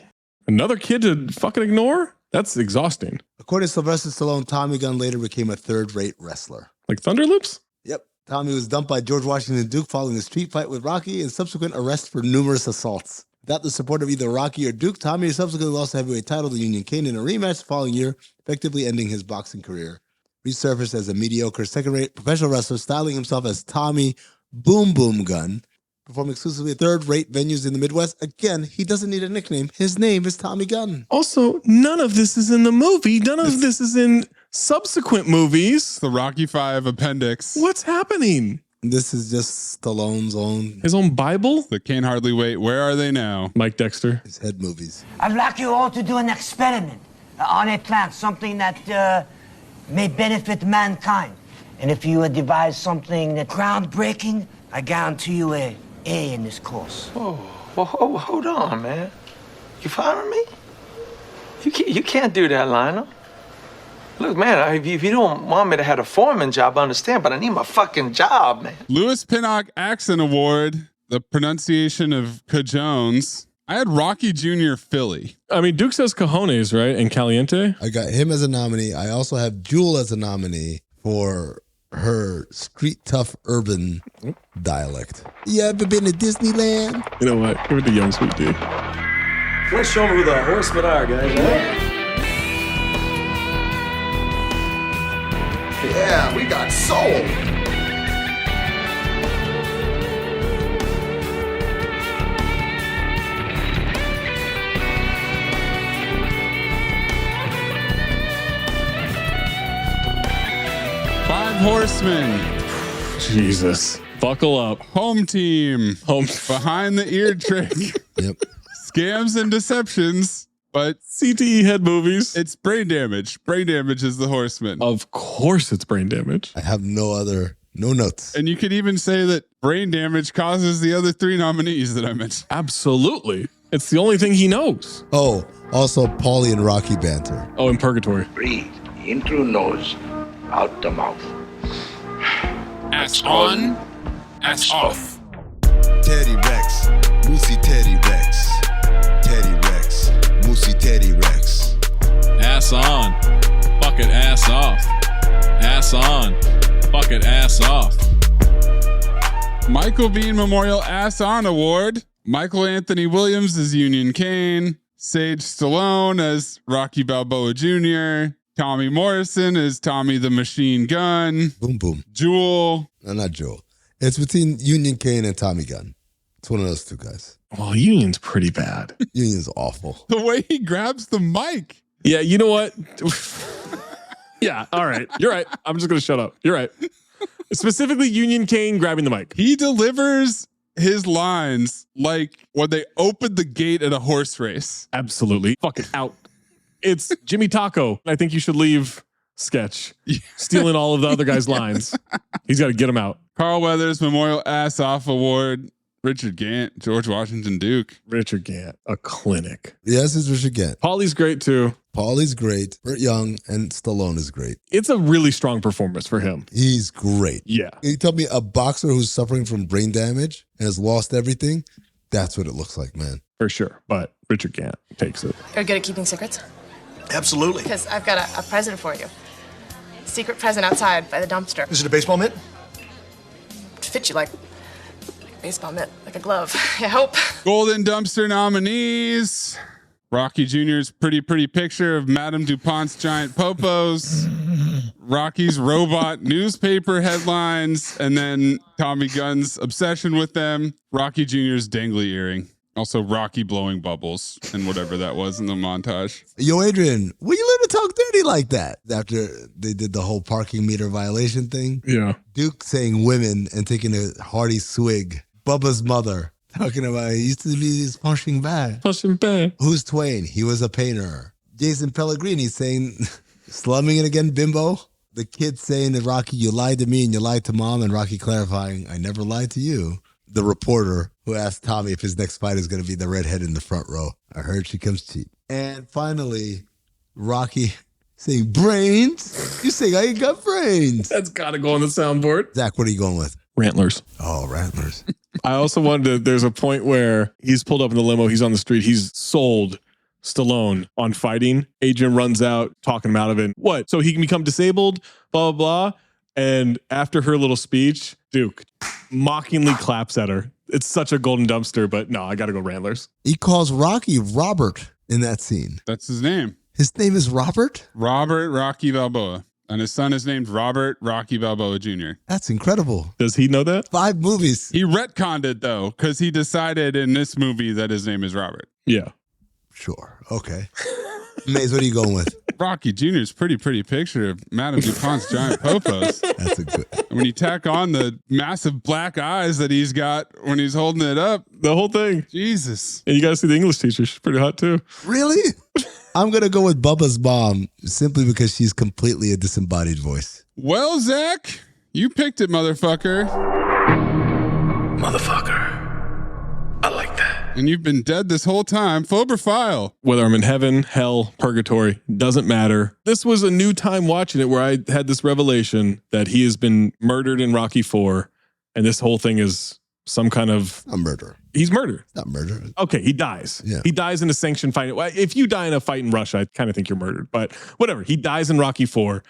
Another kid to fucking ignore? That's exhausting. According to Sylvester Stallone, Tommy Gunn later became a third-rate wrestler. Like Thunderlips? Yep. Tommy was dumped by George Washington Duke following a street fight with Rocky and subsequent arrest for numerous assaults. Without the support of either Rocky or Duke, Tommy subsequently lost the heavyweight title to Union Kane in a rematch the following year, effectively ending his boxing career. Resurfaced as a mediocre second-rate professional wrestler, styling himself as Tommy Boom Boom Gunn, performing exclusively at third-rate venues in the Midwest. Again, he doesn't need a nickname. His name is Tommy Gunn. Also, none of this is in the movie. None of this is in subsequent movies. The Rocky V Appendix. What's happening? This is just Stallone's own... His own Bible? The Can't Hardly Wait. Where are they now? Mike Dexter. His head movies. I'd like you all to do an experiment on a plant, something that may benefit mankind. And if you devise something that's groundbreaking, I guarantee you a A in this course. Whoa, hold on, man. You following me? You can't do that, Lionel. Look, man, if you don't want me to have a foreman job, I understand, but I need my fucking job, man. Lewis Pinnock Accent Award, the pronunciation of Cajones. I had Rocky Jr. Philly. I mean, Duke says cojones, right? And caliente. I got him as a nominee. I also have Jewel as a nominee for her street tough urban dialect. You ever been to Disneyland? You know what? Give it to young sweet D. Let's show them who the horsemen are, guys. Yeah, we got soul. Five Horsemen. Jesus. Buckle up. Home Team. Behind the ear trick. Yep. Scams and deceptions. But CTE head movies. It's brain damage. Brain damage is the Horseman. Of course it's brain damage. I have no notes. And you could even say that brain damage causes the other 3 nominees that I mentioned. Absolutely. It's the only thing he knows. Oh, also Paulie and Rocky banter. Oh, in Purgatory. Breathe in through nose, out the mouth. Ass on, ass off. Teddy Rex, Moosey Teddy Rex. Teddy Rex, Moosey Teddy Rex. Ass on. Fuck it, ass off. Ass on. Fuck it, ass off. Michael Biehn Memorial Ass On Award. Michael Anthony Williams as Union Kane. Sage Stallone as Rocky Balboa Jr. Tommy Morrison as Tommy the Machine Gunn. Boom, boom. Jewel. No, not Jewel. It's between Union Kane and Tommy Gunn. It's one of those 2 guys. Well, Union's pretty bad. Union's awful. The way he grabs the mic. Yeah, you know what? Yeah, all right. You're right. I'm just going to shut up. You're right. Specifically, Union Kane grabbing the mic. He delivers his lines like when they opened the gate at a horse race. Absolutely. Fucking out. It's Jimmy Taco. I think you should leave sketch. Stealing all of the other guys' lines. He's got to get them out. Carl Weathers Memorial Ass Off Award. Richard Gant, George Washington Duke. Richard Gant, a clinic. Yes, it's Richard Gant. Paulie's great too. Paulie's great. Burt Young and Stallone is great. It's a really strong performance for him. He's great. Yeah. You tell me a boxer who's suffering from brain damage and has lost everything, that's what it looks like, man. For sure. But Richard Gant takes it. You're good at keeping secrets? Absolutely. Because I've got a present for you. Secret present outside by the dumpster. Is it a baseball mitt? It fits you like a baseball mitt, like a glove, I hope. Golden Dumpster nominees. Rocky Jr.'s pretty picture of Madame DuPont's giant popos. Rocky's robot newspaper headlines. And then Tommy Gunn's obsession with them. Rocky Jr.'s dangly earring. Also Rocky blowing bubbles and whatever that was in the montage. Yo, Adrian, when you learn to talk dirty like that? After they did the whole parking meter violation thing? Yeah. Duke saying women and taking a hearty swig. Bubba's mother talking about he used to be this punching bag. Punching bag. Who's Twain? He was a painter. Jason Pellegrini saying, slumming it again, bimbo. The kid saying to Rocky, you lied to me and you lied to mom. And Rocky clarifying, I never lied to you. The reporter who asked Tommy if his next fight is going to be the redhead in the front row. I heard she comes cheap. And finally, Rocky saying, brains? You saying I ain't got brains? That's got to go on the soundboard. Zach, what are you going with? Rantlers. Oh, Rantlers. I also wanted to, there's a point where he's pulled up in the limo. He's on the street. He's sold Stallone on fighting. Adrian runs out, talking him out of it. What? So he can become disabled, blah, blah, blah. And after her little speech, Duke mockingly claps at her. It's such a golden dumpster, but no, I got to go Rantlers. He calls Rocky Robert in that scene. That's his name. His name is Robert? Robert Rocky Balboa. And his son is named Robert Rocky Balboa Jr. That's incredible. Does he know that? 5 movies. He retconned it, though, because he decided in this movie that his name is Robert. Yeah. Sure. Okay. Maze, what are you going with? Rocky Jr.'s pretty picture of Madame DuPont's giant popos. That's a good. And when you tack on the massive black eyes that he's got when he's holding it up, the whole thing. Jesus. And you got to see the English teacher. She's pretty hot, too. Really? I'm going to go with Bubba's mom simply because she's completely a disembodied voice. Well, Zach, you picked it, motherfucker. Motherfucker. I like that. And you've been dead this whole time. Phobe or file? Whether I'm in heaven, hell, purgatory, doesn't matter. This was a new time watching it where I had this revelation that he has been murdered in Rocky IV. And this whole thing is some kind of a murder. He's murdered. Not murder. Okay, he dies. Yeah. He dies in a sanctioned fight. Well, if you die in a fight in Russia, I kind of think you're murdered. But whatever. He dies in Rocky IV.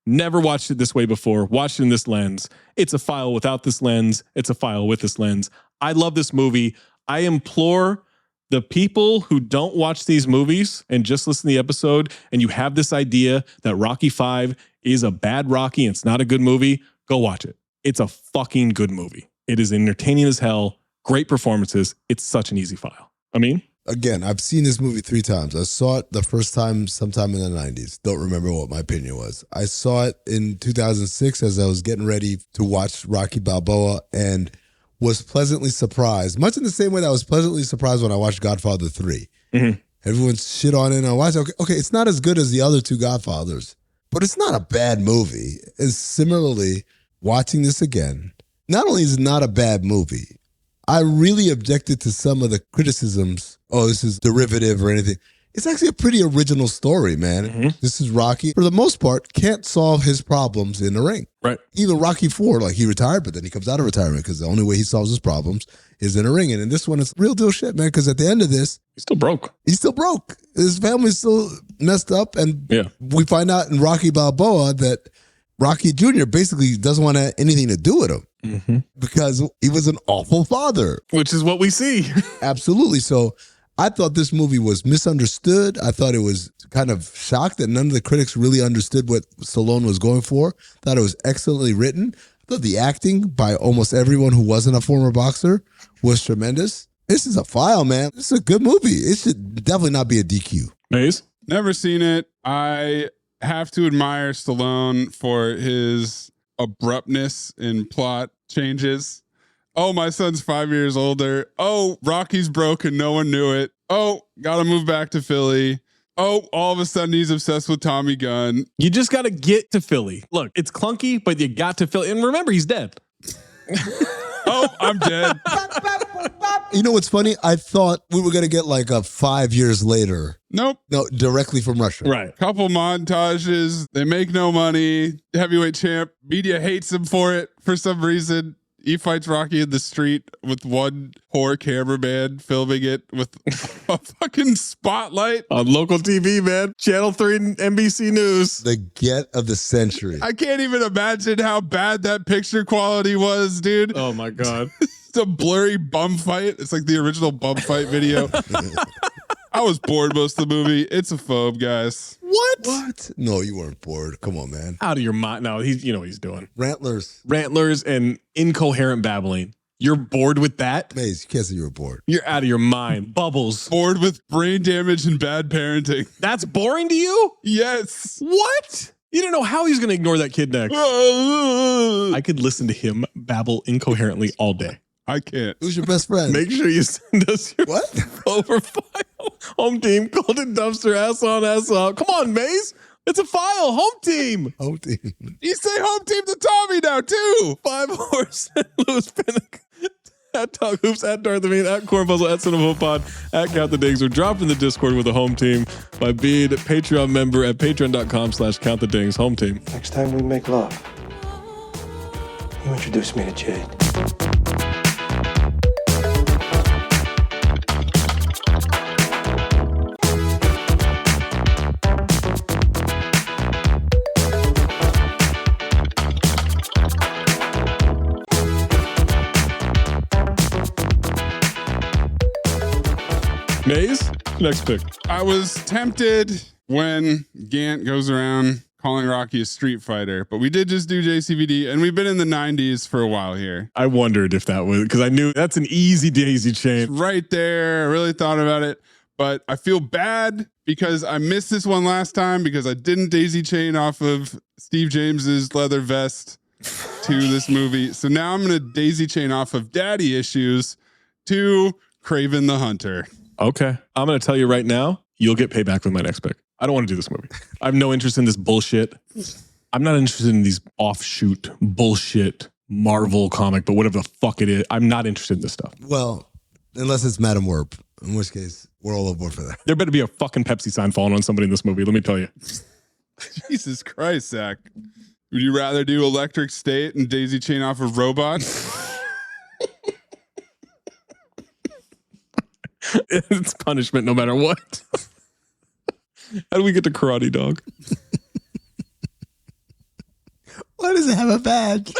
Never watched it this way before. Watched it in this lens. It's a file without this lens. It's a file with this lens. I love this movie. I implore the people who don't watch these movies and just listen to the episode and you have this idea that Rocky V is a bad Rocky and it's not a good movie, go watch it. It's a fucking good movie. It is entertaining as hell. Great performances. It's such an easy file. I mean, again, I've seen this movie 3 times. I saw it the first time sometime in the 90s. Don't remember what my opinion was. I saw it in 2006 as I was getting ready to watch Rocky Balboa and was pleasantly surprised, much in the same way that I was pleasantly surprised when I watched Godfather 3. Mm-hmm. Everyone shit on it and I watched it. Okay, it's not as good as the other 2 Godfathers, but it's not a bad movie. And similarly, watching this again, not only is it not a bad movie, I really objected to some of the criticisms. Oh, this is derivative or anything. It's actually a pretty original story, man. Mm-hmm. This is Rocky, for the most part, can't solve his problems in the ring. Right. Even Rocky IV, like he retired, but then he comes out of retirement because the only way he solves his problems is in a ring. And in this one, it's real deal shit, man, because at the end of this, he's still broke. He's still broke. His family's still messed up. And we find out in Rocky Balboa that Rocky Jr. basically doesn't want anything to do with him because he was an awful father. Which is what we see. Absolutely. So I thought this movie was misunderstood. I thought it was kind of shocked that none of the critics really understood what Stallone was going for. Thought it was excellently written. I thought the acting by almost everyone who wasn't a former boxer was tremendous. This is a file, man. This is a good movie. It should definitely not be a DQ. Maze? Never seen it. I have to admire Stallone for his abruptness in plot changes. Oh, my son's 5 years older. Oh, Rocky's broke and no one knew it. Oh, gotta move back to Philly. Oh, all of a sudden he's obsessed with Tommy Gunn. You just gotta get to Philly. Look, it's clunky, but you got to Philly. And remember, he's dead. Oh, I'm dead. You know what's funny? I thought we were going to get like a 5 years later. Nope. No, directly from Russia. Right. Couple montages. They make no money. Heavyweight champ. Media hates him for it for some reason. He fights Rocky in the street with one poor cameraman filming it with a fucking spotlight. On local TV, man. Channel 3 and NBC News. The get of the century. I can't even imagine how bad that picture quality was, dude. Oh my God. It's a blurry bum fight. It's like the original bum fight video. I was bored most of the movie. It's a phobe, guys. What? No, you weren't bored. Come on, man. Out of your mind. No, you know what he's doing. Rantlers and incoherent babbling. You're bored with that? Maze, you can't say you were bored. You're out of your mind. Bubbles. Bored with brain damage and bad parenting. That's boring to you? Yes. What? You didn't know how he's going to ignore that kid next. I could listen to him babble incoherently all day. I can't. Who's your best friend? Make sure you send us your over file. Home team, Golden Dumpster, ass on, ass off. Come on, Maze. It's a file. Home team. Home team. You say home team to Tommy now, too. 5 Horse, Louis Pinnock, at Talk Hoops, at Darth Amin, at Cornpuzzle, at Cinephobe Pod, at Count the Dings. Or drop in the Discord with a home team by being a Patreon member at patreon.com/Count the Dings. Home team. Next time we make love, you introduce me to Jade. Maze, next pick. I was tempted when Gant goes around calling Rocky a street fighter, but we did just do JCVD, and we've been in the 90s for a while here. I wondered if that was, because I knew that's an easy daisy chain. It's right there. I really thought about it, but I feel bad because I missed this one last time because I didn't daisy chain off of Steve James's leather vest to this movie. So now I'm going to daisy chain off of Daddy Issues to Kraven the Hunter. Okay. I'm going to tell you right now, you'll get payback with my next pick. I don't want to do this movie. I have no interest in this bullshit. I'm not interested in these offshoot bullshit Marvel comic, but whatever the fuck it is. I'm not interested in this stuff. Well, unless it's Madam Warp, in which case we're all aboard for that. There better be a fucking Pepsi sign falling on somebody in this movie. Let me tell you. Jesus Christ, Zach. Would you rather do Electric State and daisy chain off of Robot? It's punishment no matter what. How do we get to Karate Dog? Why does it have a badge?